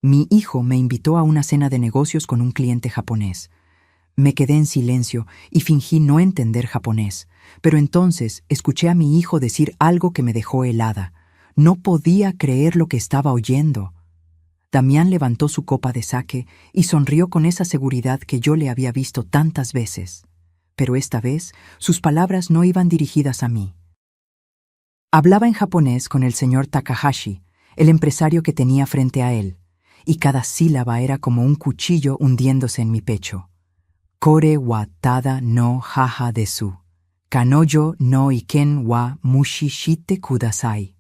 Mi hijo me invitó a una cena de negocios con un cliente japonés. Me quedé en silencio y fingí no entender japonés, pero entonces escuché a mi hijo decir algo que me dejó helada. No podía creer lo que estaba oyendo. Damián levantó su copa de sake y sonrió con esa seguridad que yo le había visto tantas veces. Pero esta vez sus palabras no iban dirigidas a mí. Hablaba en japonés con el señor Takahashi, el empresario que tenía frente a él, y cada sílaba era como un cuchillo hundiéndose en mi pecho. Kore wa tada no haha desu. Kanoyo no iken wa mushi shite kudasai.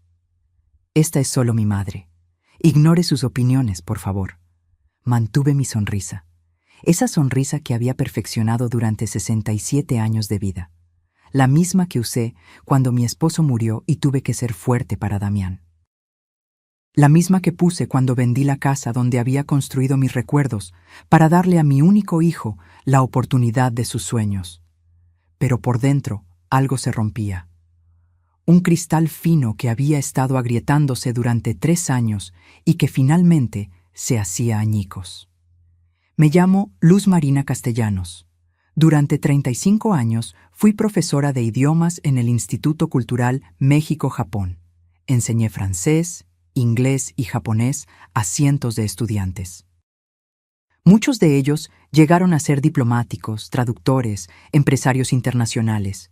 Esta es solo mi madre. Ignore sus opiniones, por favor. Mantuve mi sonrisa. Esa sonrisa que había perfeccionado durante 67 años de vida. La misma que usé cuando mi esposo murió y tuve que ser fuerte para Damián. La misma que puse cuando vendí la casa donde había construido mis recuerdos para darle a mi único hijo la oportunidad de sus sueños. Pero por dentro algo se rompía. Un cristal fino que había estado agrietándose durante 3 años y que finalmente se hacía añicos. Me llamo Luz Marina Castellanos. Durante 35 años fui profesora de idiomas en el Instituto Cultural México-Japón. Enseñé francés, inglés y japonés a cientos de estudiantes. Muchos de ellos llegaron a ser diplomáticos, traductores, empresarios internacionales.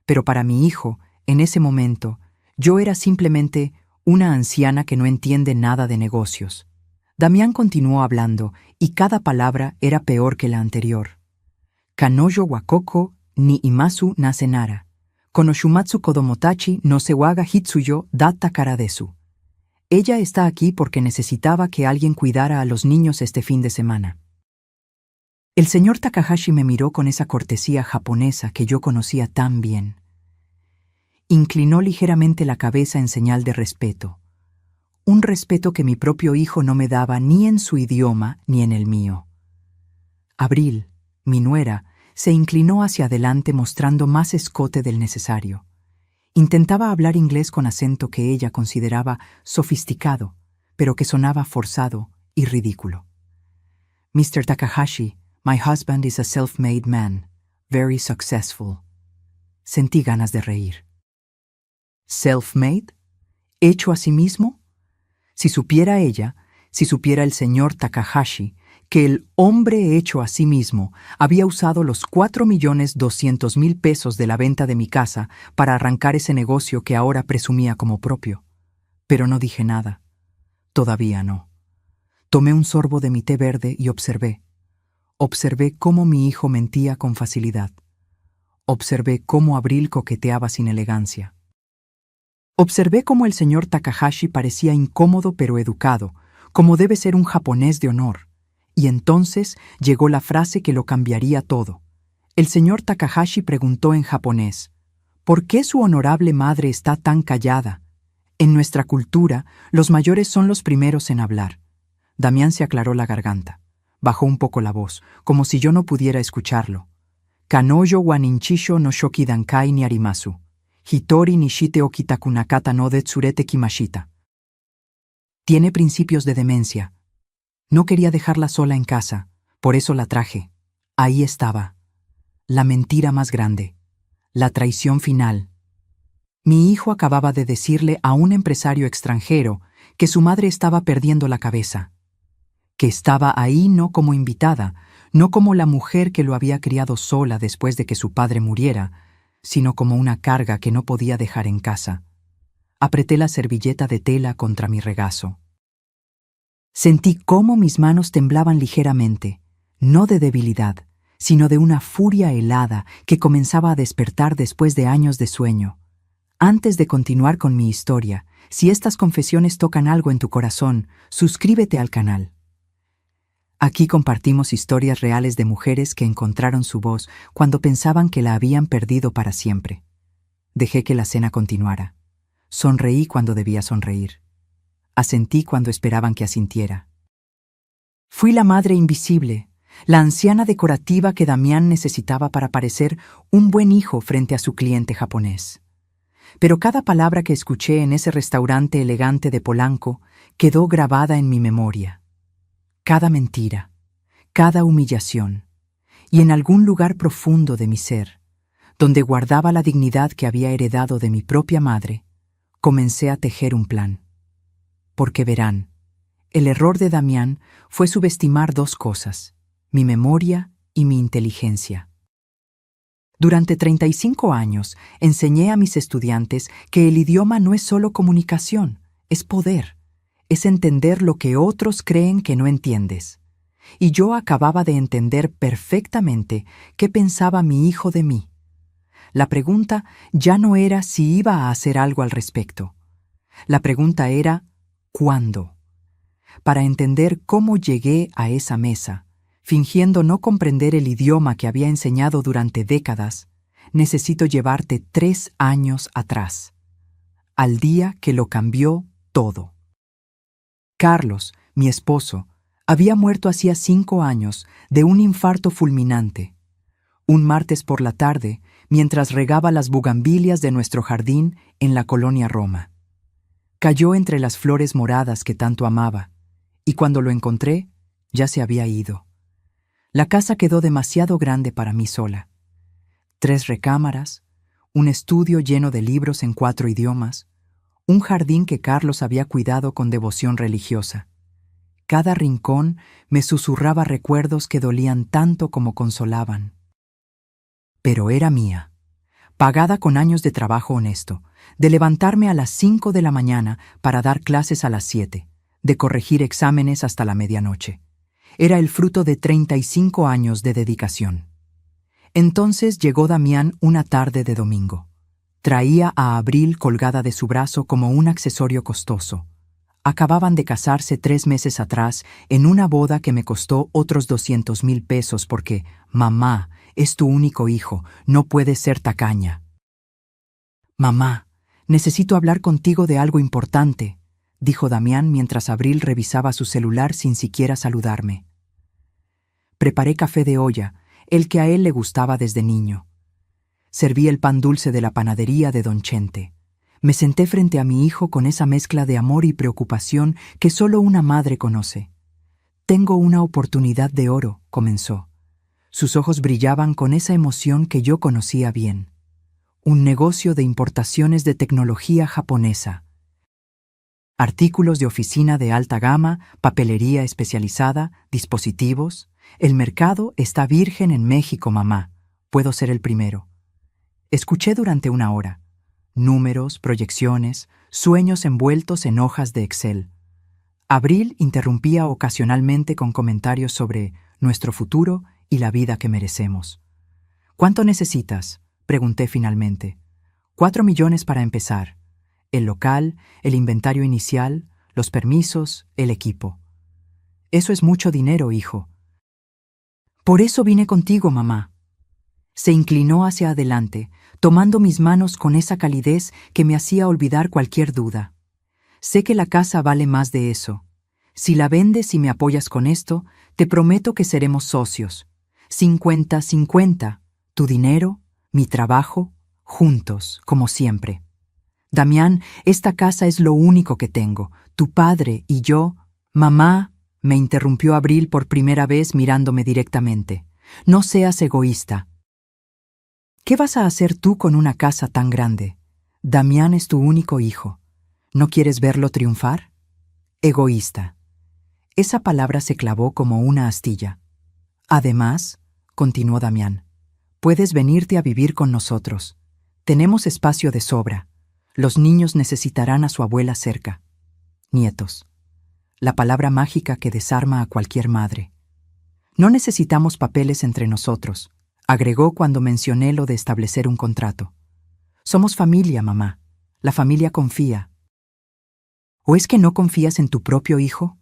Pero para mi hijo, en ese momento, yo era simplemente una anciana que no entiende nada de negocios. Damián continuó hablando y cada palabra era peor que la anterior. Kanoyo wa koko ni imasu nasenara. Konoshumatsu kodomotachi no se waga hitsuyo datta kara desu. Ella está aquí porque necesitaba que alguien cuidara a los niños este fin de semana. El señor Takahashi me miró con esa cortesía japonesa que yo conocía tan bien. Inclinó ligeramente la cabeza en señal de respeto. Un respeto que mi propio hijo no me daba ni en su idioma ni en el mío. Abril, mi nuera, se inclinó hacia adelante mostrando más escote del necesario. Intentaba hablar inglés con acento que ella consideraba sofisticado, pero que sonaba forzado y ridículo. Mr. Takahashi, my husband is a self-made man, very successful. Sentí ganas de reír. ¿Self-made? ¿Hecho a sí mismo? Si supiera ella, si supiera el señor Takahashi, que el hombre hecho a sí mismo había usado los 4.200.000 pesos de la venta de mi casa para arrancar ese negocio que ahora presumía como propio. Pero no dije nada. Todavía no. Tomé un sorbo de mi té verde y observé. Observé cómo mi hijo mentía con facilidad. Observé cómo Abril coqueteaba sin elegancia. Observé cómo el señor Takahashi parecía incómodo pero educado, como debe ser un japonés de honor. Y entonces llegó la frase que lo cambiaría todo. El señor Takahashi preguntó en japonés, ¿por qué su honorable madre está tan callada? En nuestra cultura, los mayores son los primeros en hablar. Damián se aclaró la garganta. Bajó un poco la voz, como si yo no pudiera escucharlo. Kanoyo wa ninchisho no shoki dankai ni arimasu. Hitori ni shite okitakunakata no detsurete kimashita. Tiene principios de demencia. No quería dejarla sola en casa, por eso la traje. Ahí estaba. La mentira más grande. La traición final. Mi hijo acababa de decirle a un empresario extranjero que su madre estaba perdiendo la cabeza. Que estaba ahí no como invitada, no como la mujer que lo había criado sola después de que su padre muriera, sino como una carga que no podía dejar en casa. Apreté la servilleta de tela contra mi regazo. Sentí cómo mis manos temblaban ligeramente, no de debilidad, sino de una furia helada que comenzaba a despertar después de años de sueño. Antes de continuar con mi historia, si estas confesiones tocan algo en tu corazón, suscríbete al canal. Aquí compartimos historias reales de mujeres que encontraron su voz cuando pensaban que la habían perdido para siempre. Dejé que la cena continuara. Sonreí cuando debía sonreír. Asentí cuando esperaban que asintiera. Fui la madre invisible, la anciana decorativa que Damián necesitaba para parecer un buen hijo frente a su cliente japonés. Pero cada palabra que escuché en ese restaurante elegante de Polanco quedó grabada en mi memoria. cada mentira, cada humillación, y en algún lugar profundo de mi ser, donde guardaba la dignidad que había heredado de mi propia madre, comencé a tejer un plan. Porque verán, el error de Damián fue subestimar dos cosas, mi memoria y mi inteligencia. Durante 35 años enseñé a mis estudiantes que el idioma no es solo comunicación, es poder, es entender lo que otros creen que no entiendes. Y yo acababa de entender perfectamente qué pensaba mi hijo de mí. La pregunta ya no era si iba a hacer algo al respecto. La pregunta era, ¿cuándo? Para entender cómo llegué a esa mesa, fingiendo no comprender el idioma que había enseñado durante décadas, necesito llevarte 3 años atrás, al día que lo cambió todo. Carlos, mi esposo, había muerto hacía 5 años de un infarto fulminante. Un martes por la tarde, mientras regaba las bugambilias de nuestro jardín en la colonia Roma. Cayó entre las flores moradas que tanto amaba, y cuando lo encontré, ya se había ido. La casa quedó demasiado grande para mí sola. 3 recámaras, un estudio lleno de libros en 4 idiomas, un jardín que Carlos había cuidado con devoción religiosa. Cada rincón me susurraba recuerdos que dolían tanto como consolaban. Pero era mía, pagada con años de trabajo honesto, de levantarme a las 5 de la mañana para dar clases a las 7, de corregir exámenes hasta la medianoche. Era el fruto de 35 años de dedicación. Entonces llegó Damián una tarde de domingo. Traía a Abril colgada de su brazo como un accesorio costoso. Acababan de casarse 3 meses atrás en una boda que me costó otros 200,000 pesos porque, mamá, es tu único hijo, no puedes ser tacaña. Mamá, necesito hablar contigo de algo importante, dijo Damián mientras Abril revisaba su celular sin siquiera saludarme. Preparé café de olla, el que a él le gustaba desde niño. Serví el pan dulce de la panadería de Don Chente. Me senté frente a mi hijo con esa mezcla de amor y preocupación que solo una madre conoce. Tengo una oportunidad de oro, comenzó. Sus ojos brillaban con esa emoción que yo conocía bien. Un negocio de importaciones de tecnología japonesa. Artículos de oficina de alta gama, papelería especializada, dispositivos. El mercado está virgen en México, mamá. Puedo ser el primero. Escuché durante 1 hora. Números, proyecciones, sueños envueltos en hojas de Excel. Abril interrumpía ocasionalmente con comentarios sobre nuestro futuro y la vida que merecemos. ¿Cuánto necesitas?, pregunté finalmente. 4 millones para empezar. El local, el inventario inicial, los permisos, el equipo. Eso es mucho dinero, hijo. Por eso vine contigo, mamá. Se inclinó hacia adelante, tomando mis manos con esa calidez que me hacía olvidar cualquier duda. Sé que la casa vale más de eso. Si la vendes y me apoyas con esto, te prometo que seremos socios. 50-50. Tu dinero, mi trabajo, juntos, como siempre. Damián, esta casa es lo único que tengo. Tu padre y yo... Mamá, me interrumpió Abril por primera vez mirándome directamente. No seas egoísta. ¿Qué vas a hacer tú con una casa tan grande? Damián es tu único hijo. ¿No quieres verlo triunfar? Egoísta. Esa palabra se clavó como una astilla. Además, continuó Damián, puedes venirte a vivir con nosotros. Tenemos espacio de sobra. Los niños necesitarán a su abuela cerca. Nietos. La palabra mágica que desarma a cualquier madre. No necesitamos papeles entre nosotros, agregó cuando mencioné lo de establecer un contrato. Somos familia, mamá. La familia confía. ¿O es que no confías en tu propio hijo?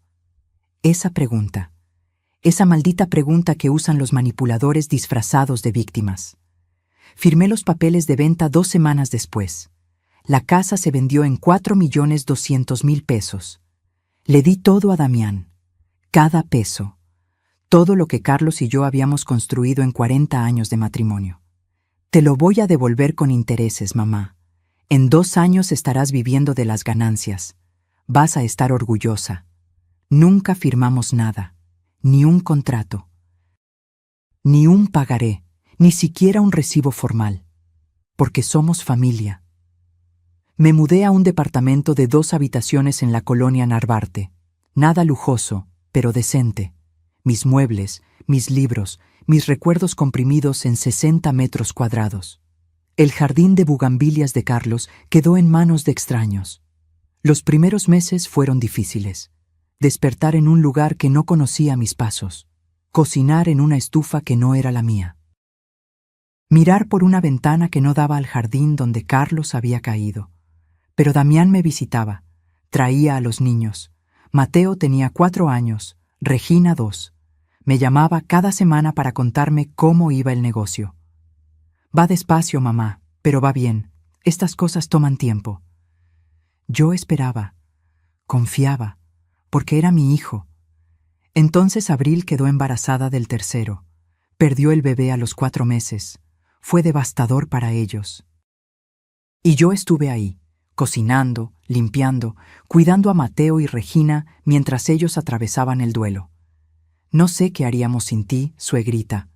Esa pregunta. Esa maldita pregunta que usan los manipuladores disfrazados de víctimas. Firmé los papeles de venta 2 semanas después. La casa se vendió en 4,200,000 pesos. Le di todo a Damián. Cada peso. Todo lo que Carlos y yo habíamos construido en 40 años de matrimonio. Te lo voy a devolver con intereses, mamá. En 2 años estarás viviendo de las ganancias. Vas a estar orgullosa. Nunca firmamos nada. ni un contrato, ni un pagaré, ni siquiera un recibo formal, porque somos familia. Me mudé a un departamento de 2 habitaciones en la colonia Narvarte. Nada lujoso, pero decente. Mis muebles, mis libros, mis recuerdos comprimidos en 60 metros cuadrados. El jardín de bugambilias de Carlos quedó en manos de extraños. Los primeros meses fueron difíciles. Despertar en un lugar que no conocía mis pasos. Cocinar en una estufa que no era la mía. Mirar por una ventana que no daba al jardín donde Carlos había caído. Pero Damián me visitaba. Traía a los niños. Mateo tenía 4 años, Regina 2. Me llamaba cada semana para contarme cómo iba el negocio. Va despacio, mamá, pero va bien. Estas cosas toman tiempo. Yo esperaba, confiaba, porque era mi hijo. Entonces Abril quedó embarazada del tercero. Perdió el bebé a los 4 meses. Fue devastador para ellos. Y yo estuve ahí, cocinando, limpiando, cuidando a Mateo y Regina mientras ellos atravesaban el duelo. No sé qué haríamos sin ti, suegrita,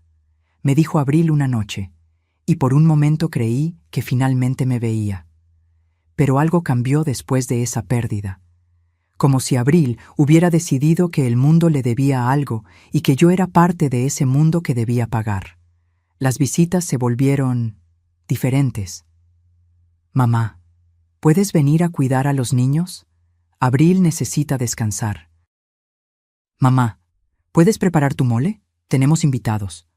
me dijo Abril una noche, y por un momento creí que finalmente me veía. Pero algo cambió después de esa pérdida. Como si Abril hubiera decidido que el mundo le debía algo y que yo era parte de ese mundo que debía pagar. Las visitas se volvieron diferentes. Mamá, ¿puedes venir a cuidar a los niños? Abril necesita descansar. Mamá, ¿puedes preparar tu mole? Tenemos invitados.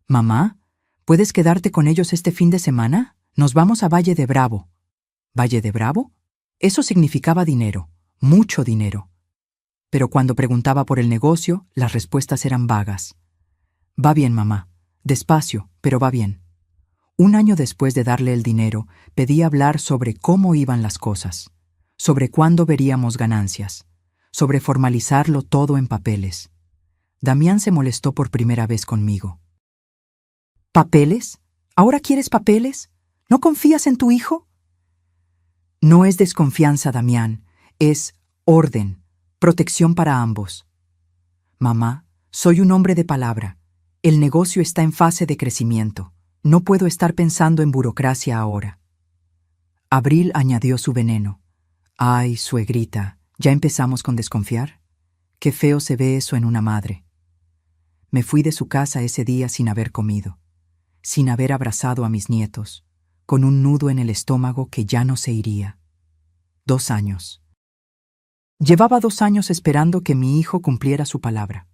Mamá, ¿puedes quedarte con ellos este fin de semana? Nos vamos a Valle de Bravo. ¿Valle de Bravo? Eso significaba dinero, mucho dinero. Pero cuando preguntaba por el negocio, las respuestas eran vagas. Va bien, mamá. Despacio, pero va bien. Un año después de darle el dinero, pedí hablar sobre cómo iban las cosas, sobre cuándo veríamos ganancias, sobre formalizarlo todo en papeles. Damián se molestó por primera vez conmigo. ¿Papeles? ¿Ahora quieres papeles? ¿No confías en tu hijo? No es desconfianza, Damián, es orden, protección para ambos. Mamá, soy un hombre de palabra. El negocio está en fase de crecimiento. No puedo estar pensando en burocracia ahora. Abril añadió su veneno. Ay, suegrita, ¿ya empezamos con desconfiar? Qué feo se ve eso en una madre. Me fui de su casa ese día sin haber comido, sin haber abrazado a mis nietos, con un nudo en el estómago que ya no se iría. 2 años. Llevaba 2 años esperando que mi hijo cumpliera su palabra.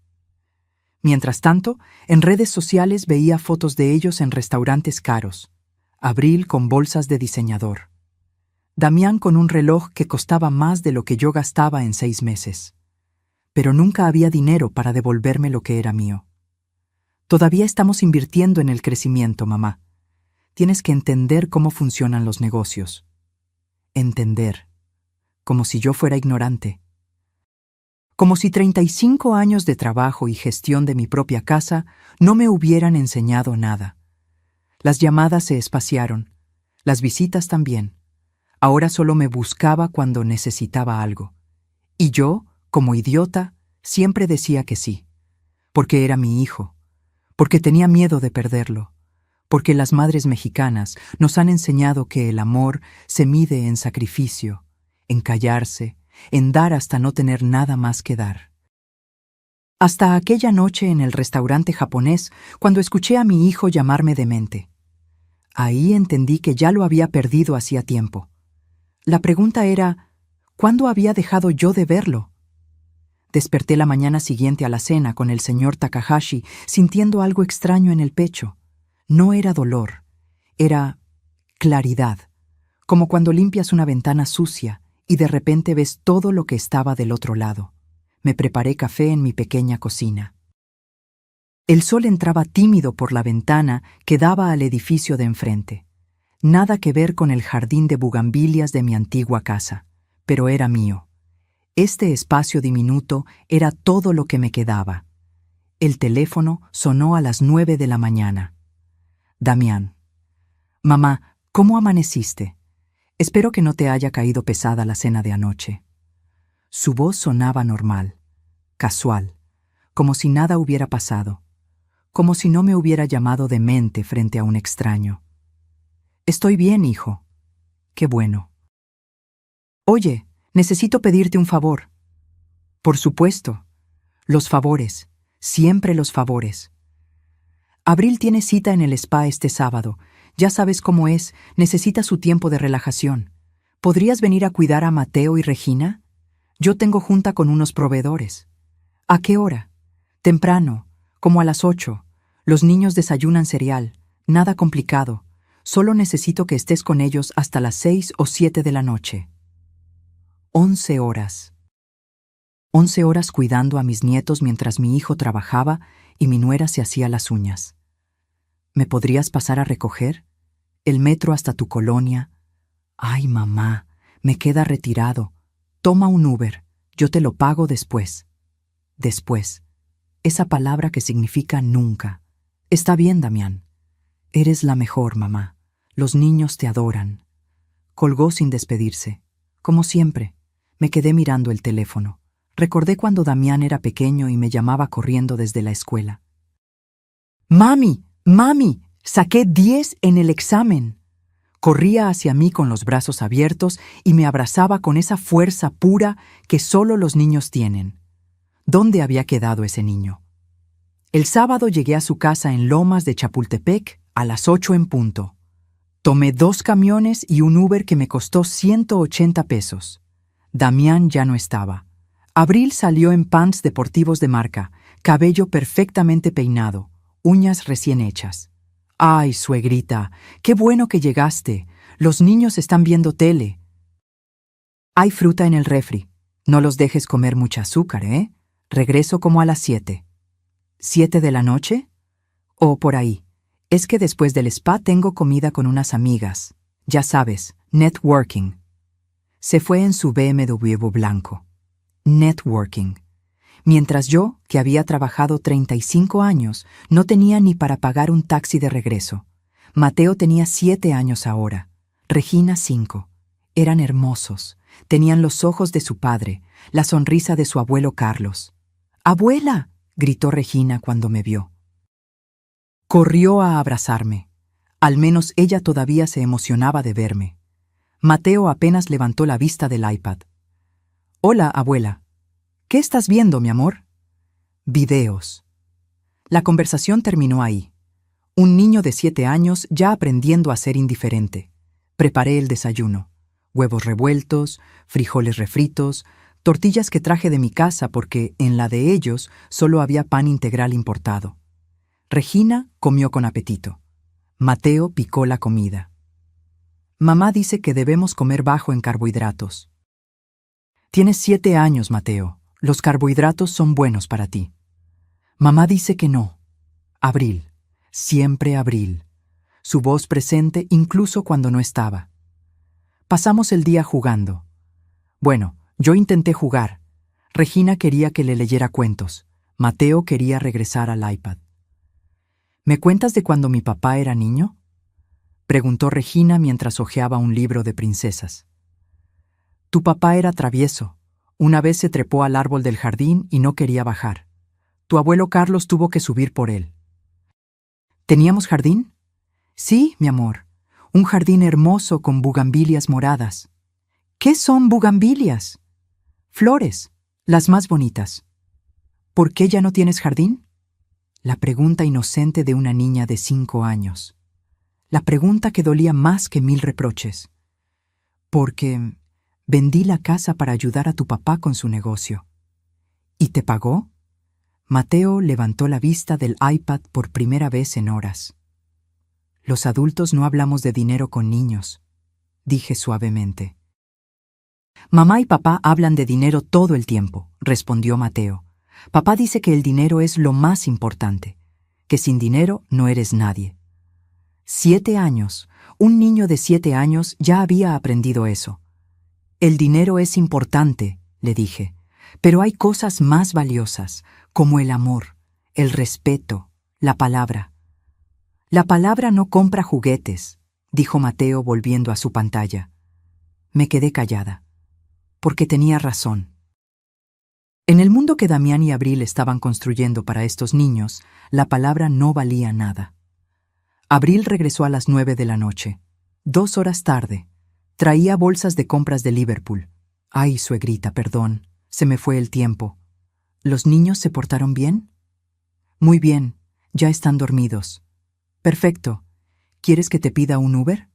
Mientras tanto, en redes sociales veía fotos de ellos en restaurantes caros. Abril con bolsas de diseñador. Damián con un reloj que costaba más de lo que yo gastaba en 6 meses. Pero nunca había dinero para devolverme lo que era mío. Todavía estamos invirtiendo en el crecimiento, mamá. Tienes que entender cómo funcionan los negocios. Entender. Como si yo fuera ignorante. Como si 35 años de trabajo y gestión de mi propia casa no me hubieran enseñado nada. Las llamadas se espaciaron, las visitas también. Ahora solo me buscaba cuando necesitaba algo. Y yo, como idiota, siempre decía que sí, porque era mi hijo, porque tenía miedo de perderlo, porque las madres mexicanas nos han enseñado que el amor se mide en sacrificio, en callarse, en dar hasta no tener nada más que dar. Hasta aquella noche en el restaurante japonés, cuando escuché a mi hijo llamarme demente. Ahí entendí que ya lo había perdido hacía tiempo. La pregunta era, ¿cuándo había dejado yo de verlo? Desperté la mañana siguiente a la cena con el señor Takahashi sintiendo algo extraño en el pecho. No era dolor, era claridad, como cuando limpias una ventana sucia y de repente ves todo lo que estaba del otro lado. Me preparé café en mi pequeña cocina. El sol entraba tímido por la ventana que daba al edificio de enfrente. Nada que ver con el jardín de bugambilias de mi antigua casa, pero era mío. Este espacio diminuto era todo lo que me quedaba. El teléfono sonó a las 9 de la mañana. Damián. Mamá, ¿cómo amaneciste? Espero que no te haya caído pesada la cena de anoche. Su voz sonaba normal, casual, como si nada hubiera pasado, como si no me hubiera llamado demente frente a un extraño. Estoy bien, hijo. Qué bueno. Oye, necesito pedirte un favor. Por supuesto. Los favores. Siempre los favores. Abril tiene cita en el spa este sábado. Ya sabes cómo es, necesita su tiempo de relajación. ¿Podrías venir a cuidar a Mateo y Regina? Yo tengo junta con unos proveedores. ¿A qué hora? Temprano, como a las 8. Los niños desayunan cereal, nada complicado. Solo necesito que estés con ellos hasta las 6 o 7 de la noche. 11 horas. 11 horas cuidando a mis nietos mientras mi hijo trabajaba y mi nuera se hacía las uñas. ¿Me podrías pasar a recoger? El metro hasta tu colonia. Ay, mamá, me queda retirado. Toma un Uber, yo te lo pago después. Después. Esa palabra que significa nunca. Está bien, Damián. Eres la mejor, mamá. Los niños te adoran. Colgó sin despedirse. Como siempre, me quedé mirando el teléfono. Recordé cuando Damián era pequeño y me llamaba corriendo desde la escuela. ¡Mami! ¡Mami! Saqué 10 en el examen. Corría hacia mí con los brazos abiertos y me abrazaba con esa fuerza pura que solo los niños tienen. ¿Dónde había quedado ese niño? El sábado llegué a su casa en Lomas de Chapultepec a las 8 en punto. Tomé 2 camiones y un Uber que me costó 180 pesos. Damián ya no estaba. Abril salió en pants deportivos de marca, cabello perfectamente peinado, uñas recién hechas. ¡Ay, suegrita! ¡Qué bueno que llegaste! Los niños están viendo tele. Hay fruta en el refri. No los dejes comer mucha azúcar, ¿eh? Regreso como a las 7. ¿7 de la noche? O por ahí. Es que después del spa tengo comida con unas amigas. Ya sabes, networking. Se fue en su BMW blanco. Networking. Mientras yo, que había trabajado 35 años, no tenía ni para pagar un taxi de regreso. Mateo tenía 7 años ahora. Regina 5. Eran hermosos. Tenían los ojos de su padre, la sonrisa de su abuelo Carlos. ¡Abuela!, gritó Regina cuando me vio. Corrió a abrazarme. Al menos ella todavía se emocionaba de verme. Mateo apenas levantó la vista del iPad. «Hola, abuela. ¿Qué estás viendo, mi amor?» «Videos». La conversación terminó ahí. Un niño de 7 años ya aprendiendo a ser indiferente. Preparé el desayuno. Huevos revueltos, frijoles refritos, tortillas que traje de mi casa porque en la de ellos solo había pan integral importado. Regina comió con apetito. Mateo picó la comida. Mamá dice que debemos comer bajo en carbohidratos. Tienes 7 años, Mateo. Los carbohidratos son buenos para ti. Mamá dice que no. Abril. Siempre Abril. Su voz presente incluso cuando no estaba. Pasamos el día jugando. Bueno, yo intenté jugar. Regina quería que le leyera cuentos. Mateo quería regresar al iPad. ¿Me cuentas de cuando mi papá era niño?, preguntó Regina mientras hojeaba un libro de princesas. Tu papá era travieso. Una vez se trepó al árbol del jardín y no quería bajar. Tu abuelo Carlos tuvo que subir por él. ¿Teníamos jardín? Sí, mi amor. Un jardín hermoso con bugambilias moradas. ¿Qué son bugambilias? Flores, las más bonitas. ¿Por qué ya no tienes jardín? La pregunta inocente de una niña de 5 años. La pregunta que dolía más que 1000 reproches. Porque vendí la casa para ayudar a tu papá con su negocio. ¿Y te pagó? Mateo levantó la vista del iPad por primera vez en horas. Los adultos no hablamos de dinero con niños, dije suavemente. Mamá y papá hablan de dinero todo el tiempo, respondió Mateo. Papá dice que el dinero es lo más importante, que sin dinero no eres nadie. 7 años, un niño de 7 años ya había aprendido eso. El dinero es importante, le dije, pero hay cosas más valiosas, como el amor, el respeto, la palabra. La palabra no compra juguetes, dijo Mateo volviendo a su pantalla. Me quedé callada, porque tenía razón. En el mundo que Damián y Abril estaban construyendo para estos niños, la palabra no valía nada. Abril regresó a las 9 de la noche. 2 horas tarde. Traía bolsas de compras de Liverpool. Ay, suegrita, perdón. Se me fue el tiempo. ¿Los niños se portaron bien? Muy bien. Ya están dormidos. Perfecto. ¿Quieres que te pida un Uber?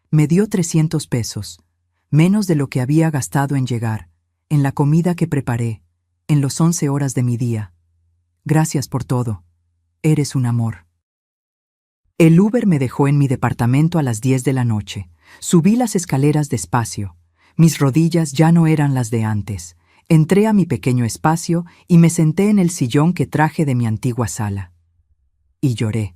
Me dio 300 pesos. Menos de lo que había gastado en llegar, en la comida que preparé, en los 11 horas de mi día. Gracias por todo. Eres un amor. El Uber me dejó en mi departamento a las 10 de la noche. Subí las escaleras despacio. Mis rodillas ya no eran las de antes. Entré a mi pequeño espacio y me senté en el sillón que traje de mi antigua sala. Y lloré.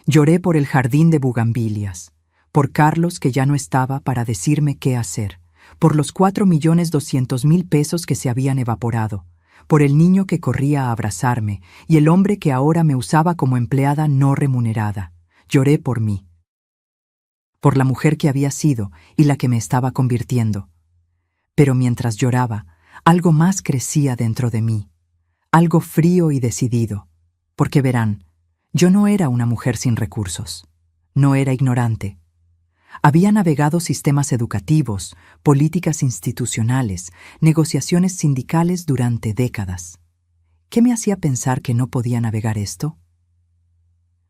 Lloré por el jardín de bugambilias, por Carlos que ya no estaba para decirme qué hacer, por los 4.200.000 pesos que se habían evaporado, por el niño que corría a abrazarme y el hombre que ahora me usaba como empleada no remunerada. Lloré por mí, por la mujer que había sido y la que me estaba convirtiendo. Pero mientras lloraba, algo más crecía dentro de mí, algo frío y decidido, porque verán, yo no era una mujer sin recursos, no era ignorante. Había navegado sistemas educativos, políticas institucionales, negociaciones sindicales durante décadas. ¿Qué me hacía pensar que no podía navegar esto?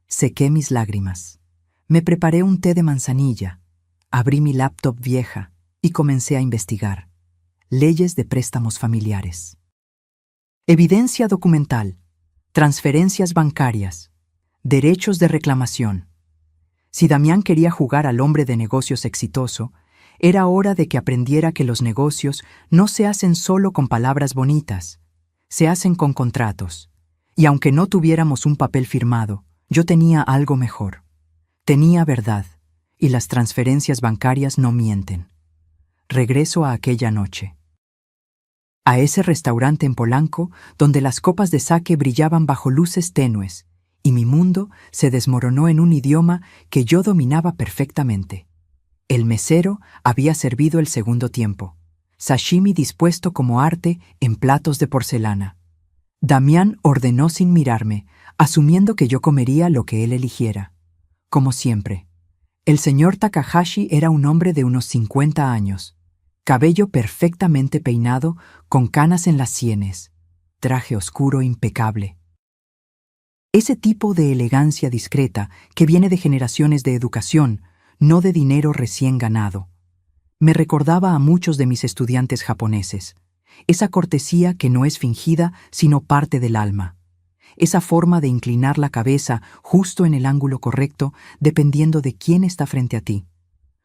Sequé mis lágrimas. Me preparé un té de manzanilla, abrí mi laptop vieja y comencé a investigar. Leyes de préstamos familiares. Evidencia documental. Transferencias bancarias. Derechos de reclamación. Si Damián quería jugar al hombre de negocios exitoso, era hora de que aprendiera que los negocios no se hacen solo con palabras bonitas, se hacen con contratos. Y aunque no tuviéramos un papel firmado, yo tenía algo mejor. Tenía verdad, y las transferencias bancarias no mienten. Regreso a aquella noche. A ese restaurante en Polanco, donde las copas de sake brillaban bajo luces tenues, y mi mundo se desmoronó en un idioma que yo dominaba perfectamente. El mesero había servido el segundo tiempo, sashimi dispuesto como arte en platos de porcelana. Damián ordenó sin mirarme, asumiendo que yo comería lo que él eligiera. Como siempre, el señor Takahashi era un hombre de unos 50 años, cabello perfectamente peinado, con canas en las sienes, traje oscuro impecable. Ese tipo de elegancia discreta que viene de generaciones de educación, no de dinero recién ganado. Me recordaba a muchos de mis estudiantes japoneses, esa cortesía que no es fingida sino parte del alma, esa forma de inclinar la cabeza justo en el ángulo correcto dependiendo de quién está frente a ti.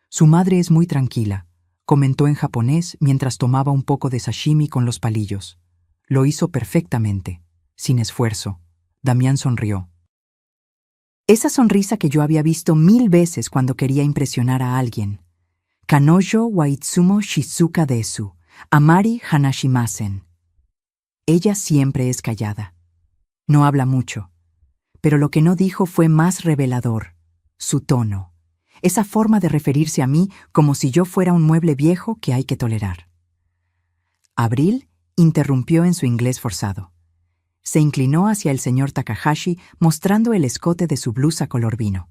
Su madre es muy tranquila, comentó en japonés mientras tomaba un poco de sashimi con los palillos. Lo hizo perfectamente, sin esfuerzo. Damián sonrió. Esa sonrisa que yo había visto 1000 veces cuando quería impresionar a alguien. Kanojo wa itsumo shizuka desu, amari hanashimasen. Ella siempre es callada. No habla mucho. Pero lo que no dijo fue más revelador. Su tono. Esa forma de referirse a mí como si yo fuera un mueble viejo que hay que tolerar. Abril interrumpió en su inglés forzado. Se inclinó hacia el señor Takahashi mostrando el escote de su blusa color vino.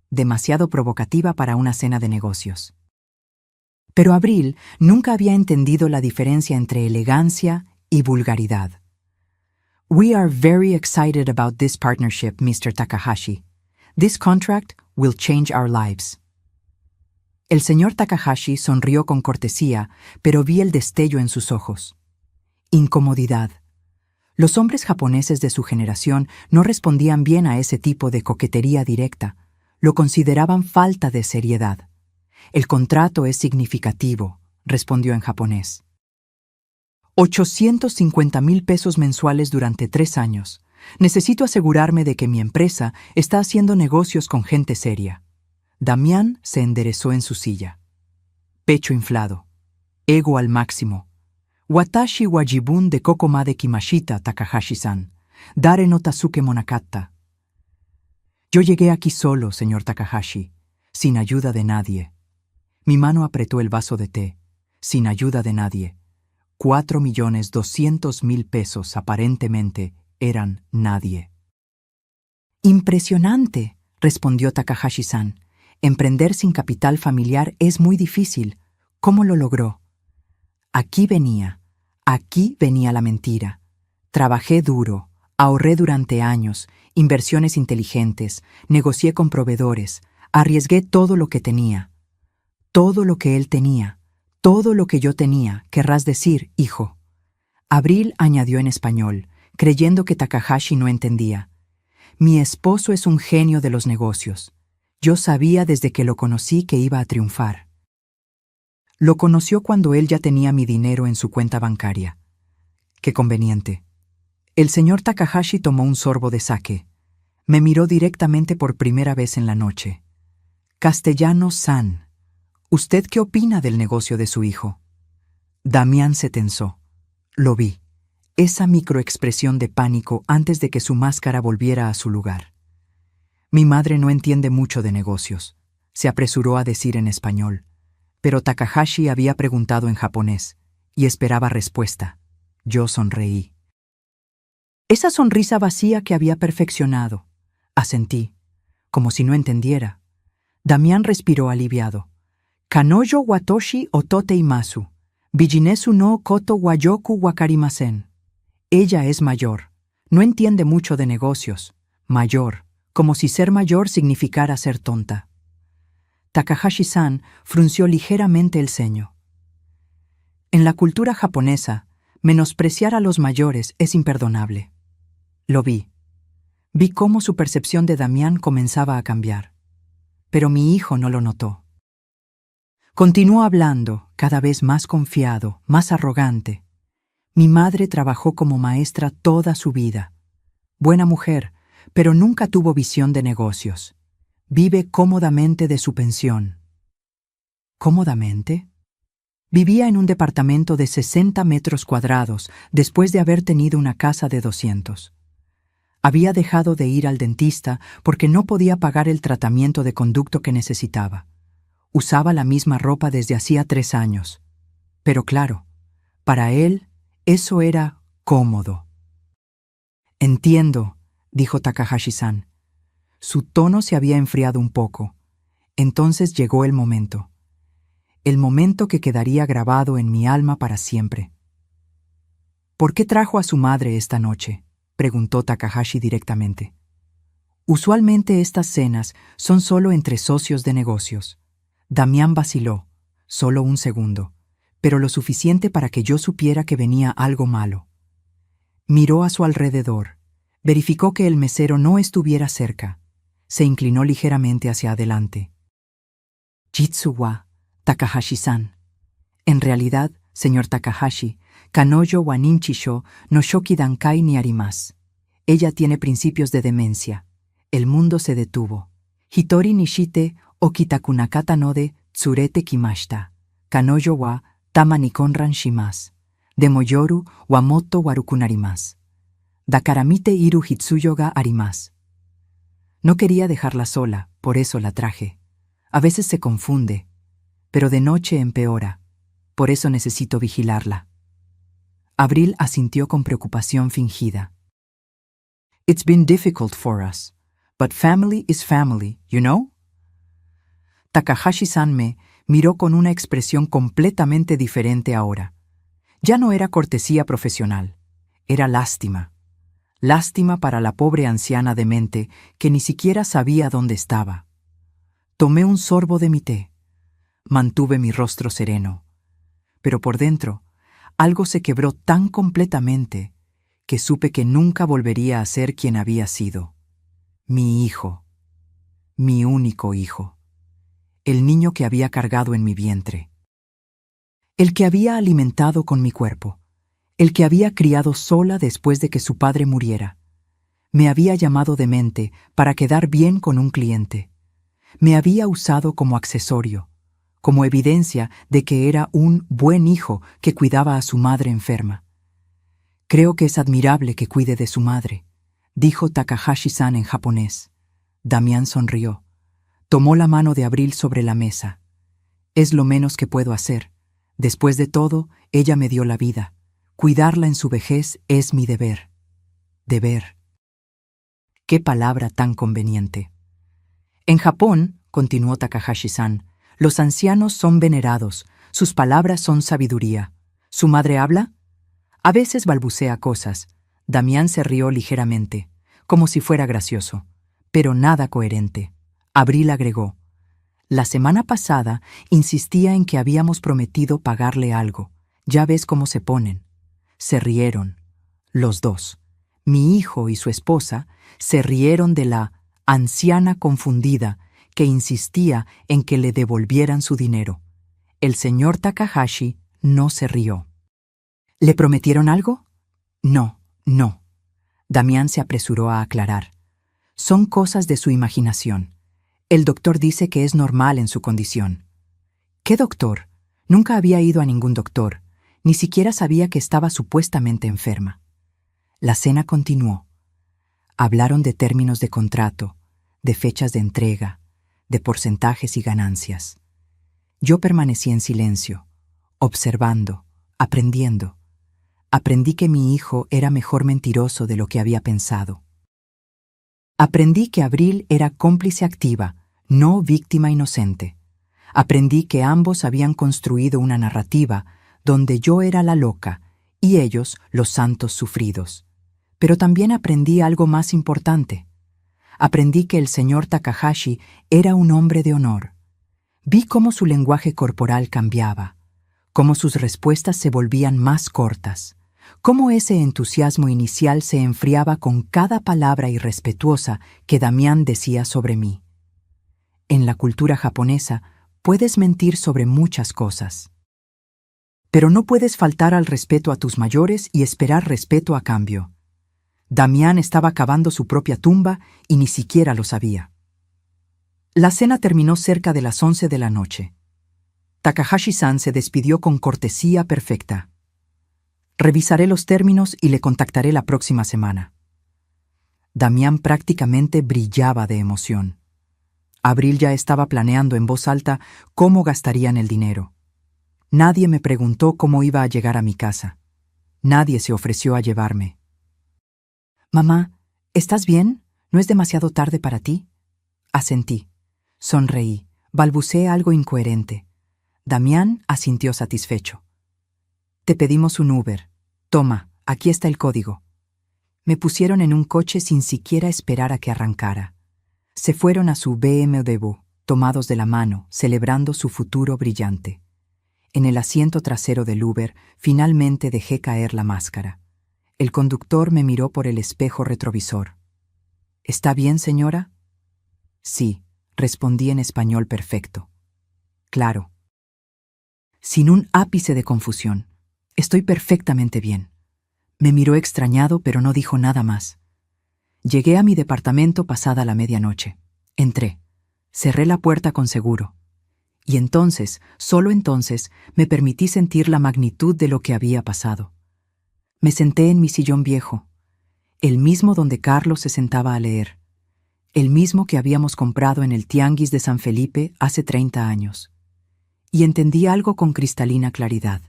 Demasiado provocativa para una cena de negocios. Pero Abril nunca había entendido la diferencia entre elegancia y vulgaridad. We are very excited about this partnership, Mr. Takahashi. This contract will change our lives. El señor Takahashi sonrió con cortesía, pero vi el destello en sus ojos. Incomodidad. Los hombres japoneses de su generación no respondían bien a ese tipo de coquetería directa. Lo consideraban falta de seriedad. El contrato es significativo, respondió en japonés. 850.000 pesos mensuales durante 3 años. Necesito asegurarme de que mi empresa está haciendo negocios con gente seria. Damián se enderezó en su silla. Pecho inflado. Ego al máximo. Watashi wa jibun de koko made kimashita, Takahashi-san. Dare no Tasuke monakatta. Yo llegué aquí solo, señor Takahashi, sin ayuda de nadie. Mi mano apretó el vaso de té, sin ayuda de nadie. 4.200.000 pesos aparentemente eran nadie. Impresionante, respondió Takahashi-san. Emprender sin capital familiar es muy difícil. ¿Cómo lo logró? Aquí venía la mentira. Trabajé duro, ahorré durante años, inversiones inteligentes, negocié con proveedores, arriesgué todo lo que tenía. Todo lo que él tenía, todo lo que yo tenía, querrás decir, hijo. Abril añadió en español, creyendo que Takahashi no entendía. Mi esposo es un genio de los negocios. Yo sabía desde que lo conocí que iba a triunfar. Lo conoció cuando él ya tenía mi dinero en su cuenta bancaria. Qué conveniente. El señor Takahashi tomó un sorbo de sake. Me miró directamente por primera vez en la noche. Castellano-san, ¿usted qué opina del negocio de su hijo? Damián se tensó. Lo vi. Esa microexpresión de pánico antes de que su máscara volviera a su lugar. Mi madre no entiende mucho de negocios, se apresuró a decir en español, pero Takahashi había preguntado en japonés y esperaba respuesta. Yo sonreí. Esa sonrisa vacía que había perfeccionado. Asentí, como si no entendiera. Damián respiró aliviado. Kanojo watoshi otote imasu, bijinesu no koto wa yoku wakarimasen. Ella es mayor, no entiende mucho de negocios. Mayor, como si ser mayor significara ser tonta. Takahashi-san frunció ligeramente el ceño. En la cultura japonesa, menospreciar a los mayores es imperdonable. Lo vi. Vi cómo su percepción de Damián comenzaba a cambiar. Pero mi hijo no lo notó. Continuó hablando, cada vez más confiado, más arrogante. Mi madre trabajó como maestra toda su vida. Buena mujer, pero nunca tuvo visión de negocios. Vive cómodamente de su pensión. ¿Cómodamente? Vivía en un departamento de 60 metros cuadrados después de haber tenido una casa de 200. Había dejado de ir al dentista porque no podía pagar el tratamiento de conducto que necesitaba. Usaba la misma ropa desde hacía 3 años. Pero claro, para él, eso era cómodo. Entiendo, dijo Takahashi-san. Su tono se había enfriado un poco. Entonces llegó el momento. El momento que quedaría grabado en mi alma para siempre. ¿Por qué trajo a su madre esta noche?, preguntó Takahashi directamente. Usualmente estas cenas son solo entre socios de negocios. Damián vaciló, solo un segundo, pero lo suficiente para que yo supiera que venía algo malo. Miró a su alrededor, verificó que el mesero no estuviera cerca, se inclinó ligeramente hacia adelante. Jitsu wa Takahashi-san. En realidad, señor Takahashi, Kanojo wa Ninchisho no Shoki Dankai ni arimasu. Ella tiene principios de demencia. El mundo se detuvo. Hitori nishite okitakunakata no de tsurete kimashita. Kanojo wa tama ni konran shimasu. Demoyoru wa motto warukunarimasu. Dakara mite iru hitsuyo ga arimasu. No quería dejarla sola, por eso la traje. A veces se confunde, pero de noche empeora. Por eso necesito vigilarla. Abril asintió con preocupación fingida. It's been difficult for us, but family is family, you know? Takahashi-san me miró con una expresión completamente diferente ahora. Ya no era cortesía profesional, era lástima. Lástima para la pobre anciana demente que ni siquiera sabía dónde estaba. Tomé un sorbo de mi té. Mantuve mi rostro sereno. Pero por dentro, algo se quebró tan completamente que supe que nunca volvería a ser quien había sido. Mi hijo. Mi único hijo. El niño que había cargado en mi vientre. El que había alimentado con mi cuerpo. El que había criado sola después de que su padre muriera. Me había llamado demente para quedar bien con un cliente. Me había usado como accesorio, como evidencia de que era un buen hijo que cuidaba a su madre enferma. Creo que es admirable que cuide de su madre, dijo Takahashi-san en japonés. Damián sonrió. Tomó la mano de Abril sobre la mesa. Es lo menos que puedo hacer. Después de todo, ella me dio la vida. Cuidarla en su vejez es mi deber. Deber. Qué palabra tan conveniente. En Japón, continuó Takahashi-san, los ancianos son venerados, sus palabras son sabiduría. ¿Su madre habla? A veces balbucea cosas. Damián se rió ligeramente, como si fuera gracioso, pero nada coherente. Abril agregó: la semana pasada insistía en que habíamos prometido pagarle algo. Ya ves cómo se ponen. Se rieron, los dos. Mi hijo y su esposa se rieron de la anciana confundida que insistía en que le devolvieran su dinero. El señor Takahashi no se rió. ¿Le prometieron algo? No, no. Damián se apresuró a aclarar. Son cosas de su imaginación. El doctor dice que es normal en su condición. ¿Qué doctor? Nunca había ido a ningún doctor. Ni siquiera sabía que estaba supuestamente enferma. La cena continuó. Hablaron de términos de contrato, de fechas de entrega, de porcentajes y ganancias. Yo permanecí en silencio, observando, aprendiendo. Aprendí que mi hijo era mejor mentiroso de lo que había pensado. Aprendí que Abril era cómplice activa, no víctima inocente. Aprendí que ambos habían construido una narrativa donde yo era la loca y ellos los santos sufridos. Pero también aprendí algo más importante. Aprendí que el señor Takahashi era un hombre de honor. Vi cómo su lenguaje corporal cambiaba, cómo sus respuestas se volvían más cortas, cómo ese entusiasmo inicial se enfriaba con cada palabra irrespetuosa que Damián decía sobre mí. En la cultura japonesa puedes mentir sobre muchas cosas, pero no puedes faltar al respeto a tus mayores y esperar respeto a cambio. Damián estaba cavando su propia tumba y ni siquiera lo sabía. La cena terminó cerca de las 11 de la noche. Takahashi-san se despidió con cortesía perfecta. Revisaré los términos y le contactaré la próxima semana. Damián prácticamente brillaba de emoción. Abril ya estaba planeando en voz alta cómo gastarían el dinero. Nadie me preguntó cómo iba a llegar a mi casa. Nadie se ofreció a llevarme. «Mamá, ¿estás bien? ¿No es demasiado tarde para ti?» Asentí. Sonreí. Balbuceé algo incoherente. Damián asintió satisfecho. «Te pedimos un Uber. Toma, aquí está el código». Me pusieron en un coche sin siquiera esperar a que arrancara. Se fueron a su BMW, tomados de la mano, celebrando su futuro brillante. En el asiento trasero del Uber, finalmente dejé caer la máscara. El conductor me miró por el espejo retrovisor. «¿Está bien, señora?» «Sí», respondí en español perfecto. «Claro». Sin un ápice de confusión. «Estoy perfectamente bien». Me miró extrañado, pero no dijo nada más. Llegué a mi departamento pasada la medianoche. Entré. Cerré la puerta con seguro. Y entonces, solo entonces, me permití sentir la magnitud de lo que había pasado. Me senté en mi sillón viejo, el mismo donde Carlos se sentaba a leer, el mismo que habíamos comprado en el Tianguis de San Felipe hace 30 años. Y entendí algo con cristalina claridad.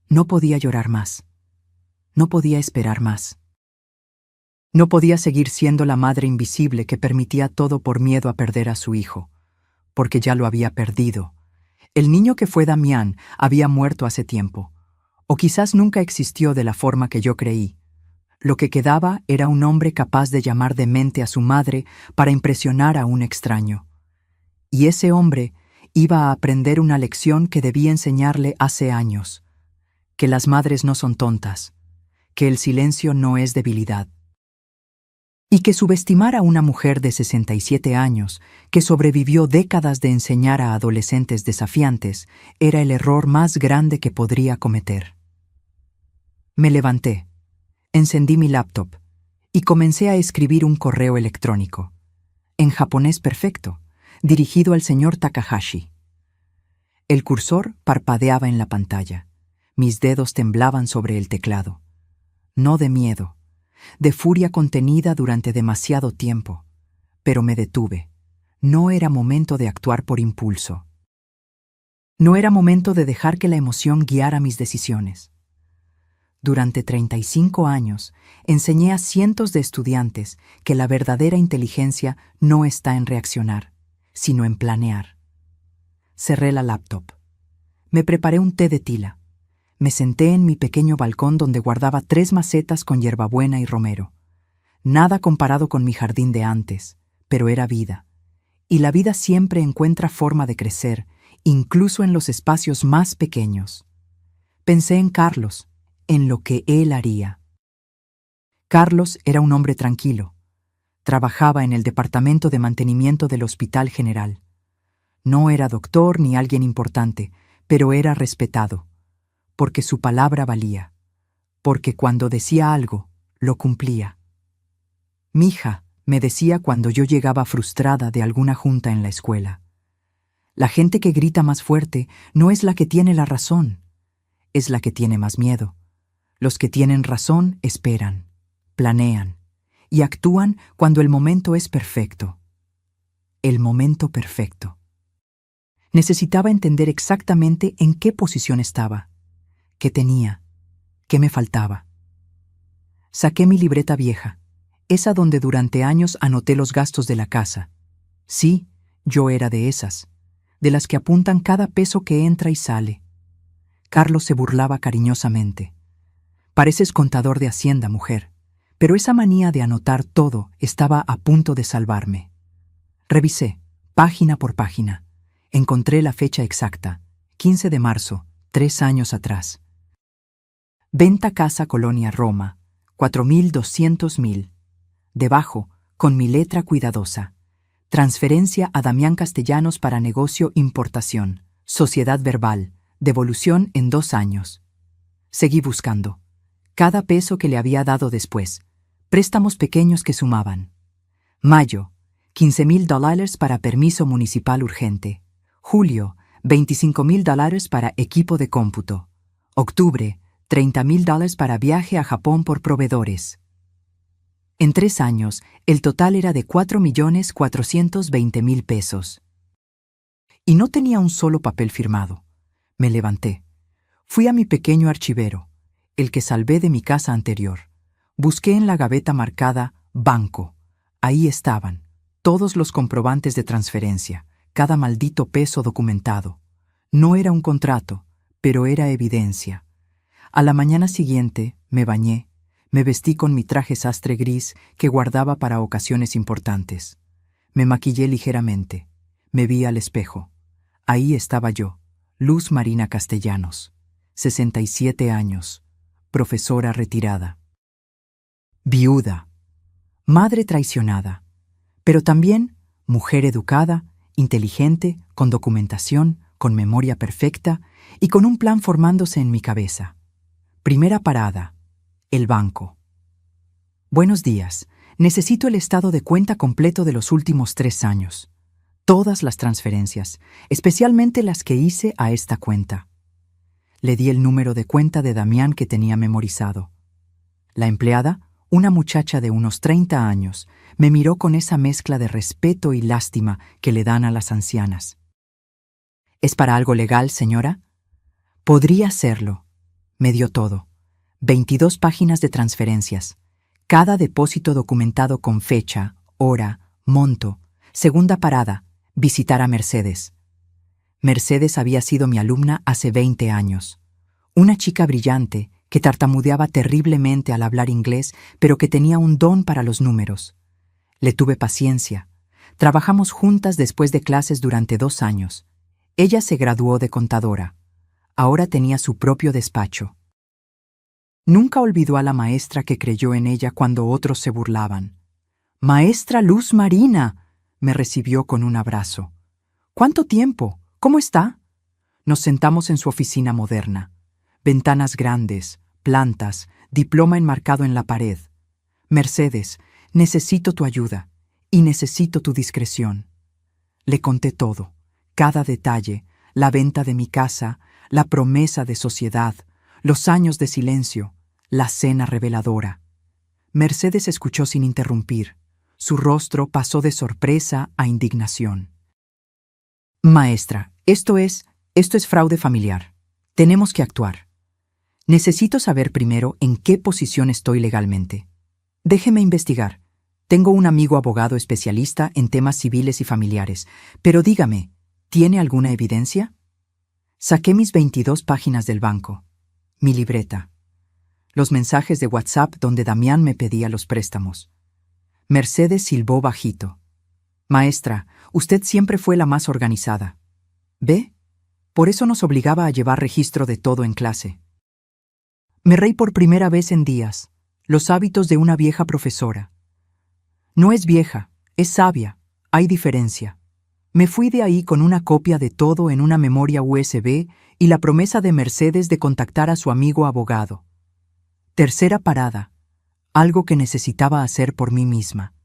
No podía llorar más. No podía esperar más. No podía seguir siendo la madre invisible que permitía todo por miedo a perder a su hijo, porque ya lo había perdido. El niño que fue Damián había muerto hace tiempo, o quizás nunca existió de la forma que yo creí. Lo que quedaba era un hombre capaz de llamar demente a su madre para impresionar a un extraño. Y ese hombre iba a aprender una lección que debía enseñarle hace años: que las madres no son tontas, que el silencio no es debilidad. Y que subestimar a una mujer de 67 años, que sobrevivió décadas de enseñar a adolescentes desafiantes, era el error más grande que podría cometer. Me levanté, encendí mi laptop y comencé a escribir un correo electrónico, en japonés perfecto, dirigido al señor Takahashi. El cursor parpadeaba en la pantalla. Mis dedos temblaban sobre el teclado. No de miedo, de furia contenida durante demasiado tiempo, pero me detuve. No era momento de actuar por impulso. No era momento de dejar que la emoción guiara mis decisiones. Durante 35 años, enseñé a cientos de estudiantes que la verdadera inteligencia no está en reaccionar, sino en planear. Cerré la laptop. Me preparé un té de tila. Me senté en mi pequeño balcón donde guardaba 3 macetas con hierbabuena y romero. Nada comparado con mi jardín de antes, pero era vida. Y la vida siempre encuentra forma de crecer, incluso en los espacios más pequeños. Pensé en Carlos, en lo que él haría. Carlos era un hombre tranquilo. Trabajaba en el departamento de mantenimiento del Hospital General. No era doctor ni alguien importante, pero era respetado, porque su palabra valía, porque cuando decía algo, lo cumplía. Mija, me decía cuando yo llegaba frustrada de alguna junta en la escuela. La gente que grita más fuerte no es la que tiene la razón, es la que tiene más miedo. Los que tienen razón esperan, planean y actúan cuando el momento es perfecto. El momento perfecto. Necesitaba entender exactamente en qué posición estaba, qué tenía, qué me faltaba. Saqué mi libreta vieja, esa donde durante años anoté los gastos de la casa. Sí, yo era de esas, de las que apuntan cada peso que entra y sale. Carlos se burlaba cariñosamente. Pareces contador de Hacienda, mujer, pero esa manía de anotar todo estaba a punto de salvarme. Revisé, página por página. Encontré la fecha exacta, 15 de marzo, 3 años atrás. Venta casa Colonia Roma, 4.200.000. Debajo, con mi letra cuidadosa. Transferencia a Damián Castellanos para negocio importación. Sociedad verbal. Devolución en 2 años. Seguí buscando. Cada peso que le había dado después. Préstamos pequeños que sumaban. Mayo, $15.000 para permiso municipal urgente. Julio, $25.000 para equipo de cómputo. Octubre, $30.000 para viaje a Japón por proveedores. En 3 años, el total era de $4.420.000. Y no tenía un solo papel firmado. Me levanté. Fui a mi pequeño archivero, el que salvé de mi casa anterior. Busqué en la gaveta marcada Banco. Ahí estaban, todos los comprobantes de transferencia, cada maldito peso documentado. No era un contrato, pero era evidencia. A la mañana siguiente, me bañé, me vestí con mi traje sastre gris que guardaba para ocasiones importantes. Me maquillé ligeramente. Me vi al espejo. Ahí estaba yo, Luz Marina Castellanos, 67 años, profesora retirada. Viuda, madre traicionada, pero también mujer educada, inteligente, con documentación, con memoria perfecta y con un plan formándose en mi cabeza. Primera parada, el banco. Buenos días, necesito el estado de cuenta completo de los últimos 3 años. Todas las transferencias, especialmente las que hice a esta cuenta. Le di el número de cuenta de Damián que tenía memorizado. La empleada, una muchacha de unos 30 años, me miró con esa mezcla de respeto y lástima que le dan a las ancianas. ¿Es para algo legal, señora? Podría serlo. Me dio todo. 22 páginas de transferencias. Cada depósito documentado con fecha, hora, monto. Segunda parada, visitar a Mercedes. Mercedes había sido mi alumna hace 20 años. Una chica brillante que tartamudeaba terriblemente al hablar inglés, pero que tenía un don para los números. Le tuve paciencia. Trabajamos juntas después de clases durante 2 años. Ella se graduó de contadora. Ahora tenía su propio despacho. Nunca olvidó a la maestra que creyó en ella cuando otros se burlaban. «Maestra Luz Marina», me recibió con un abrazo. «¿Cuánto tiempo? ¿Cómo está?» Nos sentamos en su oficina moderna. Ventanas grandes, plantas, diploma enmarcado en la pared. «Mercedes, necesito tu ayuda y necesito tu discreción». Le conté todo, cada detalle, la venta de mi casa, la promesa de sociedad, los años de silencio, la cena reveladora. Mercedes escuchó sin interrumpir. Su rostro pasó de sorpresa a indignación. «Maestra, esto es Esto es fraude familiar. Tenemos que actuar. Necesito saber primero en qué posición estoy legalmente. Déjeme investigar. Tengo un amigo abogado especialista en temas civiles y familiares, pero dígame, ¿tiene alguna evidencia? Saqué mis 22 páginas del banco, mi libreta, los mensajes de WhatsApp donde Damián me pedía los préstamos. Mercedes silbó bajito. Maestra, usted siempre fue la más organizada. ¿Ve? Por eso nos obligaba a llevar registro de todo en clase. Me reí por primera vez en días. Los hábitos de una vieja profesora. No es vieja, es sabia. Hay diferencia. Me fui de ahí con una copia de todo en una memoria USB y la promesa de Mercedes de contactar a su amigo abogado. Tercera parada. Algo que necesitaba hacer por mí misma.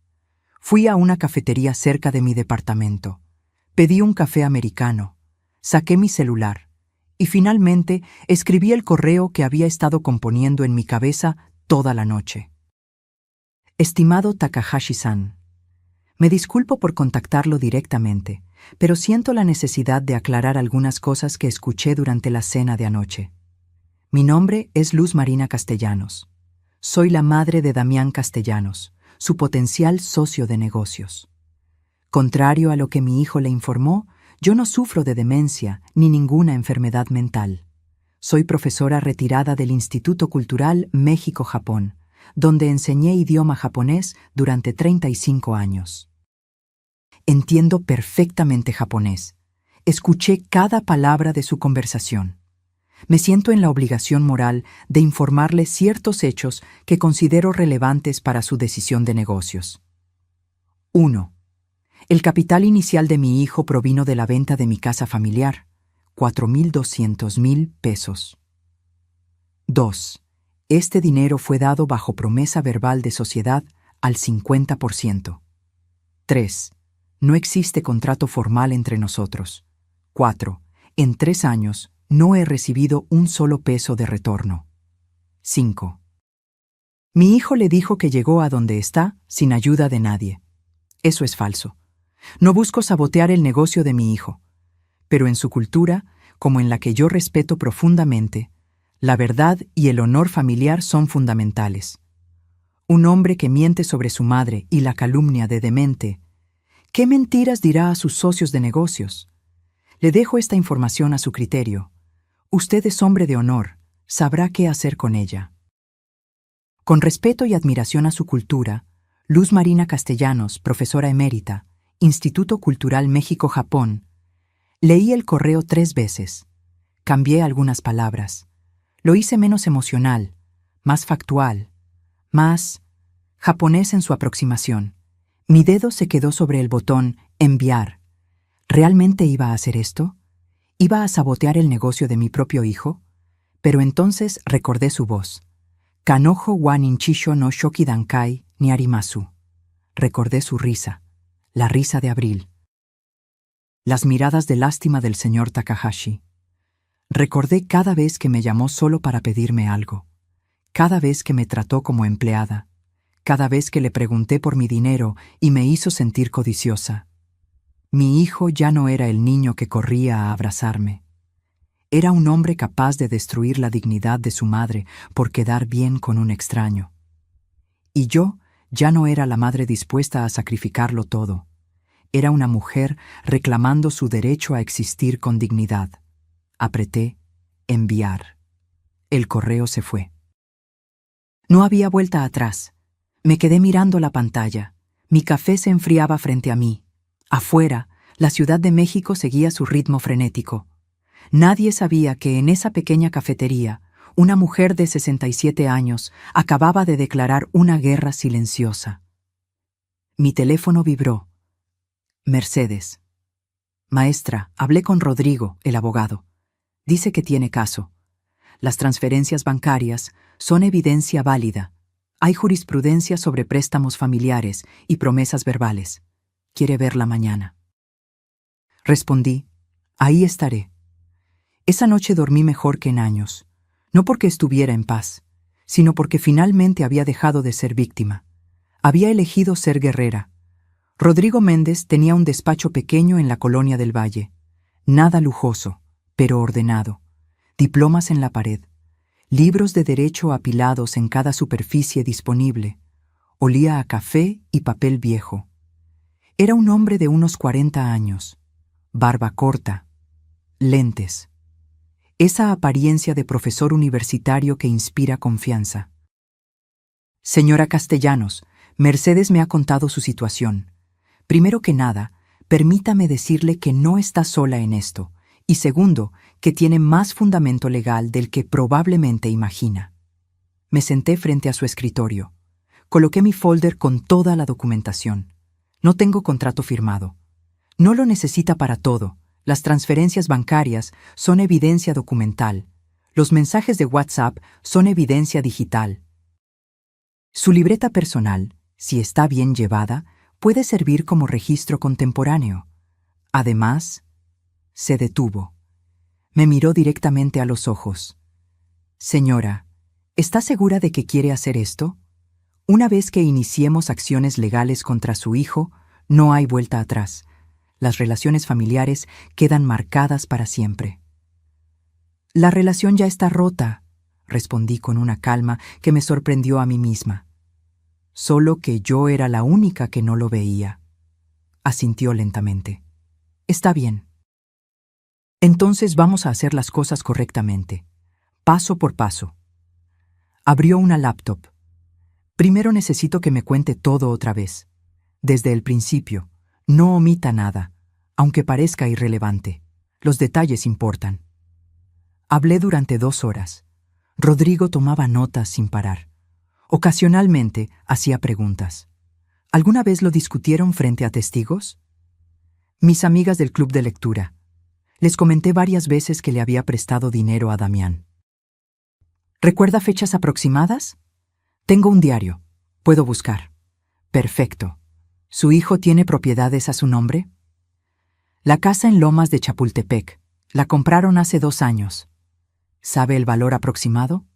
Fui a una cafetería cerca de mi departamento. Pedí un café americano. Saqué mi celular. Y finalmente escribí el correo que había estado componiendo en mi cabeza toda la noche. Estimado Takahashi-san, me disculpo por contactarlo directamente, pero siento la necesidad de aclarar algunas cosas que escuché durante la cena de anoche. Mi nombre es Luz Marina Castellanos. Soy la madre de Damián Castellanos, su potencial socio de negocios. Contrario a lo que mi hijo le informó, yo no sufro de demencia ni ninguna enfermedad mental. Soy profesora retirada del Instituto Cultural México-Japón, donde enseñé idioma japonés durante 35 años. Entiendo perfectamente japonés. Escuché cada palabra de su conversación. Me siento en la obligación moral de informarle ciertos hechos que considero relevantes para su decisión de negocios. 1. El capital inicial de mi hijo provino de la venta de mi casa familiar, 4,200,000 pesos. 2. Este dinero fue dado bajo promesa verbal de sociedad al 50%. 3. No existe contrato formal entre nosotros. 4. En 3 años no he recibido un solo peso de retorno. 5. Mi hijo le dijo que llegó a donde está sin ayuda de nadie. Eso es falso. No busco sabotear el negocio de mi hijo, pero en su cultura, como en la que yo respeto profundamente, la verdad y el honor familiar son fundamentales. Un hombre que miente sobre su madre y la calumnia de demente, ¿qué mentiras dirá a sus socios de negocios? Le dejo esta información a su criterio. Usted es hombre de honor, sabrá qué hacer con ella. Con respeto y admiración a su cultura, Luz Marina Castellanos, profesora emérita, Instituto Cultural México-Japón, leí el correo 3 veces. Cambié algunas palabras. Lo hice menos emocional, más factual, más japonés en su aproximación. Mi dedo se quedó sobre el botón enviar. ¿Realmente iba a hacer esto? ¿Iba a sabotear el negocio de mi propio hijo? Pero entonces recordé su voz. Kanojo wa ninchisho no shoki dankai ni arimasu. Recordé su risa, la risa de abril. Las miradas de lástima del señor Takahashi. Recordé cada vez que me llamó solo para pedirme algo, cada vez que me trató como empleada, cada vez que le pregunté por mi dinero y me hizo sentir codiciosa. Mi hijo ya no era el niño que corría a abrazarme. Era un hombre capaz de destruir la dignidad de su madre por quedar bien con un extraño. Y yo ya no era la madre dispuesta a sacrificarlo todo. Era una mujer reclamando su derecho a existir con dignidad. Apreté enviar. El correo se fue. No había vuelta atrás. Me quedé mirando la pantalla. Mi café se enfriaba frente a mí. Afuera, la Ciudad de México seguía su ritmo frenético. Nadie sabía que en esa pequeña cafetería, una mujer de 67 años acababa de declarar una guerra silenciosa. Mi teléfono vibró. Mercedes. Maestra, hablé con Rodrigo, el abogado. Dice que tiene caso. Las transferencias bancarias son evidencia válida. Hay jurisprudencia sobre préstamos familiares y promesas verbales. Quiere verla mañana. Respondí, ahí estaré. Esa noche dormí mejor que en años, no porque estuviera en paz, sino porque finalmente había dejado de ser víctima. Había elegido ser guerrera. Rodrigo Méndez tenía un despacho pequeño en la Colonia del Valle. Nada lujoso, pero ordenado, diplomas en la pared, libros de derecho apilados en cada superficie disponible. Olía a café y papel viejo. Era un hombre de unos 40 años, barba corta, lentes. Esa apariencia de profesor universitario que inspira confianza. Señora Castellanos, Mercedes me ha contado su situación. Primero que nada, permítame decirle que no está sola en esto, y segundo, que tiene más fundamento legal del que probablemente imagina. Me senté frente a su escritorio. Coloqué mi folder con toda la documentación. No tengo contrato firmado. No lo necesita para todo. Las transferencias bancarias son evidencia documental. Los mensajes de WhatsApp son evidencia digital. Su libreta personal, si está bien llevada, puede servir como registro contemporáneo. Además, se detuvo. Me miró directamente a los ojos. Señora, ¿está segura de que quiere hacer esto? Una vez que iniciemos acciones legales contra su hijo, no hay vuelta atrás. Las relaciones familiares quedan marcadas para siempre. La relación ya está rota, respondí con una calma que me sorprendió a mí misma. Solo que yo era la única que no lo veía. Asintió lentamente. Está bien. Entonces vamos a hacer las cosas correctamente, paso por paso. Abrió una laptop. Primero necesito que me cuente todo otra vez. Desde el principio. No omita nada, aunque parezca irrelevante. Los detalles importan. Hablé durante 2 horas. Rodrigo tomaba notas sin parar. Ocasionalmente hacía preguntas. ¿Alguna vez lo discutieron frente a testigos? Mis amigas del club de lectura. Les comenté varias veces que le había prestado dinero a Damián. ¿Recuerda fechas aproximadas? Tengo un diario. Puedo buscar. Perfecto. ¿Su hijo tiene propiedades a su nombre? La casa en Lomas de Chapultepec. La compraron hace 2 años. ¿Sabe el valor aproximado?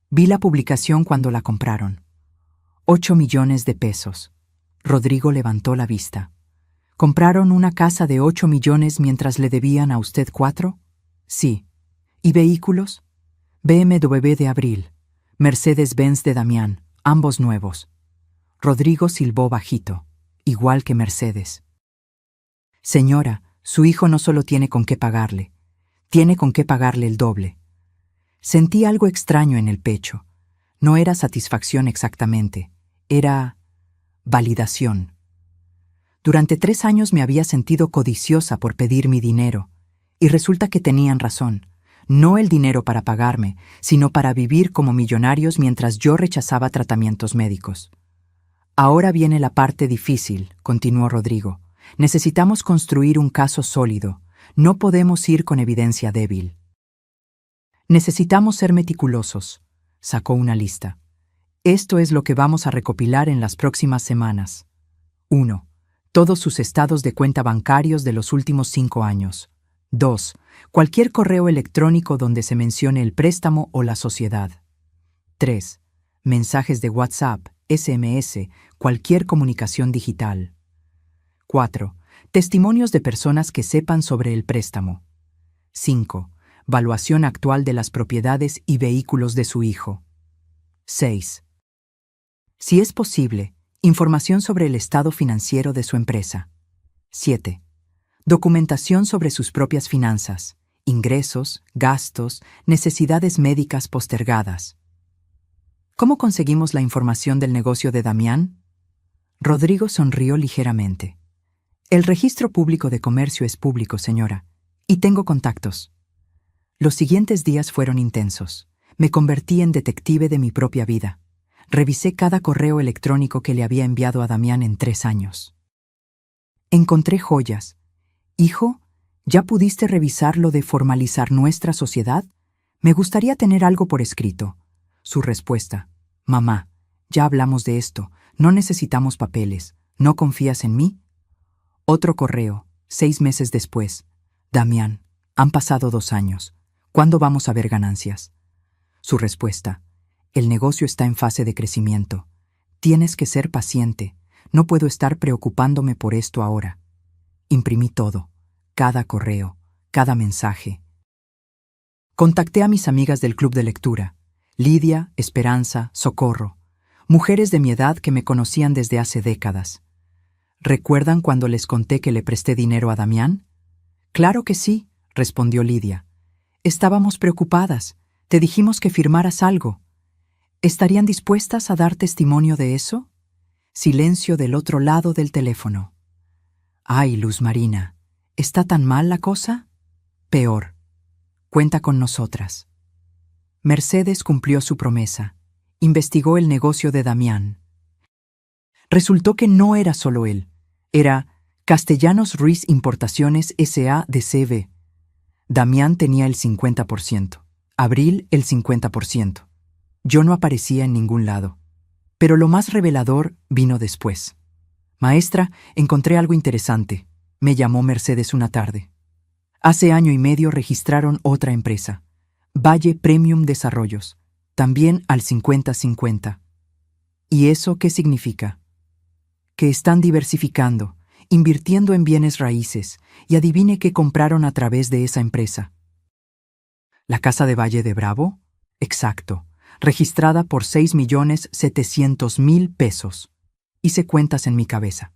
Vi la publicación cuando la compraron. 8 millones de pesos. Rodrigo levantó la vista. ¿Compraron una casa de 8 millones mientras le debían a usted 4? Sí. ¿Y vehículos? BMW de Abril, Mercedes-Benz de Damián, ambos nuevos. Rodrigo silbó bajito, igual que Mercedes. Señora, su hijo no solo tiene con qué pagarle, tiene con qué pagarle el doble. Sentí algo extraño en el pecho. No era satisfacción exactamente, era validación. Durante 3 años me había sentido codiciosa por pedir mi dinero, y resulta que tenían razón. No el dinero para pagarme, sino para vivir como millonarios mientras yo rechazaba tratamientos médicos. Ahora viene la parte difícil, continuó Rodrigo. Necesitamos construir un caso sólido. No podemos ir con evidencia débil. Necesitamos ser meticulosos. Sacó una lista. Esto es lo que vamos a recopilar en las próximas semanas. 1. Todos sus estados de cuenta bancarios de los últimos 5 años. 2. Cualquier correo electrónico donde se mencione el préstamo o la sociedad. 3. Mensajes de WhatsApp, SMS, cualquier comunicación digital. 4. Testimonios de personas que sepan sobre el préstamo. 5. Valuación actual de las propiedades y vehículos de su hijo. 6. Si es posible, información sobre el estado financiero de su empresa. 7. Documentación sobre sus propias finanzas, ingresos, gastos, necesidades médicas postergadas. ¿Cómo conseguimos la información del negocio de Damián? Rodrigo sonrió ligeramente. El registro público de comercio es público, señora, y tengo contactos. Los siguientes días fueron intensos. Me convertí en detective de mi propia vida. Revisé cada correo electrónico que le había enviado a Damián en 3 años. Encontré joyas. Hijo, ¿ya pudiste revisar lo de formalizar nuestra sociedad? Me gustaría tener algo por escrito. Su respuesta: mamá, ya hablamos de esto, no necesitamos papeles. ¿No confías en mí? Otro correo, 6 meses después. Damián, han pasado 2 años. ¿Cuándo vamos a ver ganancias? Su respuesta: el negocio está en fase de crecimiento. Tienes que ser paciente. No puedo estar preocupándome por esto ahora. Imprimí todo, cada correo, cada mensaje. Contacté a mis amigas del club de lectura, Lidia, Esperanza, Socorro, mujeres de mi edad que me conocían desde hace décadas. ¿Recuerdan cuando les conté que le presté dinero a Damián? Claro que sí, respondió Lidia. Estábamos preocupadas. Te dijimos que firmaras algo. ¿Estarían dispuestas a dar testimonio de eso? Silencio del otro lado del teléfono. Ay, Luz Marina, ¿está tan mal la cosa? Peor. Cuenta con nosotras. Mercedes cumplió su promesa. Investigó el negocio de Damián. Resultó que no era solo él. Era Castellanos Ruiz Importaciones S.A. de CV. Damián tenía el 50%. Abril el 50%. Yo no aparecía en ningún lado. Pero lo más revelador vino después. Maestra, encontré algo interesante. Me llamó Mercedes una tarde. Hace año y medio registraron otra empresa, Valle Premium Desarrollos, también al 50-50. ¿Y eso qué significa? Que están diversificando, invirtiendo en bienes raíces, y adivine qué compraron a través de esa empresa. ¿La casa de Valle de Bravo? Exacto, registrada por 6.700.000 pesos. Hice cuentas en mi cabeza.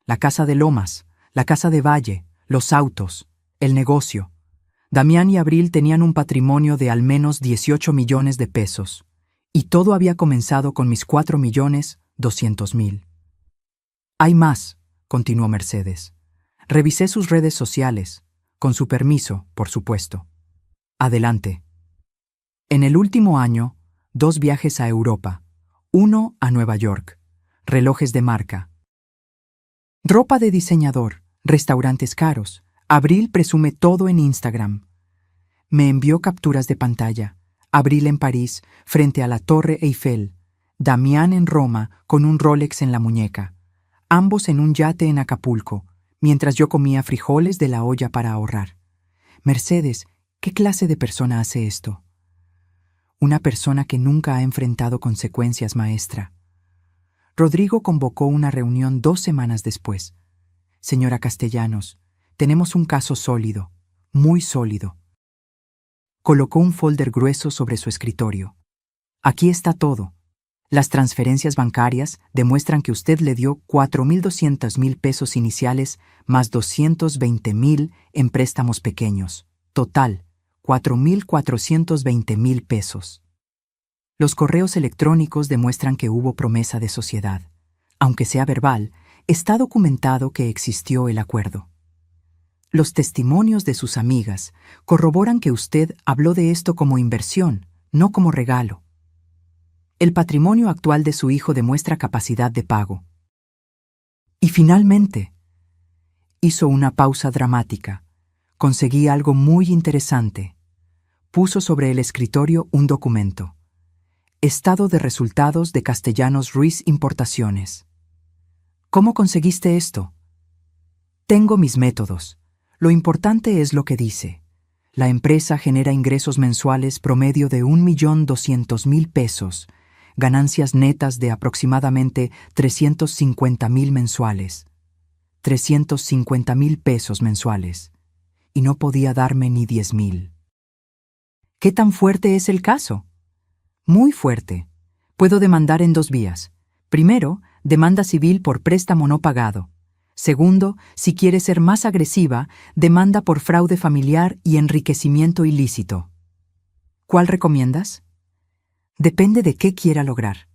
La casa de Lomas, la casa de Valle, los autos, el negocio. Damián y Abril tenían un patrimonio de al menos 18 millones de pesos, y todo había comenzado con mis 4.200.000. Hay más, continuó Mercedes. Revisé sus redes sociales, con su permiso, por supuesto. Adelante. En el último año, 2 viajes a Europa, uno a Nueva York, relojes de marca, ropa de diseñador, restaurantes caros. Abril presume todo en Instagram. Me envió capturas de pantalla. Abril en París, frente a la Torre Eiffel. Damián en Roma, con un Rolex en la muñeca. Ambos en un yate en Acapulco, mientras yo comía frijoles de la olla para ahorrar. Mercedes, ¿qué clase de persona hace esto? Una persona que nunca ha enfrentado consecuencias, maestra. Rodrigo convocó una reunión 2 semanas después. Señora Castellanos, tenemos un caso sólido, muy sólido. Colocó un folder grueso sobre su escritorio. Aquí está todo. Las transferencias bancarias demuestran que usted le dio 4.200.000 pesos iniciales más 220.000 en préstamos pequeños. Total, 4.420.000 pesos. Los correos electrónicos demuestran que hubo promesa de sociedad. Aunque sea verbal, está documentado que existió el acuerdo. Los testimonios de sus amigas corroboran que usted habló de esto como inversión, no como regalo. El patrimonio actual de su hijo demuestra capacidad de pago. Y finalmente, hizo una pausa dramática. Conseguí algo muy interesante. Puso sobre el escritorio un documento. Estado de resultados de Castellanos Ruiz Importaciones. ¿Cómo conseguiste esto? Tengo mis métodos. Lo importante es lo que dice. La empresa genera ingresos mensuales promedio de 1.200.000 pesos, ganancias netas de aproximadamente 350.000 mensuales. 350.000 pesos mensuales. Y no podía darme ni 10.000. ¿Qué tan fuerte es el caso? Muy fuerte. Puedo demandar en 2 vías. Primero, demanda civil por préstamo no pagado. Segundo, si quiere ser más agresiva, demanda por fraude familiar y enriquecimiento ilícito. ¿Cuál recomiendas? Depende de qué quiera lograr.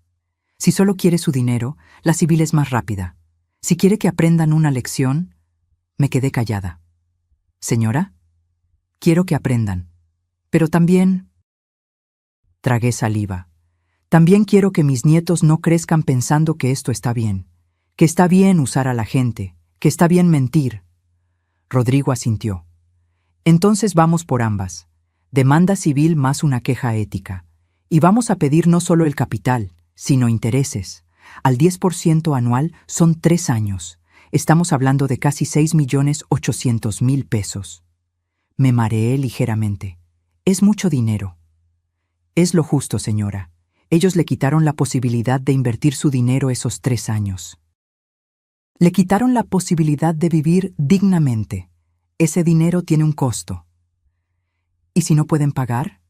Si solo quiere su dinero, la civil es más rápida. Si quiere que aprendan una lección, me quedé callada. Señora, quiero que aprendan, pero también... Tragué saliva. También quiero que mis nietos no crezcan pensando que esto está bien, que está bien usar a la gente, que está bien mentir. Rodrigo asintió. Entonces vamos por ambas. Demanda civil más una queja ética. Y vamos a pedir no solo el capital, sino intereses. Al 10% anual son 3 años. Estamos hablando de casi 6.800.000 pesos. Me mareé ligeramente. Es mucho dinero. Es lo justo, señora. Ellos le quitaron la posibilidad de invertir su dinero esos 3 años. Le quitaron la posibilidad de vivir dignamente. Ese dinero tiene un costo. ¿Y si no pueden pagar?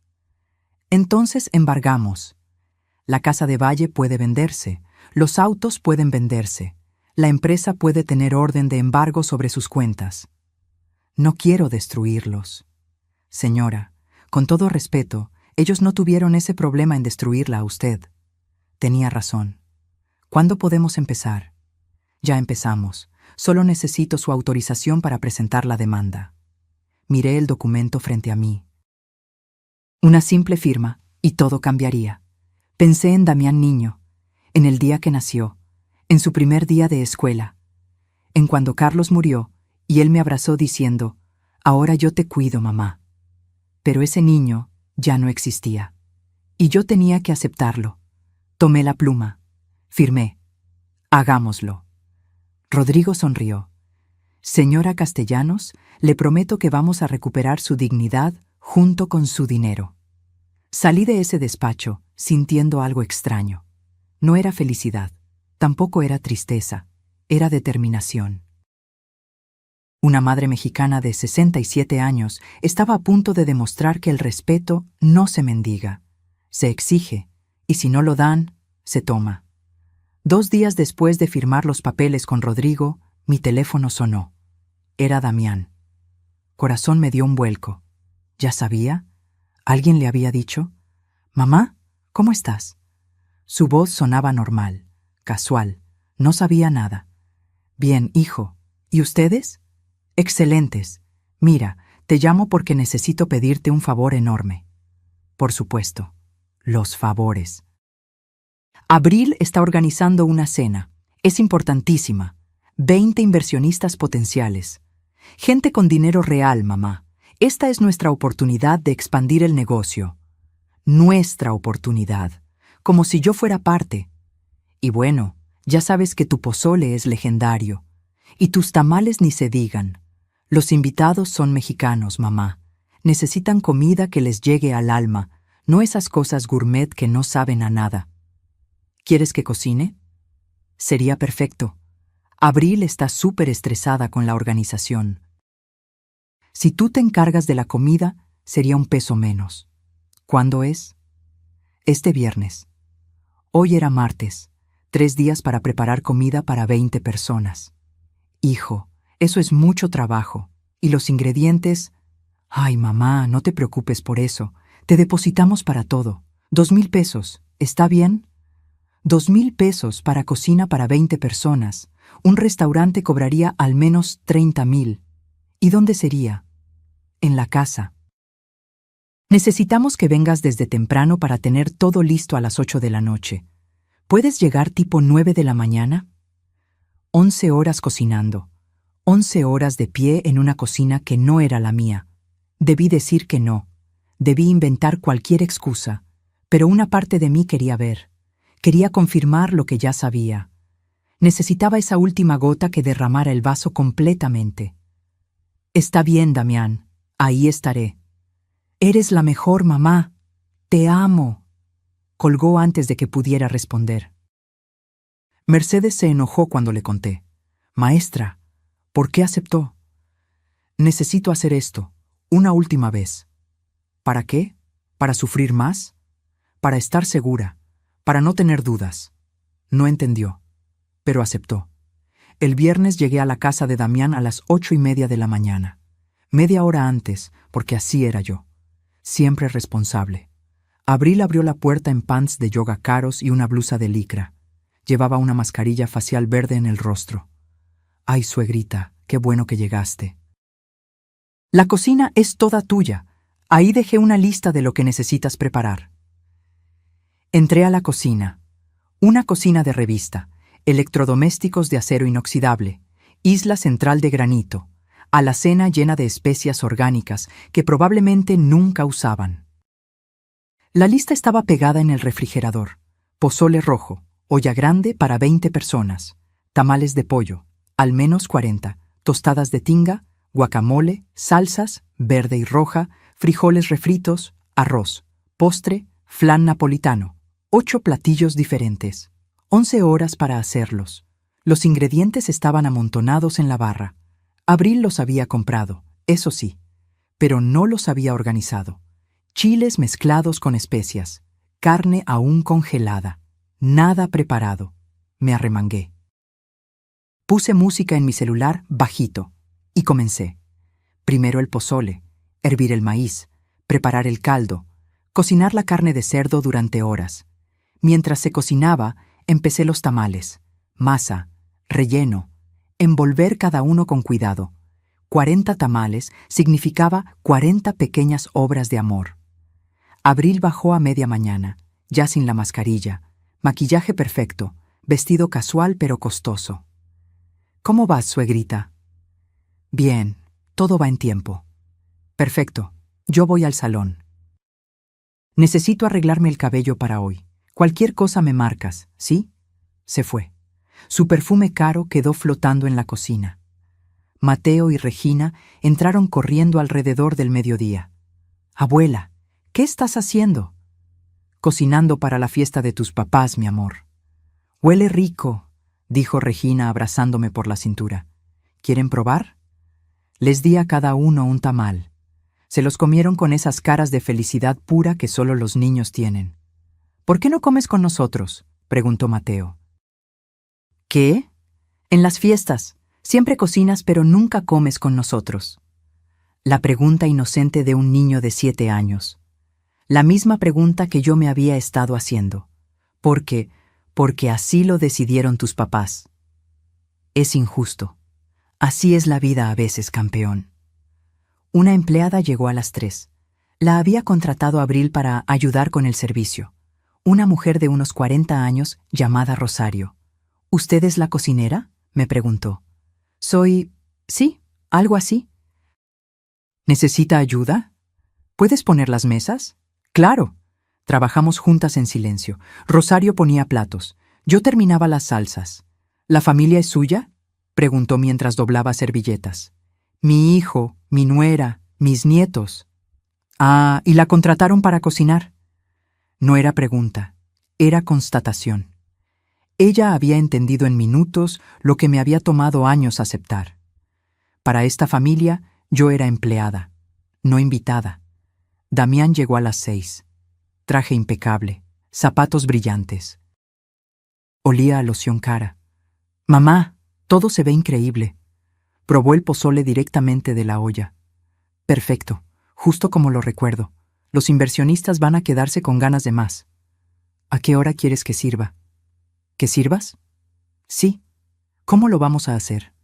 Entonces embargamos. La casa de Valle puede venderse, los autos pueden venderse, la empresa puede tener orden de embargo sobre sus cuentas. No quiero destruirlos. Señora, con todo respeto, ellos no tuvieron ese problema en destruirla a usted. Tenía razón. ¿Cuándo podemos empezar? Ya empezamos. Solo necesito su autorización para presentar la demanda. Miré el documento frente a mí. Una simple firma, y todo cambiaría. Pensé en Damián niño, en el día que nació, en su primer día de escuela, en cuando Carlos murió, y él me abrazó diciendo, «Ahora yo te cuido, mamá». Pero ese niño ya no existía, y yo tenía que aceptarlo. Tomé la pluma. Firmé. Hagámoslo. Rodrigo sonrió. Señora Castellanos, le prometo que vamos a recuperar su dignidad junto con su dinero. Salí de ese despacho sintiendo algo extraño. No era felicidad, tampoco era tristeza, era determinación. Una madre mexicana de 67 años estaba a punto de demostrar que el respeto no se mendiga, se exige, y si no lo dan, se toma. 2 días después de firmar los papeles con Rodrigo, mi teléfono sonó. Era Damián. Corazón me dio un vuelco. ¿Ya sabía? ¿Alguien le había dicho? «Mamá, ¿cómo estás?» Su voz sonaba normal, casual. No sabía nada. «Bien, hijo. ¿Y ustedes?» «Excelentes. Mira, te llamo porque necesito pedirte un favor enorme». Por supuesto. Los favores. Abril está organizando una cena. Es importantísima. 20 inversionistas potenciales. Gente con dinero real, mamá. Esta es nuestra oportunidad de expandir el negocio. Nuestra oportunidad. Como si yo fuera parte. Y bueno, ya sabes que tu pozole es legendario. Y tus tamales ni se digan. Los invitados son mexicanos, mamá. Necesitan comida que les llegue al alma, no esas cosas gourmet que no saben a nada. ¿Quieres que cocine? Sería perfecto. Abril está súper estresada con la organización. Si tú te encargas de la comida, sería un peso menos. ¿Cuándo es? Este viernes. Hoy era martes. 3 días para preparar comida para 20 personas. Hijo, eso es mucho trabajo. Y los ingredientes... Ay, mamá, no te preocupes por eso. Te depositamos para todo. 2,000 pesos. ¿Está bien? 2,000 pesos para cocina para 20 personas. Un restaurante cobraría al menos 30,000. ¿Y dónde sería? En la casa. Necesitamos que vengas desde temprano para tener todo listo a las 8 de la noche. ¿Puedes llegar tipo 9 de la mañana? 11 horas cocinando. 11 horas de pie en una cocina que no era la mía. Debí decir que no. Debí inventar cualquier excusa. Pero una parte de mí quería ver. Quería confirmar lo que ya sabía. Necesitaba esa última gota que derramara el vaso completamente. Está bien, Damián. Ahí estaré. Eres la mejor mamá. Te amo. Colgó antes de que pudiera responder. Mercedes se enojó cuando le conté. Maestra, ¿por qué aceptó? Necesito hacer esto, una última vez. ¿Para qué? ¿Para sufrir más? Para estar segura, para no tener dudas. No entendió, pero aceptó. El viernes llegué a la casa de Damián a las 8:30 de la mañana. Media hora antes, porque así era yo. Siempre responsable. Abril abrió la puerta en pants de yoga caros y una blusa de licra. Llevaba una mascarilla facial verde en el rostro. «Ay, suegrita, qué bueno que llegaste». «La cocina es toda tuya. Ahí dejé una lista de lo que necesitas preparar». Entré a la cocina. Una cocina de revista, electrodomésticos de acero inoxidable, isla central de granito, alacena llena de especias orgánicas que probablemente nunca usaban. La lista estaba pegada en el refrigerador. Pozole rojo, olla grande para 20 personas, tamales de pollo, al menos 40, tostadas de tinga, guacamole, salsas, verde y roja, frijoles refritos, arroz, postre, flan napolitano, 8 platillos diferentes, 11 horas para hacerlos. Los ingredientes estaban amontonados en la barra. Abril los había comprado, eso sí, pero no los había organizado. Chiles mezclados con especias, carne aún congelada, nada preparado. Me arremangué. Puse música en mi celular bajito y comencé. Primero el pozole, hervir el maíz, preparar el caldo, cocinar la carne de cerdo durante horas. Mientras se cocinaba, empecé los tamales, masa, relleno, envolver cada uno con cuidado. 40 tamales significaba 40 pequeñas obras de amor. Abril bajó a media mañana, ya sin la mascarilla, maquillaje perfecto, vestido casual pero costoso. ¿Cómo vas, suegrita? Bien, todo va en tiempo. Perfecto, yo voy al salón. Necesito arreglarme el cabello para hoy. Cualquier cosa me marcas, ¿sí? Se fue. Su perfume caro quedó flotando en la cocina. Mateo y Regina entraron corriendo alrededor del mediodía. Abuela, ¿qué estás haciendo? Cocinando para la fiesta de tus papás, mi amor. Huele rico, dijo Regina abrazándome por la cintura. ¿Quieren probar? Les di a cada uno un tamal. Se los comieron con esas caras de felicidad pura que solo los niños tienen. ¿Por qué no comes con nosotros?, preguntó Mateo. ¿Qué? En las fiestas. Siempre cocinas pero nunca comes con nosotros. La pregunta inocente de un niño de 7 años. La misma pregunta que yo me había estado haciendo. ¿Por qué? Porque así lo decidieron tus papás. Es injusto. Así es la vida a veces, campeón. Una empleada llegó a las 3. La había contratado Abril para ayudar con el servicio. Una mujer de unos 40 años llamada Rosario. ¿Usted es la cocinera?, me preguntó. Sí, algo así. ¿Necesita ayuda? ¿Puedes poner las mesas? Claro. Trabajamos juntas en silencio. Rosario ponía platos. Yo terminaba las salsas. ¿La familia es suya?, preguntó mientras doblaba servilletas. Mi hijo, mi nuera, mis nietos. Ah, ¿y la contrataron para cocinar? No era pregunta, era constatación. Ella había entendido en minutos lo que me había tomado años aceptar. Para esta familia, yo era empleada, no invitada. Damián llegó a las 6. Traje impecable, zapatos brillantes. Olía a loción cara. Mamá, todo se ve increíble. Probó el pozole directamente de la olla. Perfecto, justo como lo recuerdo. Los inversionistas van a quedarse con ganas de más. ¿A qué hora quieres que sirva? ¿Que sirvas? Sí. ¿Cómo lo vamos a hacer?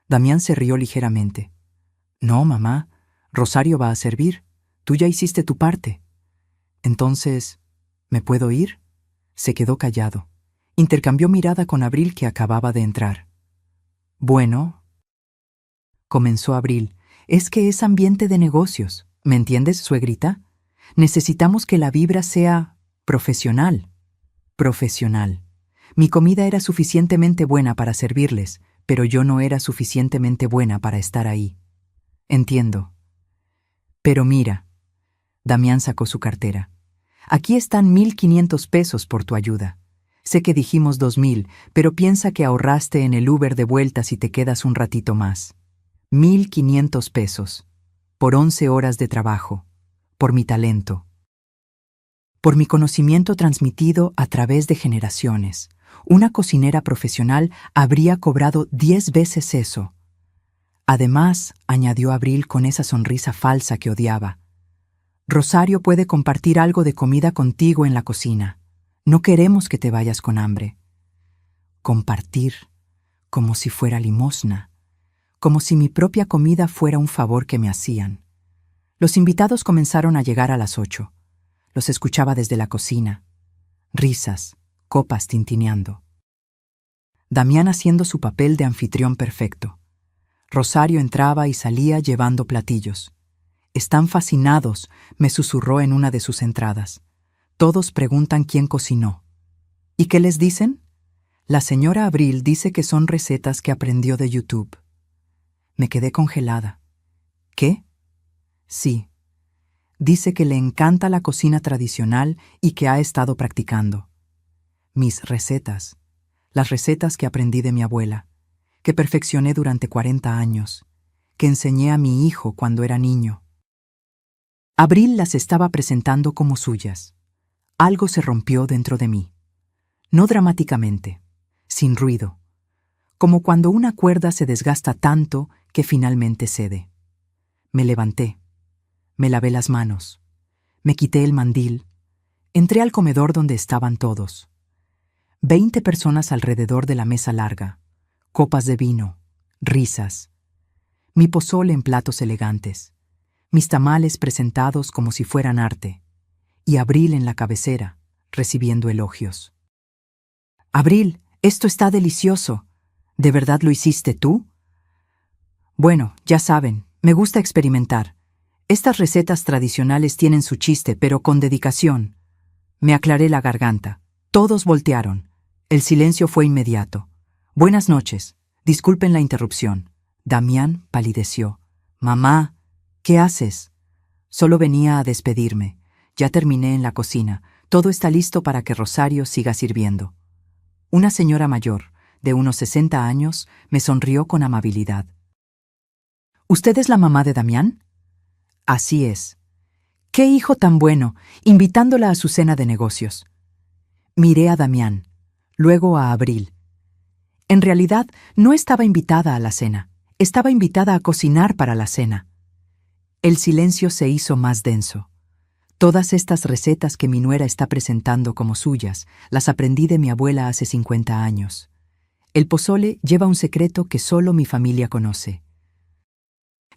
Damián se rió ligeramente. No, mamá, Rosario va a servir. Tú ya hiciste tu parte. Entonces, ¿me puedo ir? Se quedó callado. Intercambió mirada con Abril, que acababa de entrar. Bueno, comenzó Abril, es que es ambiente de negocios. ¿Me entiendes, suegrita? Necesitamos que la vibra sea profesional. Profesional. Mi comida era suficientemente buena para servirles, pero yo no era suficientemente buena para estar ahí. Entiendo. Pero mira, Damián sacó su cartera. Aquí están 1,500 pesos por tu ayuda. Sé que dijimos 2,000, pero piensa que ahorraste en el Uber de vuelta si te quedas un ratito más. 1,500 pesos. Por 11 horas de trabajo. Por mi talento. Por mi conocimiento transmitido a través de generaciones. Una cocinera profesional habría cobrado 10 veces eso. Además, añadió Abril con esa sonrisa falsa que odiaba, Rosario puede compartir algo de comida contigo en la cocina. No queremos que te vayas con hambre. Compartir, como si fuera limosna, como si mi propia comida fuera un favor que me hacían. Los invitados comenzaron a llegar a las 8. Los escuchaba desde la cocina. Risas, copas tintineando. Damián haciendo su papel de anfitrión perfecto. Rosario entraba y salía llevando platillos. Están fascinados, me susurró en una de sus entradas. Todos preguntan quién cocinó. ¿Y qué les dicen? La señora Abril dice que son recetas que aprendió de YouTube. Me quedé congelada. ¿Qué? Sí. Dice que le encanta la cocina tradicional y que ha estado practicando. Mis recetas, las recetas que aprendí de mi abuela, que perfeccioné durante 40 años, que enseñé a mi hijo cuando era niño. Abril las estaba presentando como suyas. Algo se rompió dentro de mí. No dramáticamente, sin ruido, como cuando una cuerda se desgasta tanto que finalmente cede. Me levanté, me lavé las manos, me quité el mandil, entré al comedor donde estaban todos. 20 personas alrededor de la mesa larga, copas de vino, risas, mi pozole en platos elegantes, mis tamales presentados como si fueran arte, y Abril en la cabecera, recibiendo elogios. Abril, esto está delicioso. ¿De verdad lo hiciste tú? Bueno, ya saben, me gusta experimentar. Estas recetas tradicionales tienen su chiste, pero con dedicación. Me aclaré la garganta. Todos voltearon. El silencio fue inmediato. Buenas noches. Disculpen la interrupción. Damián palideció. Mamá, ¿qué haces? Solo venía a despedirme. Ya terminé en la cocina. Todo está listo para que Rosario siga sirviendo. Una señora mayor, de unos 60 años, me sonrió con amabilidad. ¿Usted es la mamá de Damián? Así es. ¡Qué hijo tan bueno! Invitándola a su cena de negocios. Miré a Damián, luego a Abril. En realidad, no estaba invitada a la cena. Estaba invitada a cocinar para la cena. El silencio se hizo más denso. Todas estas recetas que mi nuera está presentando como suyas, las aprendí de mi abuela hace 50 años. El pozole lleva un secreto que solo mi familia conoce.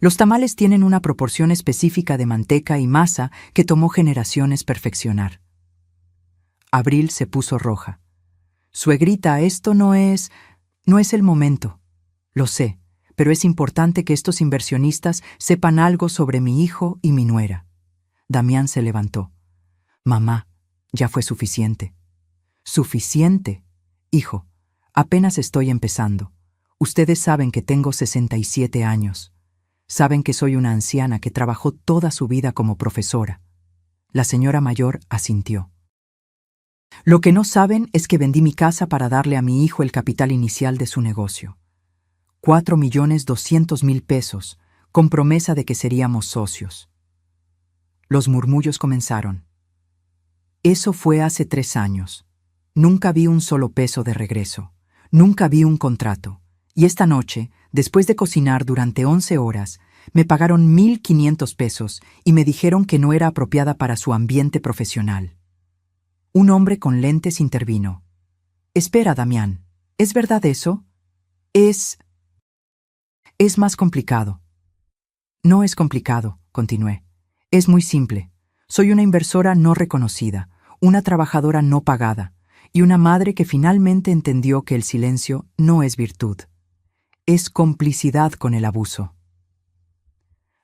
Los tamales tienen una proporción específica de manteca y masa que tomó generaciones perfeccionar. Abril se puso roja. Suegrita, esto no es el momento. Lo sé, pero es importante que estos inversionistas sepan algo sobre mi hijo y mi nuera. Damián se levantó. Mamá, ya fue suficiente. ¿Suficiente? Hijo, apenas estoy empezando. Ustedes saben que tengo 67 años. Saben que soy una anciana que trabajó toda su vida como profesora. La señora mayor asintió. Lo que no saben es que vendí mi casa para darle a mi hijo el capital inicial de su negocio. 4.200.000 pesos, con promesa de que seríamos socios. Los murmullos comenzaron. Eso fue hace 3 años. Nunca vi un solo peso de regreso. Nunca vi un contrato. Y esta noche, después de cocinar durante 11 horas, me pagaron 1.500 pesos y me dijeron que no era apropiada para su ambiente profesional. Un hombre con lentes intervino. Espera, Damián, ¿es verdad eso? Es más complicado. No es complicado, continué. Es muy simple. Soy una inversora no reconocida, una trabajadora no pagada y una madre que finalmente entendió que el silencio no es virtud. Es complicidad con el abuso.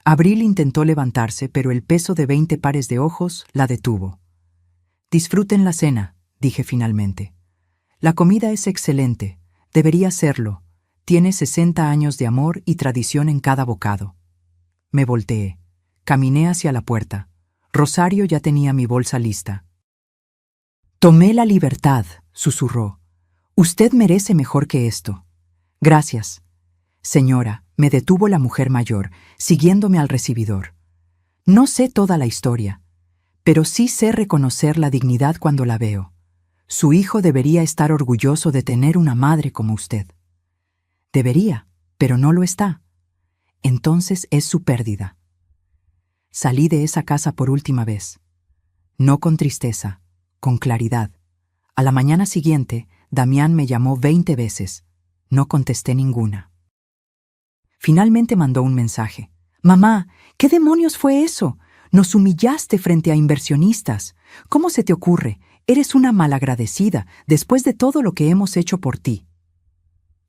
Abril intentó levantarse, pero el peso de 20 pares de ojos la detuvo. Disfruten la cena, dije finalmente. La comida es excelente, debería serlo. Tiene 60 años de amor y tradición en cada bocado. Me volteé. Caminé hacia la puerta. Rosario ya tenía mi bolsa lista. Tomé la libertad, susurró. Usted merece mejor que esto. Gracias. Señora, me detuvo la mujer mayor, siguiéndome al recibidor. No sé toda la historia, pero sí sé reconocer la dignidad cuando la veo. Su hijo debería estar orgulloso de tener una madre como usted. Debería, pero no lo está. Entonces es su pérdida. Salí de esa casa por última vez. No con tristeza, con claridad. A la mañana siguiente, Damián me llamó 20 veces. No contesté ninguna. Finalmente mandó un mensaje. Mamá, ¿qué demonios fue eso? Nos humillaste frente a inversionistas. ¿Cómo se te ocurre? Eres una malagradecida después de todo lo que hemos hecho por ti.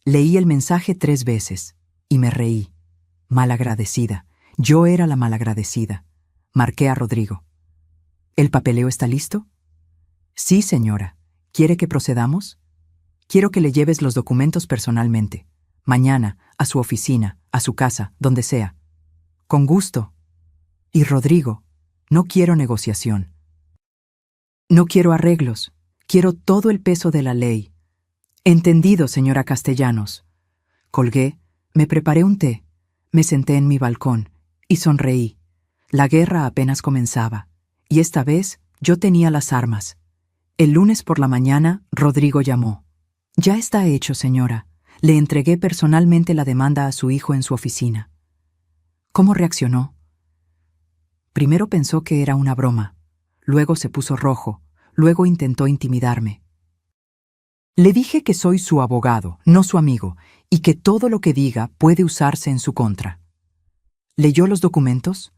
Leí el mensaje 3 veces y me reí. Malagradecida. Yo era la malagradecida. Marqué a Rodrigo. ¿El papeleo está listo? Sí, señora. ¿Quiere que procedamos? Quiero que le lleves los documentos personalmente. Mañana, a su oficina, a su casa, donde sea. Con gusto. Y Rodrigo, no quiero negociación. No quiero arreglos. Quiero todo el peso de la ley. Entendido, señora Castellanos. Colgué, me preparé un té, me senté en mi balcón y sonreí. La guerra apenas comenzaba, y esta vez yo tenía las armas. El lunes por la mañana, Rodrigo llamó. «Ya está hecho, señora. Le entregué personalmente la demanda a su hijo en su oficina». ¿Cómo reaccionó? Primero pensó que era una broma, luego se puso rojo, luego intentó intimidarme. Le dije que soy su abogado, no su amigo, y que todo lo que diga puede usarse en su contra. ¿Leyó los documentos?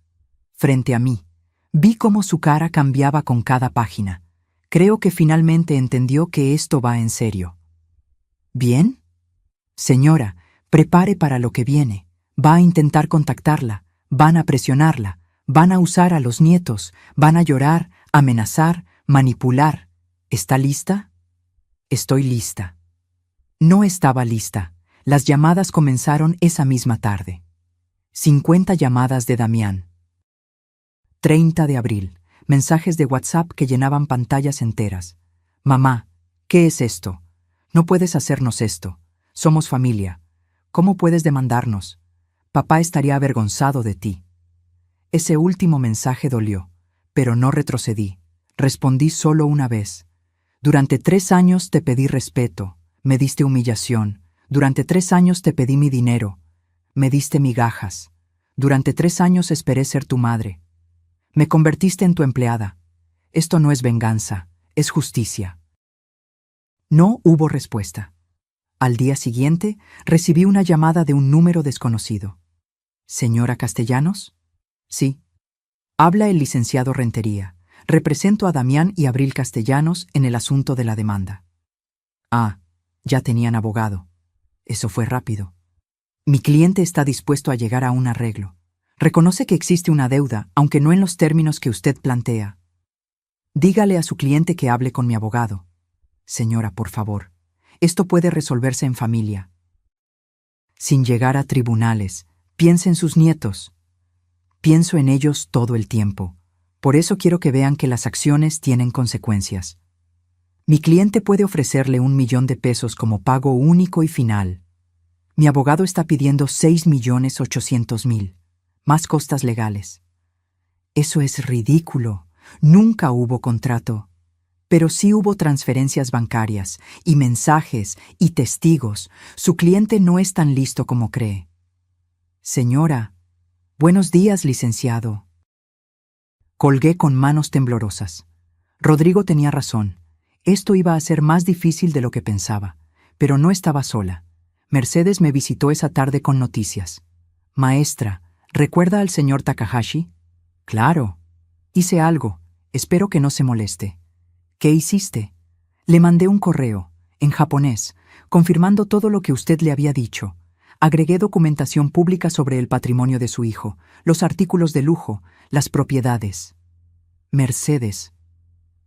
Frente a mí, vi cómo su cara cambiaba con cada página. Creo que finalmente entendió que esto va en serio. ¿Bien? Señora, prepare para lo que viene. Va a intentar contactarla, van a presionarla, van a usar a los nietos, van a llorar, amenazar, manipular. ¿Está lista? Estoy lista. No estaba lista. Las llamadas comenzaron esa misma tarde. 50 llamadas de Damián. 30 de abril. Mensajes de WhatsApp que llenaban pantallas enteras. Mamá, ¿qué es esto? No puedes hacernos esto. Somos familia. ¿Cómo puedes demandarnos? Papá estaría avergonzado de ti. Ese último mensaje dolió, pero no retrocedí. Respondí solo una vez. Durante 3 años te pedí respeto, me diste humillación. Durante 3 años te pedí mi dinero, me diste migajas. Durante 3 años esperé ser tu madre. Me convertiste en tu empleada. Esto no es venganza, es justicia. No hubo respuesta. Al día siguiente, recibí una llamada de un número desconocido. ¿Señora Castellanos? Sí. Habla el licenciado Rentería. Represento a Damián y Abril Castellanos en el asunto de la demanda. Ah, ya tenían abogado. Eso fue rápido. Mi cliente está dispuesto a llegar a un arreglo. Reconoce que existe una deuda, aunque no en los términos que usted plantea. Dígale a su cliente que hable con mi abogado. Señora, por favor, esto puede resolverse en familia. Sin llegar a tribunales, piense en sus nietos. Pienso en ellos todo el tiempo. Por eso quiero que vean que las acciones tienen consecuencias. Mi cliente puede ofrecerle 1.000.000 de pesos como pago único y final. Mi abogado está pidiendo 6.800.000, más costas legales. Eso es ridículo. Nunca hubo contrato. Pero sí hubo transferencias bancarias, y mensajes, y testigos. Su cliente no es tan listo como cree. Señora, buenos días, licenciado. Colgué con manos temblorosas. Rodrigo tenía razón. Esto iba a ser más difícil de lo que pensaba, pero no estaba sola. Mercedes me visitó esa tarde con noticias. Maestra, ¿recuerda al señor Takahashi? Claro. Hice algo. Espero que no se moleste. ¿Qué hiciste? Le mandé un correo, en japonés, confirmando todo lo que usted le había dicho. Agregué documentación pública sobre el patrimonio de su hijo, los artículos de lujo, las propiedades. Mercedes.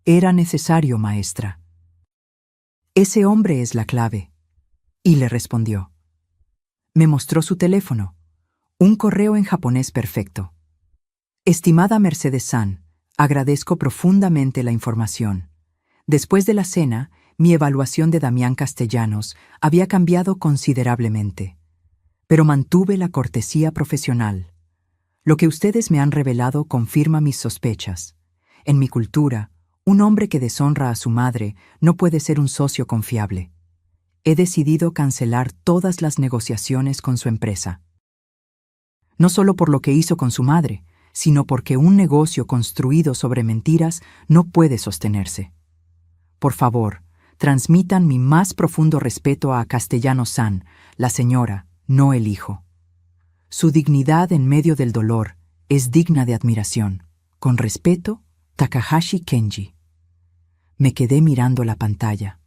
Era necesario, maestra. Ese hombre es la clave. Y le respondió. Me mostró su teléfono. Un correo en japonés perfecto. Estimada Mercedes-san, agradezco profundamente la información. Después de la cena, mi evaluación de Damián Castellanos había cambiado considerablemente. Pero mantuve la cortesía profesional. Lo que ustedes me han revelado confirma mis sospechas. En mi cultura, un hombre que deshonra a su madre no puede ser un socio confiable. He decidido cancelar todas las negociaciones con su empresa. No solo por lo que hizo con su madre, sino porque un negocio construido sobre mentiras no puede sostenerse. Por favor, transmitan mi más profundo respeto a Castellanos-san, la señora, no el hijo. Su dignidad en medio del dolor es digna de admiración. Con respeto, Takahashi Kenji. Me quedé mirando la pantalla.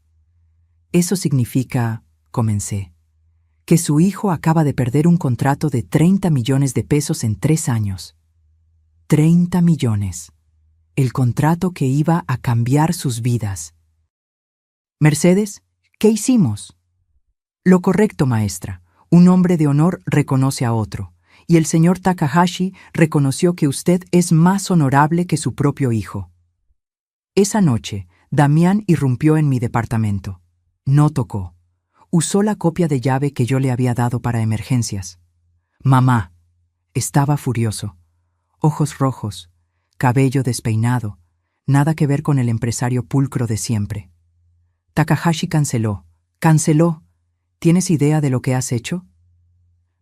Eso significa, comencé, que su hijo acaba de perder un contrato de 30 millones de pesos en 3 años. 30 millones. El contrato que iba a cambiar sus vidas. Mercedes, ¿qué hicimos? Lo correcto, maestra. Un hombre de honor reconoce a otro, y el señor Takahashi reconoció que usted es más honorable que su propio hijo. Esa noche, Damián irrumpió en mi departamento. No tocó. Usó la copia de llave que yo le había dado para emergencias. Mamá. Estaba furioso. ojos rojos, cabello despeinado, nada que ver con el empresario pulcro de siempre. Takahashi canceló. ¡Canceló! ¿Tienes idea de lo que has hecho?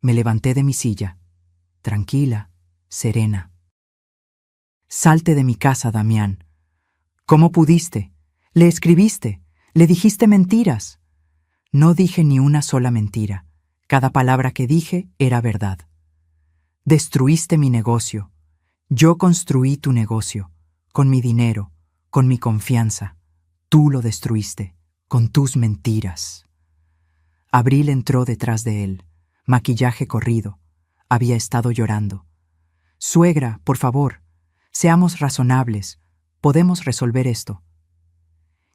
Me levanté de mi silla, tranquila, serena. Salte de mi casa, Damián. ¿Cómo pudiste? Le escribiste, le dijiste mentiras. No dije ni una sola mentira. Cada palabra que dije era verdad. Destruiste mi negocio. Yo construí tu negocio, con mi dinero, con mi confianza. Tú lo destruiste, con tus mentiras. Abril entró detrás de él, maquillaje corrido. Había estado llorando. Suegra, por favor, seamos razonables. Podemos resolver esto.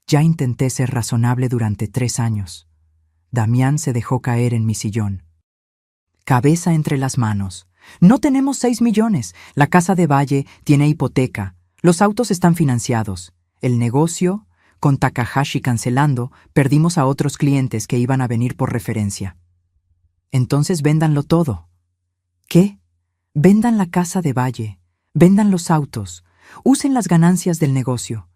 Ya intenté ser razonable durante 3 años. Damián se dejó caer en mi sillón. Cabeza entre las manos. No tenemos 6 millones. La casa de Valle tiene hipoteca. Los autos están financiados. El negocio, con Takahashi cancelando, perdimos a otros clientes que iban a venir por referencia. Entonces véndanlo todo. ¿Qué? Vendan la casa de Valle. Vendan los autos. Usen las ganancias del negocio.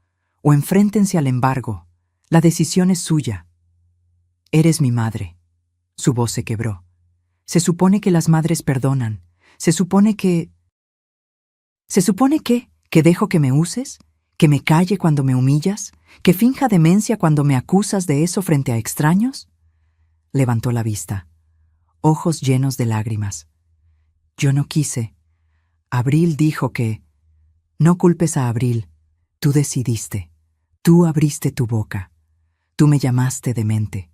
O enfréntense al embargo. La decisión es suya. Eres mi madre. Su voz se quebró. Se supone que las madres perdonan. Se supone que... ¿Que dejo que me uses? ¿Que me calle cuando me humillas? ¿Que finja demencia cuando me acusas de eso frente a extraños? Levantó la vista. Ojos llenos de lágrimas. Yo no quise. Abril dijo que... No culpes a Abril. Tú decidiste. Tú abriste tu boca. Tú me llamaste demente.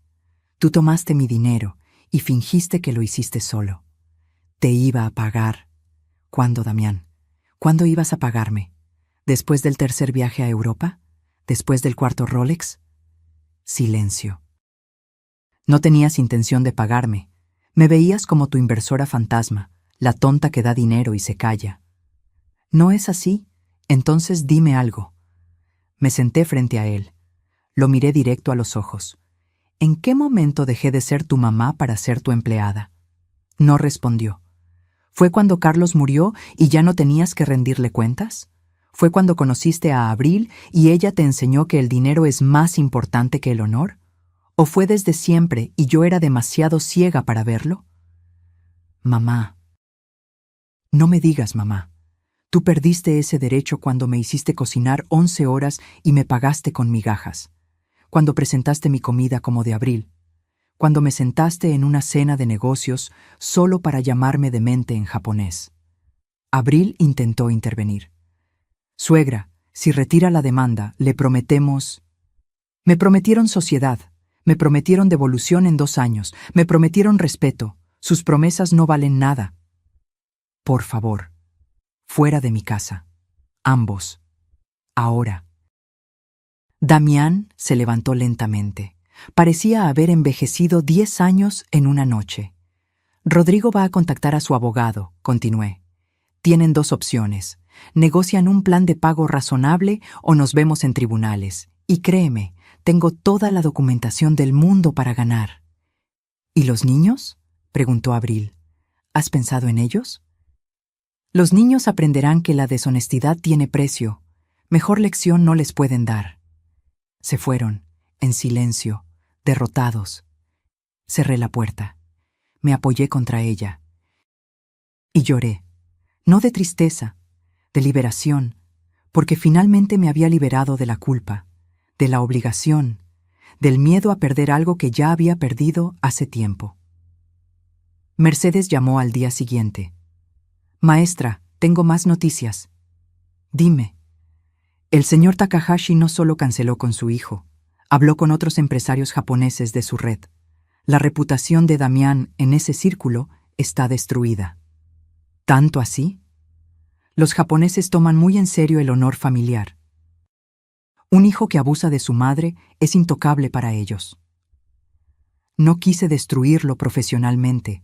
Tú tomaste mi dinero y fingiste que lo hiciste solo. Te iba a pagar. ¿Cuándo, Damián? ¿Cuándo ibas a pagarme? ¿Después del tercer viaje a Europa? ¿Después del cuarto Rolex? Silencio. No tenías intención de pagarme. Me veías como tu inversora fantasma, la tonta que da dinero y se calla. ¿No es así? Entonces dime algo. Me senté frente a él. Lo miré directo a los ojos. ¿En qué momento dejé de ser tu mamá para ser tu empleada? No respondió. ¿Fue cuando Carlos murió y ya no tenías que rendirle cuentas? ¿Fue cuando conociste a Abril y ella te enseñó que el dinero es más importante que el honor? ¿O fue desde siempre y yo era demasiado ciega para verlo? Mamá. No me digas, mamá. Tú perdiste ese derecho cuando me hiciste cocinar 11 horas y me pagaste con migajas. Cuando presentaste mi comida como de Abril. Cuando me sentaste en una cena de negocios solo para llamarme demente en japonés. Abril intentó intervenir. Suegra, si retira la demanda, le prometemos... Me prometieron sociedad, me prometieron devolución en 2 años, me prometieron respeto. Sus promesas no valen nada. Por favor, fuera de mi casa. Ambos. Ahora. Damián se levantó lentamente. Parecía haber envejecido 10 años en una noche. Rodrigo va a contactar a su abogado, continué. Tienen 2 opciones. Negocian un plan de pago razonable o nos vemos en tribunales. Y créeme, tengo toda la documentación del mundo para ganar. ¿Y los niños? Preguntó Abril. ¿Has pensado en ellos? Los niños aprenderán que la deshonestidad tiene precio. Mejor lección no les pueden dar. Se fueron, en silencio, derrotados. Cerré la puerta. Me apoyé contra ella. Y lloré, no de tristeza, de liberación, porque finalmente me había liberado de la culpa, de la obligación, del miedo a perder algo que ya había perdido hace tiempo. Mercedes llamó al día siguiente. Maestra, tengo más noticias. Dime. El señor Takahashi no solo canceló con su hijo, habló con otros empresarios japoneses de su red. La reputación de Damián en ese círculo está destruida. ¿Tanto así? Los japoneses toman muy en serio el honor familiar. Un hijo que abusa de su madre es intocable para ellos. No quise destruirlo profesionalmente.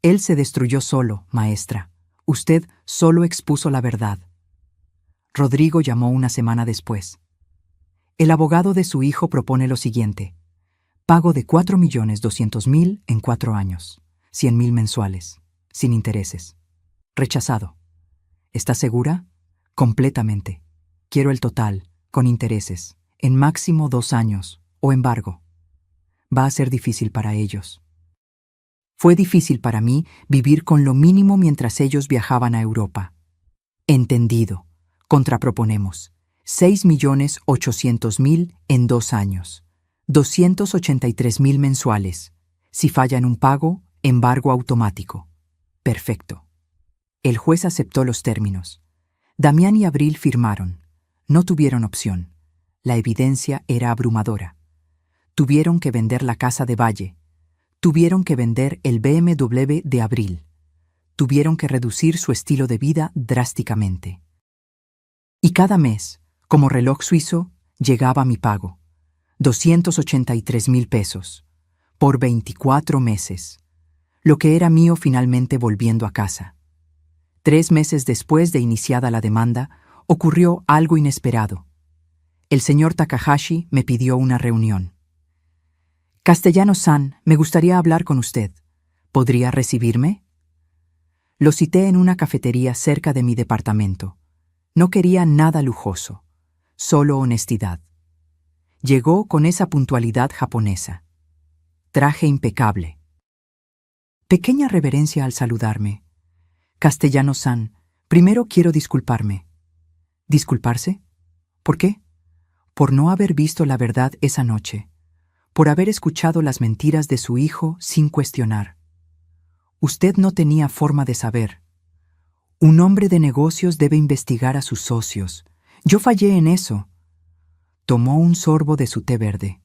Él se destruyó solo, maestra. Usted solo expuso la verdad. Rodrigo llamó una semana después. El abogado de su hijo propone lo siguiente. Pago de 4.200.000 en 4 años. 100.000 mensuales, sin intereses. Rechazado. ¿Está segura? Completamente. Quiero el total, con intereses, en máximo 2 años, o embargo. Va a ser difícil para ellos. Fue difícil para mí vivir con lo mínimo mientras ellos viajaban a Europa. Entendido. Contraproponemos. 6.800.000 en 2 años. 283.000 mensuales. Si fallan un pago, embargo automático. Perfecto. El juez aceptó los términos. Damián y Abril firmaron. No tuvieron opción. La evidencia era abrumadora. Tuvieron que vender la casa de Valle. Tuvieron que vender el BMW de Abril. Tuvieron que reducir su estilo de vida drásticamente. Y cada mes, como reloj suizo, llegaba mi pago. 283.000 pesos. Por 24 meses. Lo que era mío finalmente volviendo a casa. 3 meses después de iniciada la demanda, ocurrió algo inesperado. El señor Takahashi me pidió una reunión. Castellano-san, me gustaría hablar con usted. ¿Podría recibirme? Lo cité en una cafetería cerca de mi departamento. No quería nada lujoso, solo honestidad. Llegó con esa puntualidad japonesa. Traje impecable. Pequeña reverencia al saludarme. Castellano-san, primero quiero disculparme. ¿Disculparse? ¿Por qué? Por no haber visto la verdad esa noche. Por haber escuchado las mentiras de su hijo sin cuestionar. Usted no tenía forma de saber. Un hombre de negocios debe investigar a sus socios. Yo fallé en eso. Tomó un sorbo de su té verde.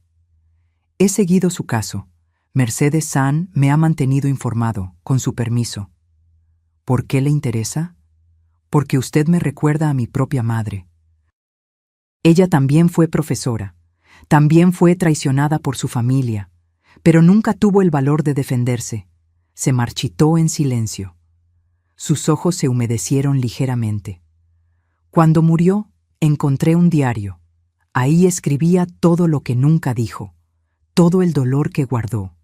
He seguido su caso. Mercedes-san me ha mantenido informado, con su permiso. ¿Por qué le interesa? Porque usted me recuerda a mi propia madre. Ella también fue profesora. También fue traicionada por su familia, pero nunca tuvo el valor de defenderse. Se marchitó en silencio. Sus ojos se humedecieron ligeramente. Cuando murió, encontré un diario. Ahí escribía todo lo que nunca dijo, todo el dolor que guardó,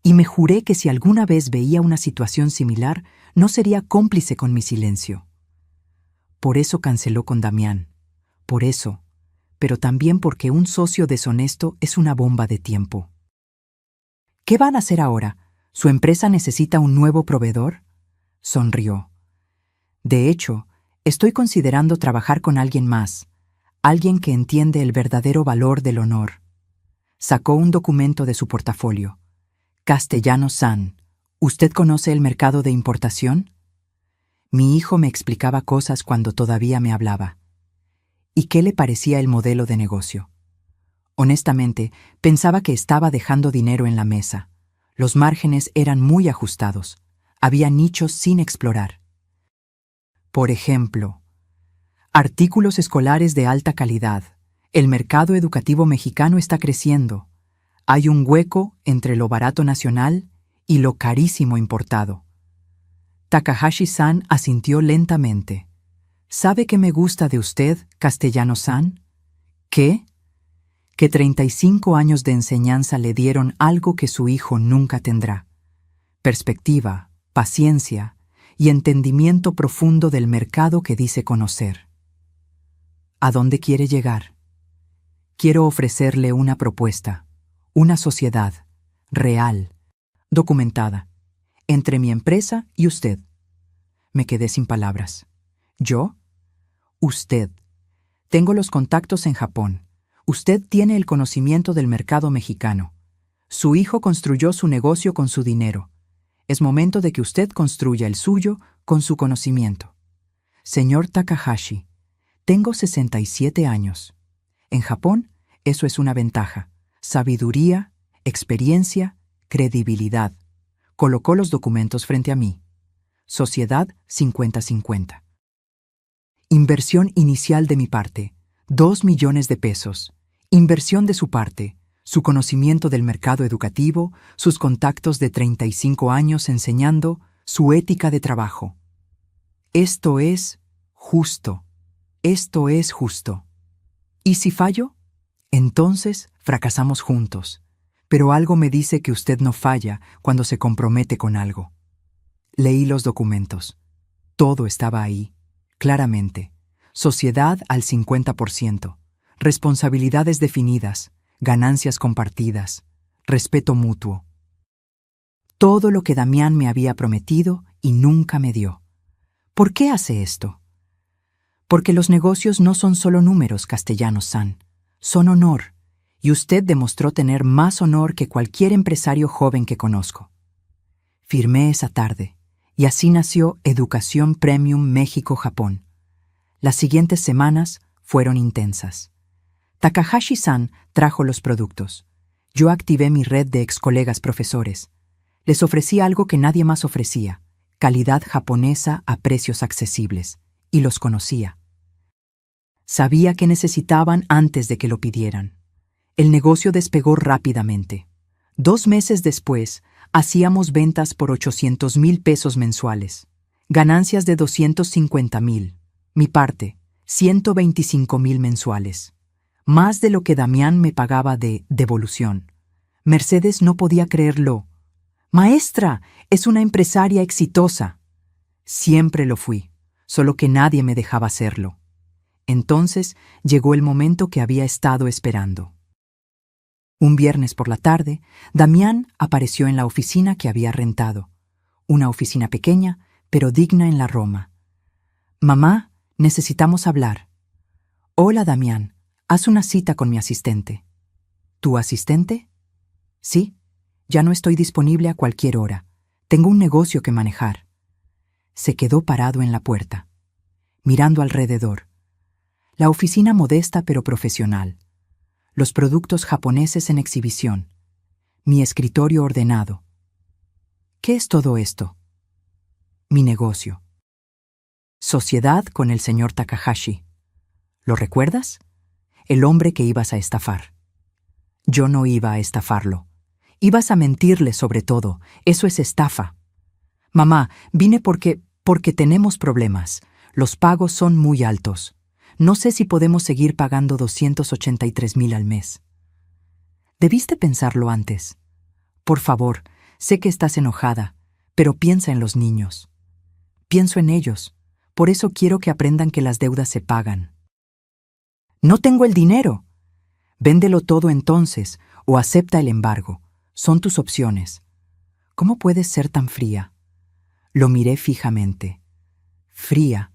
y me juré que si alguna vez veía una situación similar, no sería cómplice con mi silencio. Por eso canceló con Damián. Por eso, pero también porque un socio deshonesto es una bomba de tiempo. ¿Qué van a hacer ahora? ¿Su empresa necesita un nuevo proveedor? Sonrió. De hecho, estoy considerando trabajar con alguien más, alguien que entiende el verdadero valor del honor. Sacó un documento de su portafolio. Castellano-san, ¿usted conoce el mercado de importación? Mi hijo me explicaba cosas cuando todavía me hablaba. ¿Y qué le parecía el modelo de negocio? Honestamente, pensaba que estaba dejando dinero en la mesa. Los márgenes eran muy ajustados. Había nichos sin explorar. Por ejemplo, artículos escolares de alta calidad. El mercado educativo mexicano está creciendo. Hay un hueco entre lo barato nacional y lo carísimo importado. Takahashi-san asintió lentamente. ¿Sabe qué me gusta de usted, Castellano-san? ¿Qué? Que 35 años de enseñanza le dieron algo que su hijo nunca tendrá. Perspectiva, paciencia y entendimiento profundo del mercado que dice conocer. ¿A dónde quiere llegar? Quiero ofrecerle una propuesta, una sociedad, real, documentada, entre mi empresa y usted. Me quedé sin palabras. ¿Yo? Usted. Tengo los contactos en Japón. Usted tiene el conocimiento del mercado mexicano. Su hijo construyó su negocio con su dinero. Es momento de que usted construya el suyo con su conocimiento. Señor Takahashi, tengo 67 años. En Japón, eso es una ventaja. Sabiduría, experiencia, credibilidad. Colocó los documentos frente a mí. Sociedad 50-50. Inversión inicial de mi parte, 2 millones de pesos. Inversión de su parte, su conocimiento del mercado educativo, sus contactos de 35 años enseñando, su ética de trabajo. Esto es justo. Esto es justo. ¿Y si fallo? Entonces fracasamos juntos. Pero algo me dice que usted no falla cuando se compromete con algo. Leí los documentos. Todo estaba ahí, claramente. Sociedad al 50%. Responsabilidades definidas, ganancias compartidas, respeto mutuo. Todo lo que Damián me había prometido y nunca me dio. ¿Por qué hace esto? Porque los negocios no son solo números, Castellanos-san. Son honor, y usted demostró tener más honor que cualquier empresario joven que conozco. Firmé esa tarde, y así nació Educación Premium México-Japón. Las siguientes semanas fueron intensas. Takahashi-san trajo los productos. Yo activé mi red de ex-colegas profesores. Les ofrecí algo que nadie más ofrecía, calidad japonesa a precios accesibles, y los conocía. Sabía que necesitaban antes de que lo pidieran. El negocio despegó rápidamente. 2 meses después, hacíamos ventas por 800,000 pesos mensuales, ganancias de 250,000, mi parte, 125,000 mensuales, más de lo que Damián me pagaba de devolución. Mercedes no podía creerlo. «Maestra, es una empresaria exitosa». Siempre lo fui, solo que nadie me dejaba hacerlo. Entonces llegó el momento que había estado esperando. Un viernes por la tarde, Damián apareció en la oficina que había rentado. Una oficina pequeña, pero digna en la Roma. «Mamá, necesitamos hablar». «Hola, Damián, haz una cita con mi asistente». «¿Tu asistente?» «Sí, ya no estoy disponible a cualquier hora. Tengo un negocio que manejar». Se quedó parado en la puerta, mirando alrededor. La oficina modesta pero profesional. Los productos japoneses en exhibición. Mi escritorio ordenado. ¿Qué es todo esto? Mi negocio. Sociedad con el señor Takahashi. ¿Lo recuerdas? El hombre que ibas a estafar. Yo no iba a estafarlo. Ibas a mentirle sobre todo. Eso es estafa. Mamá, vine porque tenemos problemas. Los pagos son muy altos. No sé si podemos seguir pagando 283,000 al mes. Debiste pensarlo antes. Por favor, sé que estás enojada, pero piensa en los niños. Pienso en ellos. Por eso quiero que aprendan que las deudas se pagan. No tengo el dinero. Véndelo todo entonces, o acepta el embargo. Son tus opciones. ¿Cómo puedes ser tan fría? Lo miré fijamente. Fría.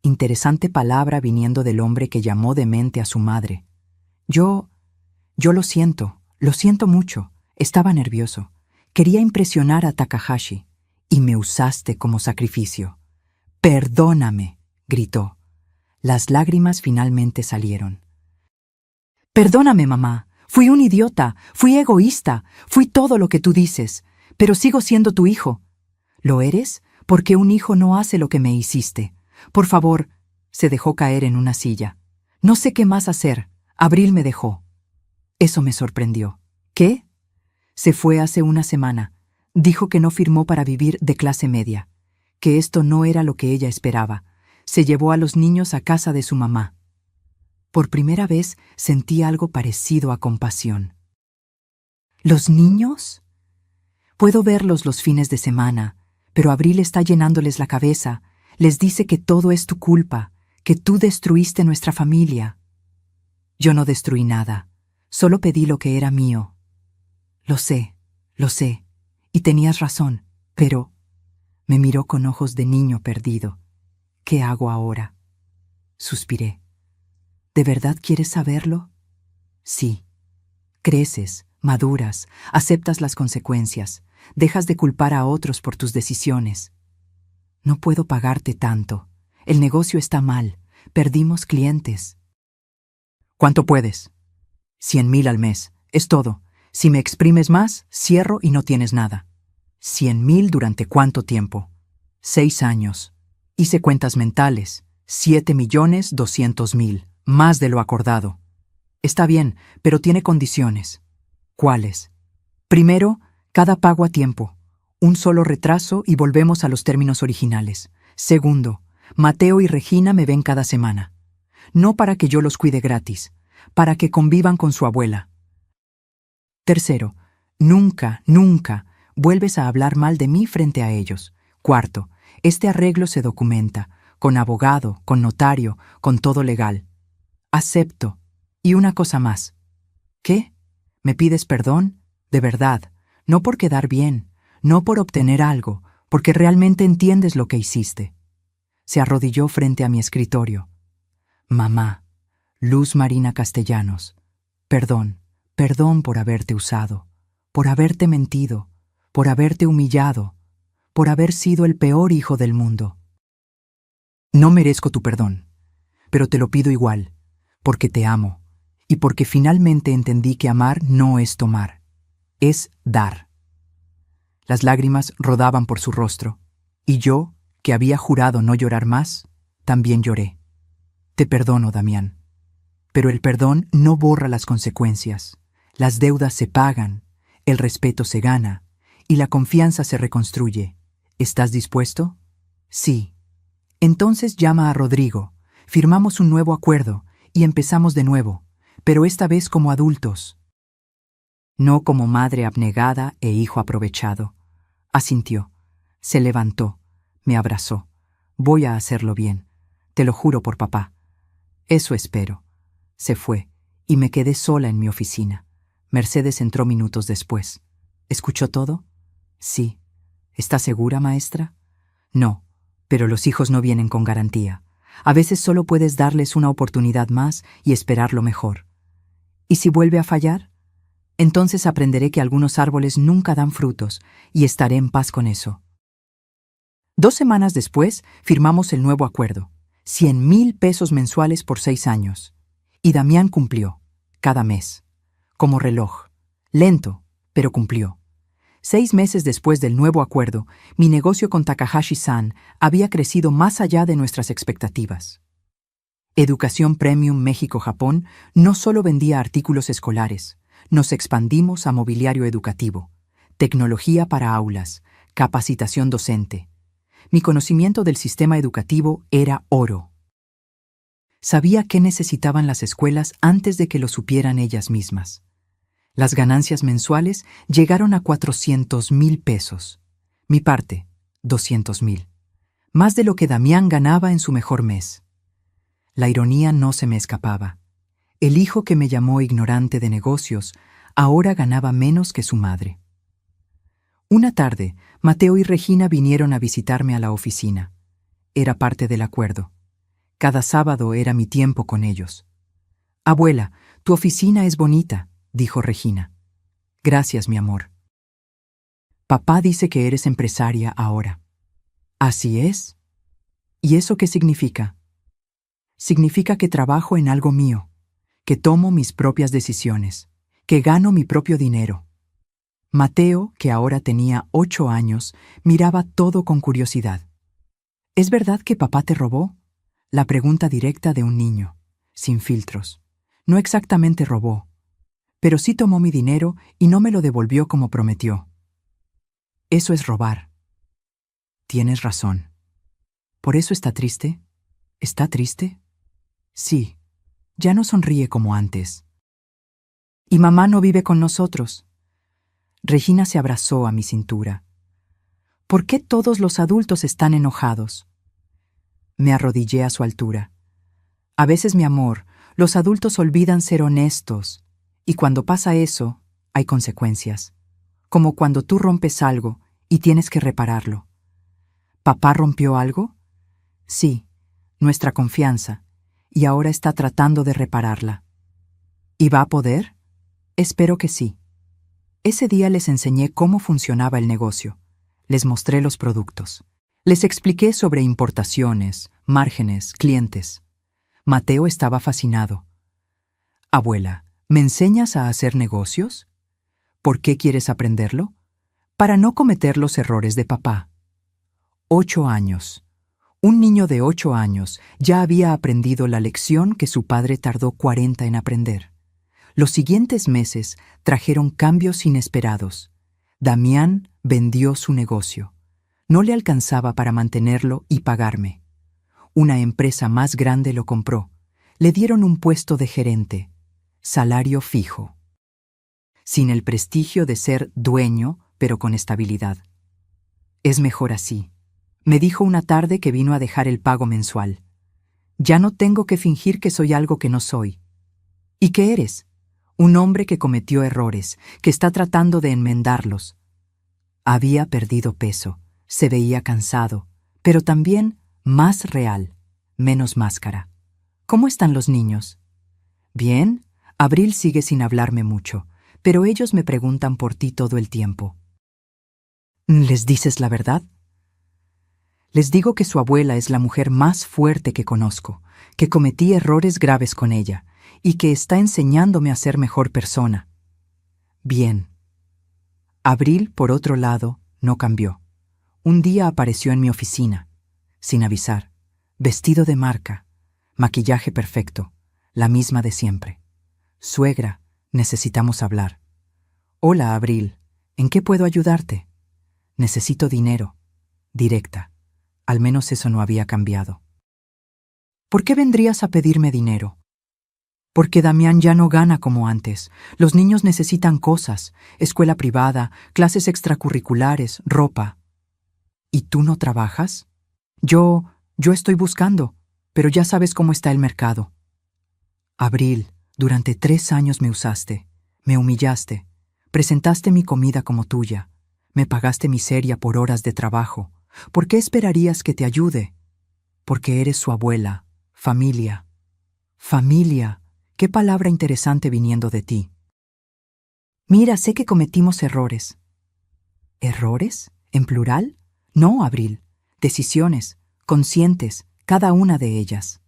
Interesante palabra viniendo del hombre que llamó demente a su madre. Yo lo siento mucho. Estaba nervioso. Quería impresionar a Takahashi, y me usaste como sacrificio. «Perdóname», gritó. Las lágrimas finalmente salieron. «Perdóname, mamá. Fui un idiota, fui egoísta, fui todo lo que tú dices, pero sigo siendo tu hijo». «¿Lo eres? Porque un hijo no hace lo que me hiciste. Por favor». Se dejó caer en una silla. «No sé qué más hacer. Abril me dejó». Eso me sorprendió. «¿Qué?» Se fue hace una semana. Dijo que no firmó para vivir de clase media, que esto no era lo que ella esperaba. Se llevó a los niños a casa de su mamá. Por primera vez sentí algo parecido a compasión. ¿Los niños? Puedo verlos los fines de semana, pero Abril está llenándoles la cabeza. Les dice que todo es tu culpa, que tú destruiste nuestra familia. Yo no destruí nada, solo pedí lo que era mío. Lo sé, y tenías razón, pero... Me miró con ojos de niño perdido. ¿Qué hago ahora? Suspiré. ¿De verdad quieres saberlo? Sí. Creces, maduras, aceptas las consecuencias, dejas de culpar a otros por tus decisiones. No puedo pagarte tanto. El negocio está mal. Perdimos clientes. ¿Cuánto puedes? 100,000 al mes. Es todo. Si me exprimes más, cierro y no tienes nada. 100,000 ¿durante cuánto tiempo? 6 años. Hice cuentas mentales. 7,200,000. Más de lo acordado. Está bien, pero tiene condiciones. ¿Cuáles? Primero, cada pago a tiempo. Un solo retraso y volvemos a los términos originales. Segundo, Mateo y Regina me ven cada semana. No para que yo los cuide gratis, para que convivan con su abuela. Tercero, nunca vuelves a hablar mal de mí frente a ellos. Cuarto, este arreglo se documenta, con abogado, con notario, con todo legal. Acepto. Y una cosa más. ¿Qué? ¿Me pides perdón? De verdad, no por quedar bien, no por obtener algo, porque realmente entiendes lo que hiciste. Se arrodilló frente a mi escritorio. Mamá, Luz Marina Castellanos, perdón, perdón por haberte usado, por haberte mentido, por haberte humillado, por haber sido el peor hijo del mundo. No merezco tu perdón, pero te lo pido igual, porque te amo, y porque finalmente entendí que amar no es tomar, es dar. Las lágrimas rodaban por su rostro, y yo, que había jurado no llorar más, también lloré. Te perdono, Damián. Pero el perdón no borra las consecuencias. Las deudas se pagan, el respeto se gana, y la confianza se reconstruye. ¿Estás dispuesto? Sí. Entonces llama a Rodrigo, firmamos un nuevo acuerdo, y empezamos de nuevo, pero esta vez como adultos. No como madre abnegada e hijo aprovechado. Asintió. Se levantó. Me abrazó. Voy a hacerlo bien. Te lo juro por papá. Eso espero. Se fue, y me quedé sola en mi oficina. Mercedes entró minutos después. ¿Escuchó todo? Sí. ¿Está segura, maestra? No, pero los hijos no vienen con garantía. A veces solo puedes darles una oportunidad más y esperar lo mejor. ¿Y si vuelve a fallar? Entonces aprenderé que algunos árboles nunca dan frutos y estaré en paz con eso. 2 semanas después, firmamos el nuevo acuerdo. 100,000 pesos mensuales por 6 años. Y Damián cumplió, cada mes. Como reloj. Lento, pero cumplió. 6 meses después del nuevo acuerdo, mi negocio con Takahashi-san había crecido más allá de nuestras expectativas. Educación Premium México-Japón no solo vendía artículos escolares, nos expandimos a mobiliario educativo, tecnología para aulas, capacitación docente. Mi conocimiento del sistema educativo era oro. Sabía qué necesitaban las escuelas antes de que lo supieran ellas mismas. Las ganancias mensuales llegaron a 400,000 pesos. Mi parte, 200,000. Más de lo que Damián ganaba en su mejor mes. La ironía no se me escapaba. El hijo que me llamó ignorante de negocios ahora ganaba menos que su madre. Una tarde, Mateo y Regina vinieron a visitarme a la oficina. Era parte del acuerdo. Cada sábado era mi tiempo con ellos. Abuela, tu oficina es bonita, dijo Regina. Gracias, mi amor. Papá dice que eres empresaria ahora. ¿Así es? ¿Y eso qué significa? Significa que trabajo en algo mío, que tomo mis propias decisiones, que gano mi propio dinero. Mateo, que ahora tenía 8 años, miraba todo con curiosidad. ¿Es verdad que papá te robó? La pregunta directa de un niño, sin filtros. No exactamente robó, pero sí tomó mi dinero y no me lo devolvió como prometió. Eso es robar. Tienes razón. ¿Por eso está triste? ¿Está triste? Sí, ya no sonríe como antes. ¿Y mamá no vive con nosotros? Regina se abrazó a mi cintura. ¿Por qué todos los adultos están enojados? Me arrodillé a su altura. A veces, mi amor, los adultos olvidan ser honestos, y cuando pasa eso, hay consecuencias. Como cuando tú rompes algo y tienes que repararlo. ¿Papá rompió algo? Sí, nuestra confianza, y ahora está tratando de repararla. ¿Y va a poder? Espero que sí. Ese día les enseñé cómo funcionaba el negocio. Les mostré los productos. Les expliqué sobre importaciones, márgenes, clientes. Mateo estaba fascinado. Abuela, ¿me enseñas a hacer negocios? ¿Por qué quieres aprenderlo? Para no cometer los errores de papá. 8 años. Un niño de 8 años ya había aprendido la lección que su padre tardó 40 en aprender. Los siguientes meses trajeron cambios inesperados. Damián vendió su negocio. No le alcanzaba para mantenerlo y pagarme. Una empresa más grande lo compró. Le dieron un puesto de gerente. Salario fijo. Sin el prestigio de ser dueño, pero con estabilidad. Es mejor así. Me dijo una tarde que vino a dejar el pago mensual. Ya no tengo que fingir que soy algo que no soy. ¿Y qué eres? Un hombre que cometió errores, que está tratando de enmendarlos. Había perdido peso, se veía cansado, pero también más real, menos máscara. ¿Cómo están los niños? Bien, Abril sigue sin hablarme mucho, pero ellos me preguntan por ti todo el tiempo. ¿Les dices la verdad? Les digo que su abuela es la mujer más fuerte que conozco, que cometí errores graves con ella, y que está enseñándome a ser mejor persona. Bien. Abril, por otro lado, no cambió. Un día apareció en mi oficina, sin avisar, vestido de marca, maquillaje perfecto, la misma de siempre. Suegra, necesitamos hablar. Hola, Abril, ¿en qué puedo ayudarte? Necesito dinero. Directa. Al menos eso no había cambiado. ¿Por qué vendrías a pedirme dinero? Porque Damián ya no gana como antes. Los niños necesitan cosas, escuela privada, clases extracurriculares, ropa. ¿Y tú no trabajas? Yo estoy buscando, pero ya sabes cómo está el mercado. Abril, durante 3 años me usaste, me humillaste, presentaste mi comida como tuya, me pagaste miseria por horas de trabajo. ¿Por qué esperarías que te ayude? Porque eres su abuela, familia. Familia, qué palabra interesante viniendo de ti. Mira, sé que cometimos errores. ¿Errores? ¿En plural? No, Abril. Decisiones, conscientes, cada una de ellas.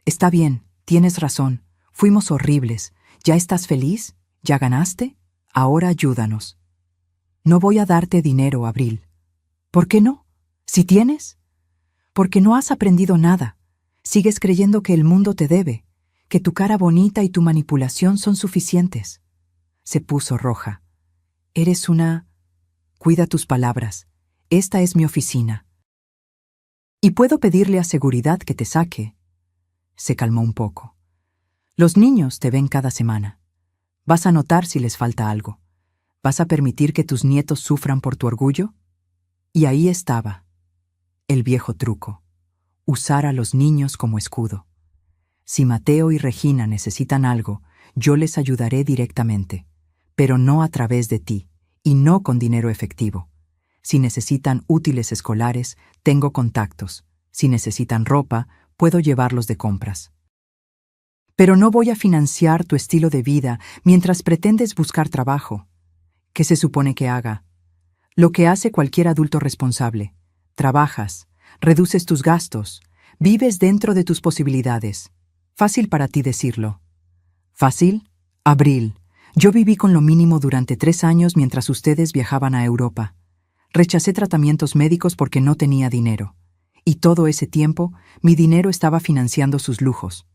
Está bien, tienes razón. Fuimos horribles. ¿Ya estás feliz? ¿Ya ganaste? Ahora ayúdanos. No voy a darte dinero, Abril. ¿Por qué no? ¿Si tienes? Porque no has aprendido nada. Sigues creyendo que el mundo te debe, que tu cara bonita y tu manipulación son suficientes. Se puso roja. Eres una... Cuida tus palabras. Esta es mi oficina. Y puedo pedirle a seguridad que te saque. Se calmó un poco. Los niños te ven cada semana. Vas a notar si les falta algo. ¿Vas a permitir que tus nietos sufran por tu orgullo? Y ahí estaba, el viejo truco, usar a los niños como escudo. Si Mateo y Regina necesitan algo, yo les ayudaré directamente, pero no a través de ti, y no con dinero efectivo. Si necesitan útiles escolares, tengo contactos. Si necesitan ropa, puedo llevarlos de compras. Pero no voy a financiar tu estilo de vida mientras pretendes buscar trabajo. ¿Qué se supone que haga? Lo que hace cualquier adulto responsable. Trabajas, reduces tus gastos, vives dentro de tus posibilidades. Fácil para ti decirlo. ¿Fácil? Abril. Yo viví con lo mínimo durante 3 años mientras ustedes viajaban a Europa. Rechacé tratamientos médicos porque no tenía dinero. Y todo ese tiempo, mi dinero estaba financiando sus lujos.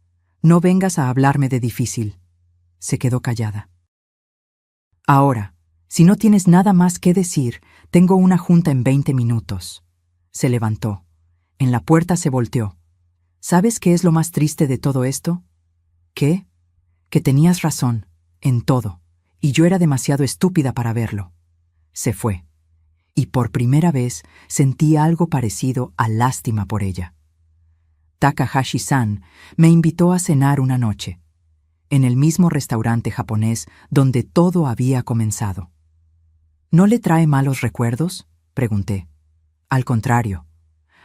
No vengas a hablarme de difícil. Se quedó callada. Ahora, si no tienes nada más que decir, tengo una junta en 20 minutos. Se levantó. En la puerta se volteó. ¿Sabes qué es lo más triste de todo esto? ¿Qué? Que tenías razón, en todo, y yo era demasiado estúpida para verlo. Se fue. Y por primera vez sentí algo parecido a lástima por ella. Takahashi-san me invitó a cenar una noche, en el mismo restaurante japonés donde todo había comenzado. ¿No le trae malos recuerdos?, pregunté. Al contrario,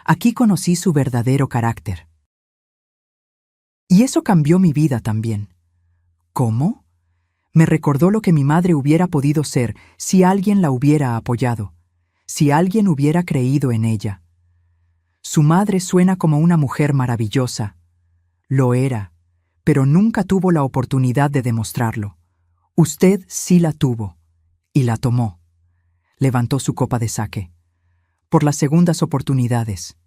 aquí conocí su verdadero carácter. Y eso cambió mi vida también. ¿Cómo? Me recordó lo que mi madre hubiera podido ser si alguien la hubiera apoyado, si alguien hubiera creído en ella. Su madre suena como una mujer maravillosa. Lo era, pero nunca tuvo la oportunidad de demostrarlo. Usted sí la tuvo, y la tomó. Levantó su copa de sake. Por las segundas oportunidades,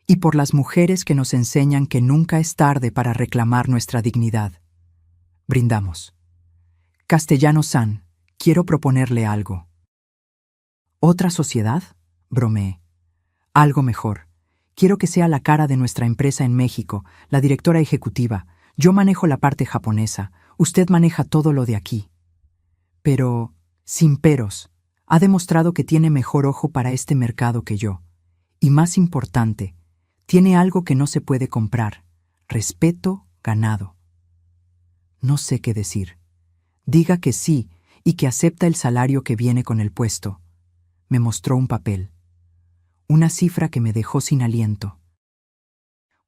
y por las mujeres que nos enseñan que nunca es tarde para reclamar nuestra dignidad. Brindamos. Castellano-san, quiero proponerle algo. ¿Otra sociedad? Bromeé. Algo mejor. Quiero que sea la cara de nuestra empresa en México, la directora ejecutiva. Yo manejo la parte japonesa, usted maneja todo lo de aquí. Pero, sin peros, ha demostrado que tiene mejor ojo para este mercado que yo. Y más importante, tiene algo que no se puede comprar: respeto ganado. No sé qué decir. Diga que sí y que acepta el salario que viene con el puesto. Me mostró un papel. Una cifra que me dejó sin aliento.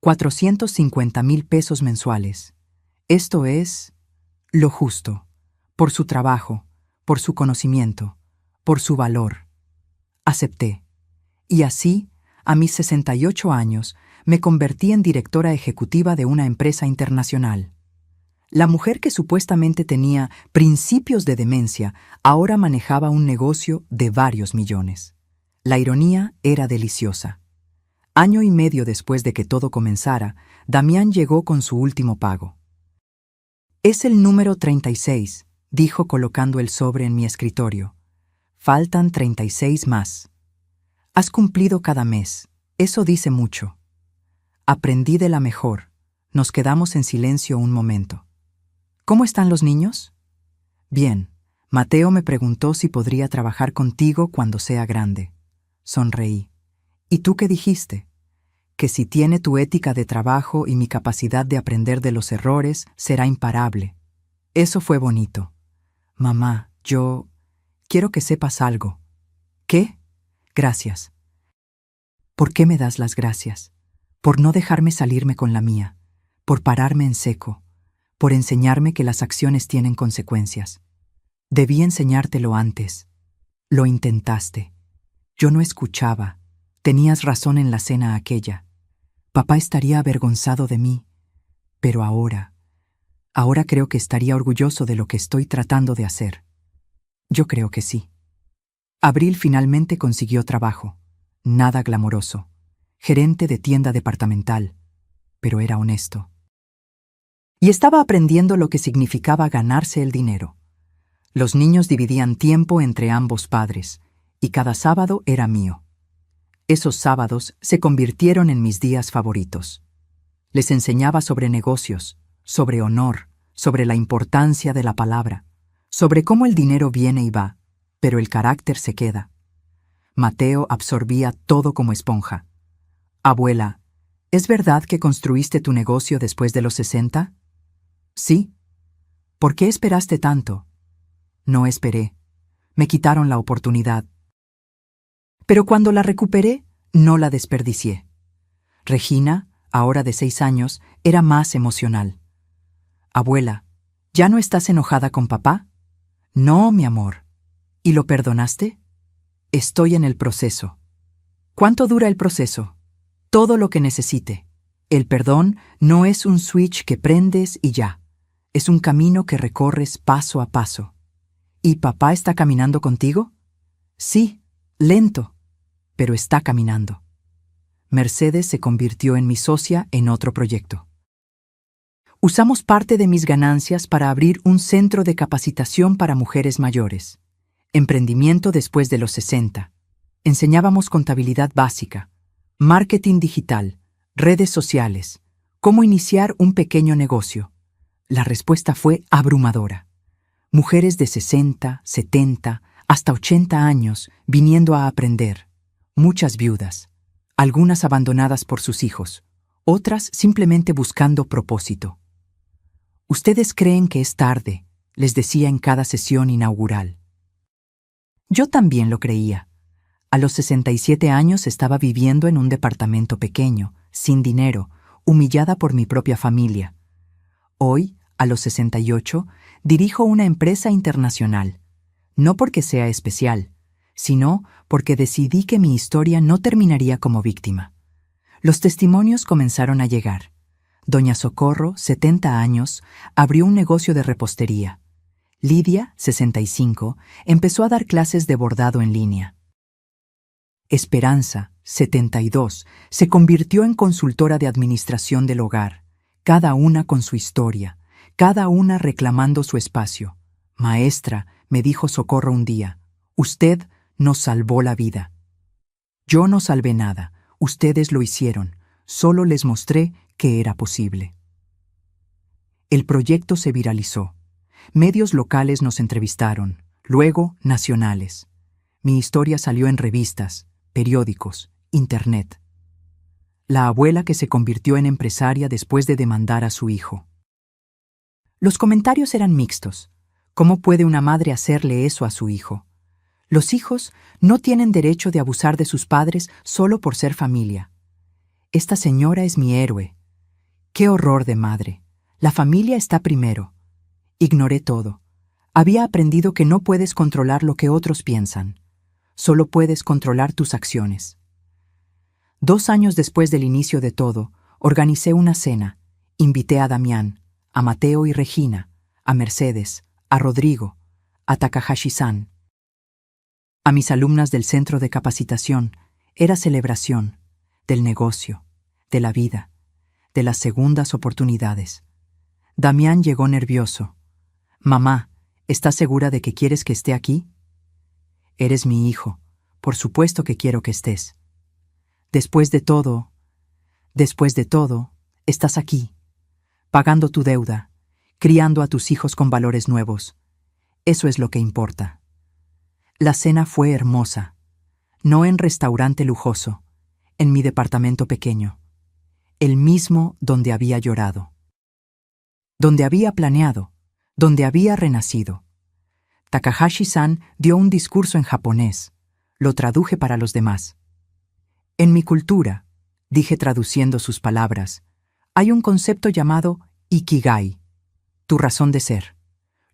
450,000 pesos mensuales. Esto es lo justo, por su trabajo, por su conocimiento, por su valor. Acepté. Y así, a mis 68 años, me convertí en directora ejecutiva de una empresa internacional. La mujer que supuestamente tenía principios de demencia ahora manejaba un negocio de varios millones. La ironía era deliciosa. Año y medio después de que todo comenzara, Damián llegó con su último pago. «Es el número 36», dijo colocando el sobre en mi escritorio. «Faltan 36 más. Has cumplido cada mes. Eso dice mucho». Aprendí de la mejor. Nos quedamos en silencio un momento. «¿Cómo están los niños?» «Bien. Mateo me preguntó si podría trabajar contigo cuando sea grande». Sonreí. «¿Y tú qué dijiste?» «Que si tiene tu ética de trabajo y mi capacidad de aprender de los errores, será imparable». Eso fue bonito. «Mamá, yo quiero que sepas algo». «¿Qué?» «Gracias». «¿Por qué me das las gracias?» «Por no dejarme salirme con la mía, por pararme en seco, por enseñarme que las acciones tienen consecuencias. Debí enseñártelo antes. Lo intentaste. Yo no escuchaba. Tenías razón en la cena aquella. Papá estaría avergonzado de mí. Pero ahora creo que estaría orgulloso de lo que estoy tratando de hacer». Yo creo que sí. Abril finalmente consiguió trabajo. Nada glamoroso. Gerente de tienda departamental. Pero era honesto. Y estaba aprendiendo lo que significaba ganarse el dinero. Los niños dividían tiempo entre ambos padres, y cada sábado era mío. Esos sábados se convirtieron en mis días favoritos. Les enseñaba sobre negocios, sobre honor, sobre la importancia de la palabra, sobre cómo el dinero viene y va, pero el carácter se queda. Mateo absorbía todo como esponja. «Abuela, ¿es verdad que construiste tu negocio después de los 60? «Sí». «¿Por qué esperaste tanto?» «No esperé. Me quitaron la oportunidad. Pero cuando la recuperé, no la desperdicié». Regina, ahora de 6 años, era más emocional. «Abuela, ¿ya no estás enojada con papá?» «No, mi amor». «¿Y lo perdonaste?» «Estoy en el proceso». «¿Cuánto dura el proceso?» «Todo lo que necesite. El perdón no es un switch que prendes y ya. Es un camino que recorres paso a paso». «¿Y papá está caminando contigo?» «Sí, lento, pero está caminando». Mercedes se convirtió en mi socia en otro proyecto. Usamos parte de mis ganancias para abrir un centro de capacitación para mujeres mayores. Emprendimiento después de los 60. Enseñábamos contabilidad básica, marketing digital, redes sociales, cómo iniciar un pequeño negocio. La respuesta fue abrumadora. Mujeres de 60, 70, hasta 80 años viniendo a aprender. Muchas viudas, algunas abandonadas por sus hijos, otras simplemente buscando propósito. «Ustedes creen que es tarde», les decía en cada sesión inaugural. Yo también lo creía. A los 67 años estaba viviendo en un departamento pequeño, sin dinero, humillada por mi propia familia. Hoy, a los 68, dirijo una empresa internacional. No porque sea especial, sino porque decidí que mi historia no terminaría como víctima. Los testimonios comenzaron a llegar. Doña Socorro, 70 años, abrió un negocio de repostería. Lidia, 65, empezó a dar clases de bordado en línea. Esperanza, 72, se convirtió en consultora de administración del hogar, cada una con su historia, cada una reclamando su espacio. «Maestra», me dijo Socorro un día, «usted nos salvó la vida». Yo no salvé nada, ustedes lo hicieron, solo les mostré que era posible. El proyecto se viralizó. Medios locales nos entrevistaron, luego nacionales. Mi historia salió en revistas, periódicos Internet. La abuela que se convirtió en empresaria después de demandar a su hijo. Los comentarios eran mixtos. ¿Cómo puede una madre hacerle eso a su hijo? Los hijos no tienen derecho de abusar de sus padres solo por ser familia. Esta señora es mi héroe. ¡Qué horror de madre! La familia está primero. Ignoré todo. Había aprendido que no puedes controlar lo que otros piensan. Solo puedes controlar tus acciones. 2 años después del inicio de todo, organicé una cena. Invité a Damián, a Mateo y Regina, a Mercedes, a Rodrigo, a Takahashi-san. A mis alumnas del centro de capacitación. Era celebración del negocio, de la vida, de las segundas oportunidades. Damián llegó nervioso. «Mamá, ¿estás segura de que quieres que esté aquí?» «Eres mi hijo. Por supuesto que quiero que estés. Después de todo, estás aquí, pagando tu deuda, criando a tus hijos con valores nuevos. Eso es lo que importa». La cena fue hermosa. No en restaurante lujoso, en mi departamento pequeño. El mismo donde había llorado. Donde había planeado, donde había renacido. Takahashi-san dio un discurso en japonés. Lo traduje para los demás. En mi cultura, dije traduciendo sus palabras, hay un concepto llamado Ikigai, tu razón de ser,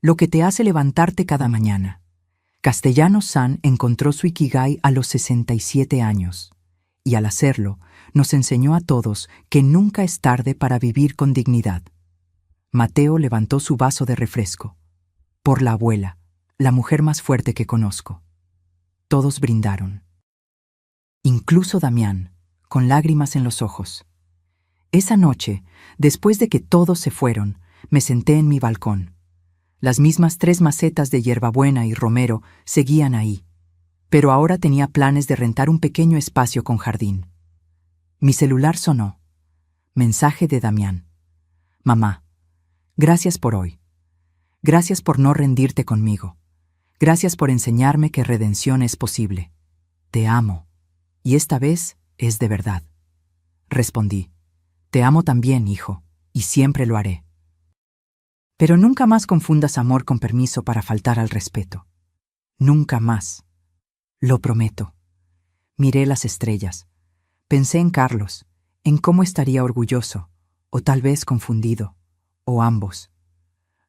lo que te hace levantarte cada mañana. Castellanos-san encontró su Ikigai a los 67 años, y al hacerlo, nos enseñó a todos que nunca es tarde para vivir con dignidad. Mateo levantó su vaso de refresco. Por la abuela, la mujer más fuerte que conozco. Todos brindaron. Incluso Damián, con lágrimas en los ojos. Esa noche, después de que todos se fueron, me senté en mi balcón. Las mismas 3 macetas de hierbabuena y romero seguían ahí, pero ahora tenía planes de rentar un pequeño espacio con jardín. Mi celular sonó. Mensaje de Damián. «Mamá, gracias por hoy. Gracias por no rendirte conmigo. Gracias por enseñarme que redención es posible. Te amo. Y esta vez es de verdad». Respondí. «Te amo también, hijo, y siempre lo haré. Pero nunca más confundas amor con permiso para faltar al respeto. Nunca más. Lo prometo». Miré las estrellas. Pensé en Carlos, en cómo estaría orgulloso, o tal vez confundido, o ambos.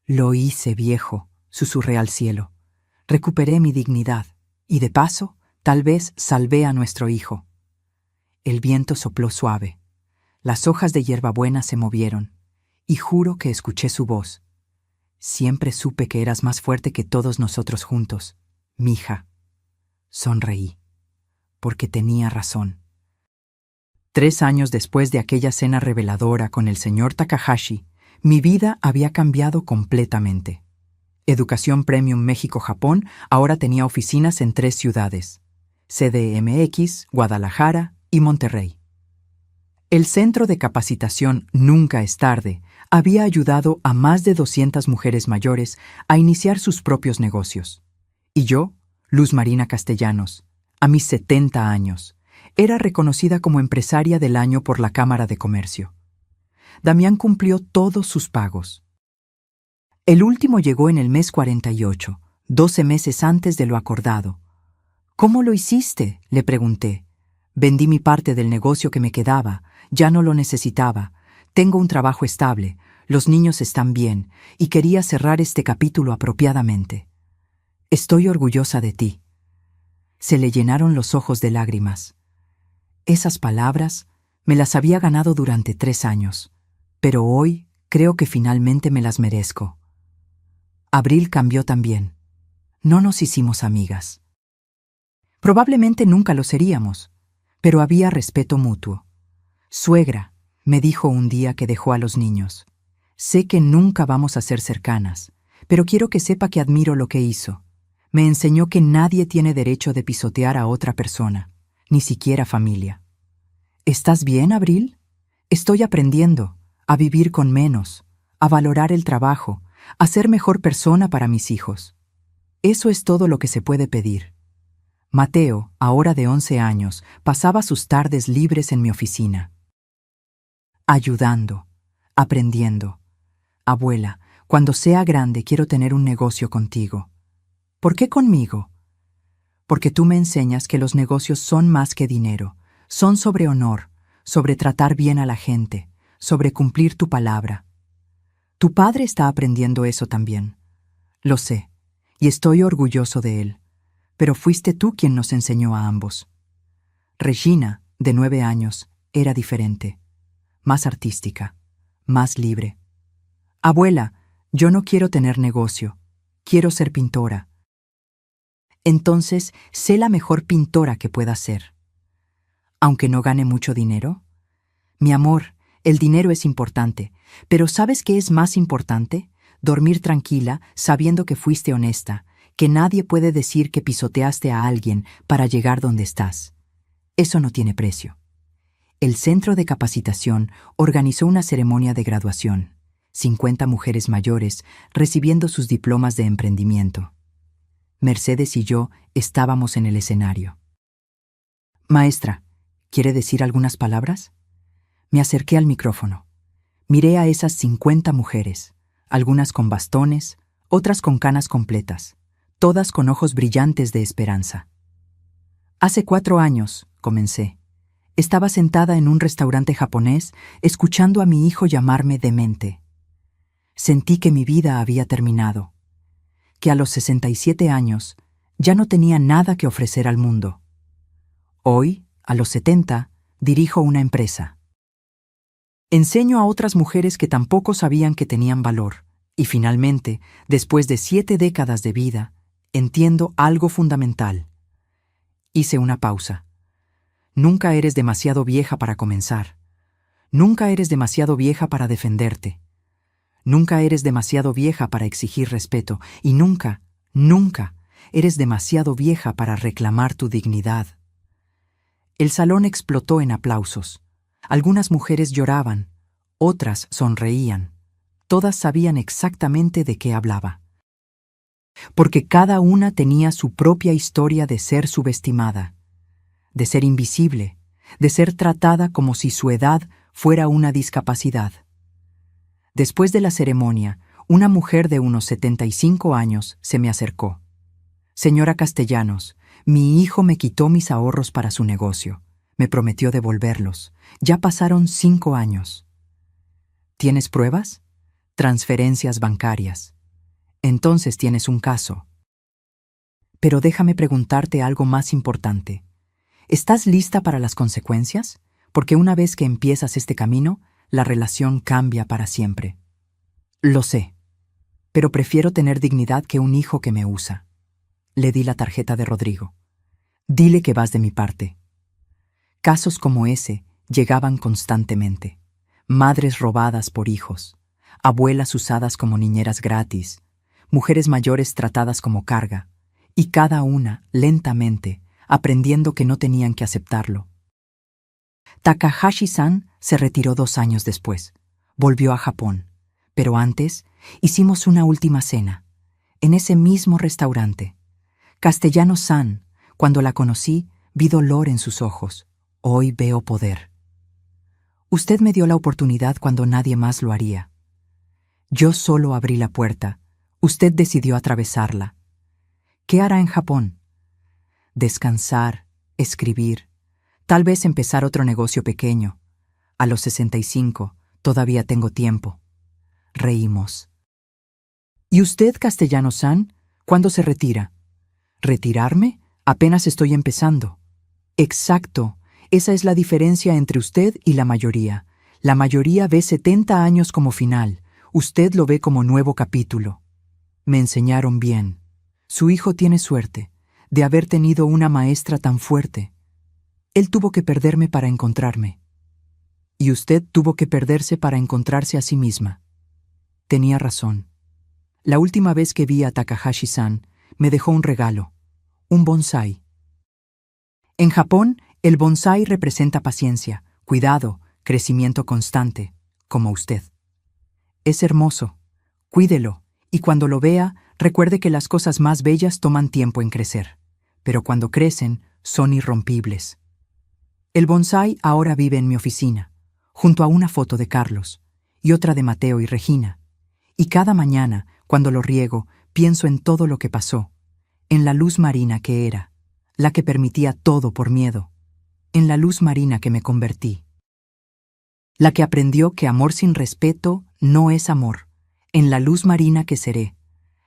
«Lo hice, viejo», susurré al cielo. «Recuperé mi dignidad, y de paso, tal vez salvé a nuestro hijo». El viento sopló suave. Las hojas de hierbabuena se movieron, y juro que escuché su voz. «Siempre supe que eras más fuerte que todos nosotros juntos, mija». Sonreí, porque tenía razón. 3 años después de aquella cena reveladora con el señor Takahashi, mi vida había cambiado completamente. Educación Premium México-Japón ahora tenía oficinas en 3 ciudades: CDMX, Guadalajara y Monterrey. El Centro de Capacitación Nunca es Tarde había ayudado a más de 200 mujeres mayores a iniciar sus propios negocios. Y yo, Luz Marina Castellanos, a mis 70 años, era reconocida como empresaria del año por la Cámara de Comercio. Damián cumplió todos sus pagos. El último llegó en el mes 48, 12 meses antes de lo acordado. «¿Cómo lo hiciste?», le pregunté. «Vendí mi parte del negocio que me quedaba, ya no lo necesitaba, tengo un trabajo estable, los niños están bien, y quería cerrar este capítulo apropiadamente. Estoy orgullosa de ti». Se le llenaron los ojos de lágrimas. Esas palabras me las había ganado durante 3 años, pero hoy creo que finalmente me las merezco. Abril cambió también. No nos hicimos amigas. Probablemente nunca lo seríamos, pero había respeto mutuo. «Suegra», me dijo un día que dejó a los niños, «sé que nunca vamos a ser cercanas, pero quiero que sepa que admiro lo que hizo. Me enseñó que nadie tiene derecho de pisotear a otra persona, ni siquiera familia». «¿Estás bien, Abril?» «Estoy aprendiendo a vivir con menos, a valorar el trabajo, a ser mejor persona para mis hijos. Eso es todo lo que se puede pedir». Mateo, ahora de 11 años, pasaba sus tardes libres en mi oficina. Ayudando, aprendiendo. Abuela, cuando sea grande quiero tener un negocio contigo. ¿Por qué conmigo? Porque tú me enseñas que los negocios son más que dinero, son sobre honor, sobre tratar bien a la gente, sobre cumplir tu palabra. Tu padre está aprendiendo eso también. Lo sé, y estoy orgulloso de él, pero fuiste tú quien nos enseñó a ambos. Regina, de 9 años, era diferente, más artística, más libre. Abuela, yo no quiero tener negocio, quiero ser pintora. Entonces, sé la mejor pintora que pueda ser. Aunque no gane mucho dinero. Mi amor, el dinero es importante, pero ¿sabes qué es más importante? Dormir tranquila, sabiendo que fuiste honesta, que nadie puede decir que pisoteaste a alguien para llegar donde estás. Eso no tiene precio. El Centro de Capacitación organizó una ceremonia de graduación. 50 mujeres mayores recibiendo sus diplomas de emprendimiento. Mercedes y yo estábamos en el escenario. Maestra, ¿quiere decir algunas palabras? Me acerqué al micrófono. Miré a esas 50 mujeres, algunas con bastones, otras con canas completas, todas con ojos brillantes de esperanza. Hace 4 años, comencé. Estaba sentada en un restaurante japonés, escuchando a mi hijo llamarme demente. Sentí que mi vida había terminado, que a los 67 años ya no tenía nada que ofrecer al mundo. Hoy, a los 70, dirijo una empresa. Enseño a otras mujeres que tampoco sabían que tenían valor, y finalmente, después de 7 décadas de vida, entiendo algo fundamental. Hice una pausa. Nunca eres demasiado vieja para comenzar. Nunca eres demasiado vieja para defenderte. Nunca eres demasiado vieja para exigir respeto. Y nunca, nunca eres demasiado vieja para reclamar tu dignidad. El salón explotó en aplausos. Algunas mujeres lloraban, otras sonreían. Todas sabían exactamente de qué hablaba. Porque cada una tenía su propia historia de ser subestimada, de ser invisible, de ser tratada como si su edad fuera una discapacidad. Después de la ceremonia, una mujer de unos 75 años se me acercó. Señora Castellanos, mi hijo me quitó mis ahorros para su negocio. Me prometió devolverlos. Ya pasaron 5 años. ¿Tienes pruebas? Transferencias bancarias. Entonces tienes un caso. Pero déjame preguntarte algo más importante. ¿Estás lista para las consecuencias? Porque una vez que empiezas este camino, la relación cambia para siempre. Lo sé, pero prefiero tener dignidad que un hijo que me usa. Le di la tarjeta de Rodrigo. Dile que vas de mi parte. Casos como ese llegaban constantemente. Madres robadas por hijos, abuelas usadas como niñeras gratis, mujeres mayores tratadas como carga, y cada una, lentamente, aprendiendo que no tenían que aceptarlo. Takahashi-san se retiró 2 años después. Volvió a Japón, pero antes hicimos una última cena, en ese mismo restaurante. Castellano-san, cuando la conocí, vi dolor en sus ojos. Hoy veo poder. Usted me dio la oportunidad cuando nadie más lo haría. Yo solo abrí la puerta. Usted decidió atravesarla. ¿Qué hará en Japón? Descansar, escribir, tal vez empezar otro negocio pequeño. A los 65, todavía tengo tiempo. Reímos. ¿Y usted, Castellano-san, cuándo se retira? ¿Retirarme? Apenas estoy empezando. Exacto. Esa es la diferencia entre usted y la mayoría. La mayoría ve 70 años como final. Usted lo ve como nuevo capítulo. Me enseñaron bien. Su hijo tiene suerte de haber tenido una maestra tan fuerte. Él tuvo que perderme para encontrarme. Y usted tuvo que perderse para encontrarse a sí misma. Tenía razón. La última vez que vi a Takahashi-san, me dejó un regalo, un bonsái. En Japón, el bonsái representa paciencia, cuidado, crecimiento constante, como usted. Es hermoso. Cuídelo, y cuando lo vea, recuerde que las cosas más bellas toman tiempo en crecer. pero cuando crecen son irrompibles. El bonsái ahora vive en mi oficina, junto a una foto de Carlos y otra de Mateo y Regina. Y cada mañana, cuando lo riego, pienso en todo lo que pasó, en la luz marina que era, la que permitía todo por miedo, en la luz marina que me convertí, la que aprendió que amor sin respeto no es amor, en la luz marina que seré,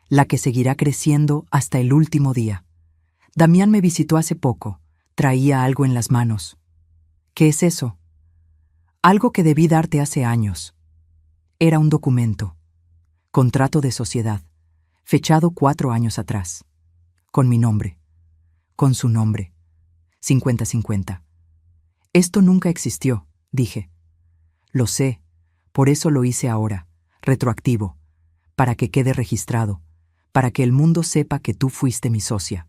la que seguirá creciendo hasta el último día. Damián me visitó hace poco, traía algo en las manos. ¿Qué es eso? Algo que debí darte hace años. Era un documento, contrato de sociedad, fechado 4 años atrás, con mi nombre, con su nombre, 50-50. Esto nunca existió, dije. Lo sé, por eso lo hice ahora, retroactivo, para que quede registrado, para que el mundo sepa que tú fuiste mi socia.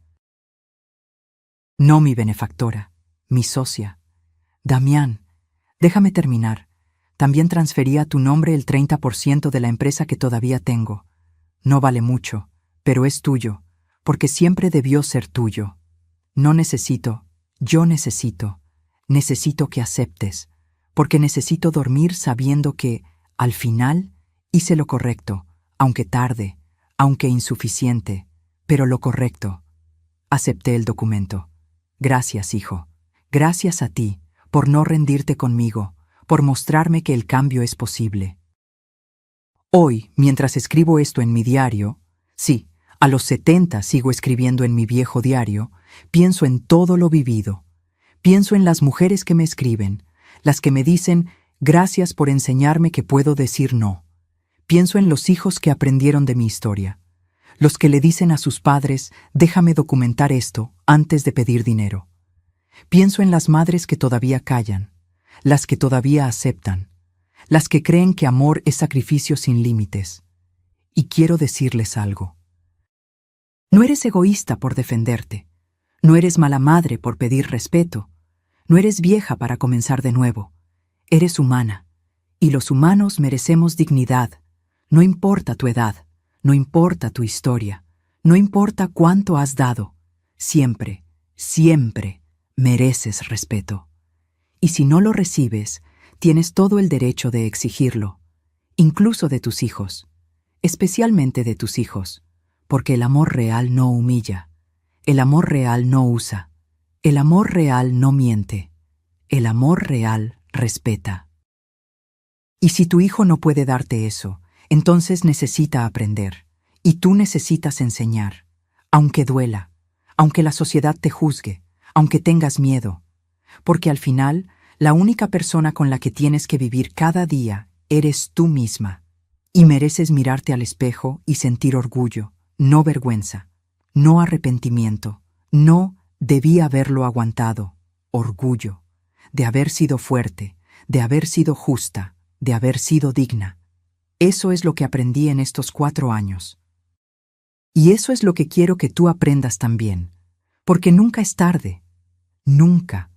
No mi benefactora, mi socia. Damián, déjame terminar. También transferí a tu nombre el 30% de la empresa que todavía tengo. No vale mucho, pero es tuyo, porque siempre debió ser tuyo. No necesito, yo necesito que aceptes, porque necesito dormir sabiendo que, al final, hice lo correcto, aunque tarde, aunque insuficiente, pero lo correcto. Acepté el documento. Gracias, hijo. Gracias a ti, por no rendirte conmigo, por mostrarme que el cambio es posible. Hoy, mientras escribo esto en mi diario, sí, a los 70 sigo escribiendo en mi viejo diario, pienso en todo lo vivido. Pienso en las mujeres que me escriben, las que me dicen, gracias por enseñarme que puedo decir no. Pienso en los hijos que aprendieron de mi historia, los que le dicen a sus padres, déjame documentar esto antes de pedir dinero. Pienso en las madres que todavía callan, las que todavía aceptan, las que creen que amor es sacrificio sin límites. Y quiero decirles algo. No eres egoísta por defenderte, no eres mala madre por pedir respeto, no eres vieja para comenzar de nuevo, eres humana, y los humanos merecemos dignidad, no importa tu edad, no importa tu historia, no importa cuánto has dado, siempre, siempre mereces respeto. Y si no lo recibes, tienes todo el derecho de exigirlo, incluso de tus hijos, especialmente de tus hijos, porque el amor real no humilla, el amor real no usa, el amor real no miente, el amor real respeta. Y si tu hijo no puede darte eso, entonces necesita aprender, y tú necesitas enseñar, aunque duela, aunque la sociedad te juzgue, aunque tengas miedo, porque al final, la única persona con la que tienes que vivir cada día eres tú misma, y mereces mirarte al espejo y sentir orgullo, no vergüenza, no arrepentimiento, no debí haberlo aguantado, orgullo, de haber sido fuerte, de haber sido justa, de haber sido digna. Eso es lo que aprendí en estos 4 años. Y eso es lo que quiero que tú aprendas también, porque nunca es tarde, nunca.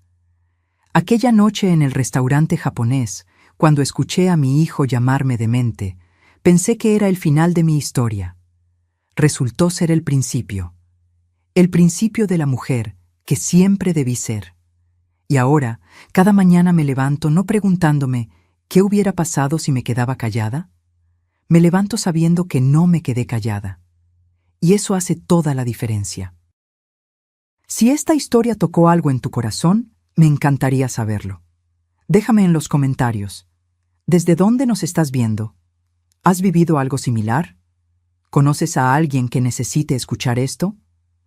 Aquella noche en el restaurante japonés, cuando escuché a mi hijo llamarme demente, pensé que era el final de mi historia. Resultó ser el principio de la mujer que siempre debí ser. Y ahora, cada mañana me levanto no preguntándome ¿qué hubiera pasado si me quedaba callada? Me levanto sabiendo que no me quedé callada. Y eso hace toda la diferencia. Si esta historia tocó algo en tu corazón, me encantaría saberlo. Déjame en los comentarios. ¿Desde dónde nos estás viendo? ¿Has vivido algo similar? ¿Conoces a alguien que necesite escuchar esto?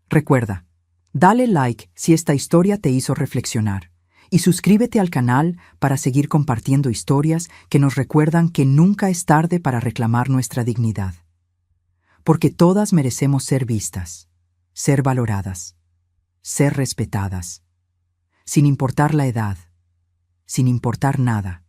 Recuerda, dale like si esta historia te hizo reflexionar y suscríbete al canal para seguir compartiendo historias que nos recuerdan que nunca es tarde para reclamar nuestra dignidad. Porque todas merecemos ser vistas, ser valoradas, ser respetadas, sin importar la edad, sin importar nada.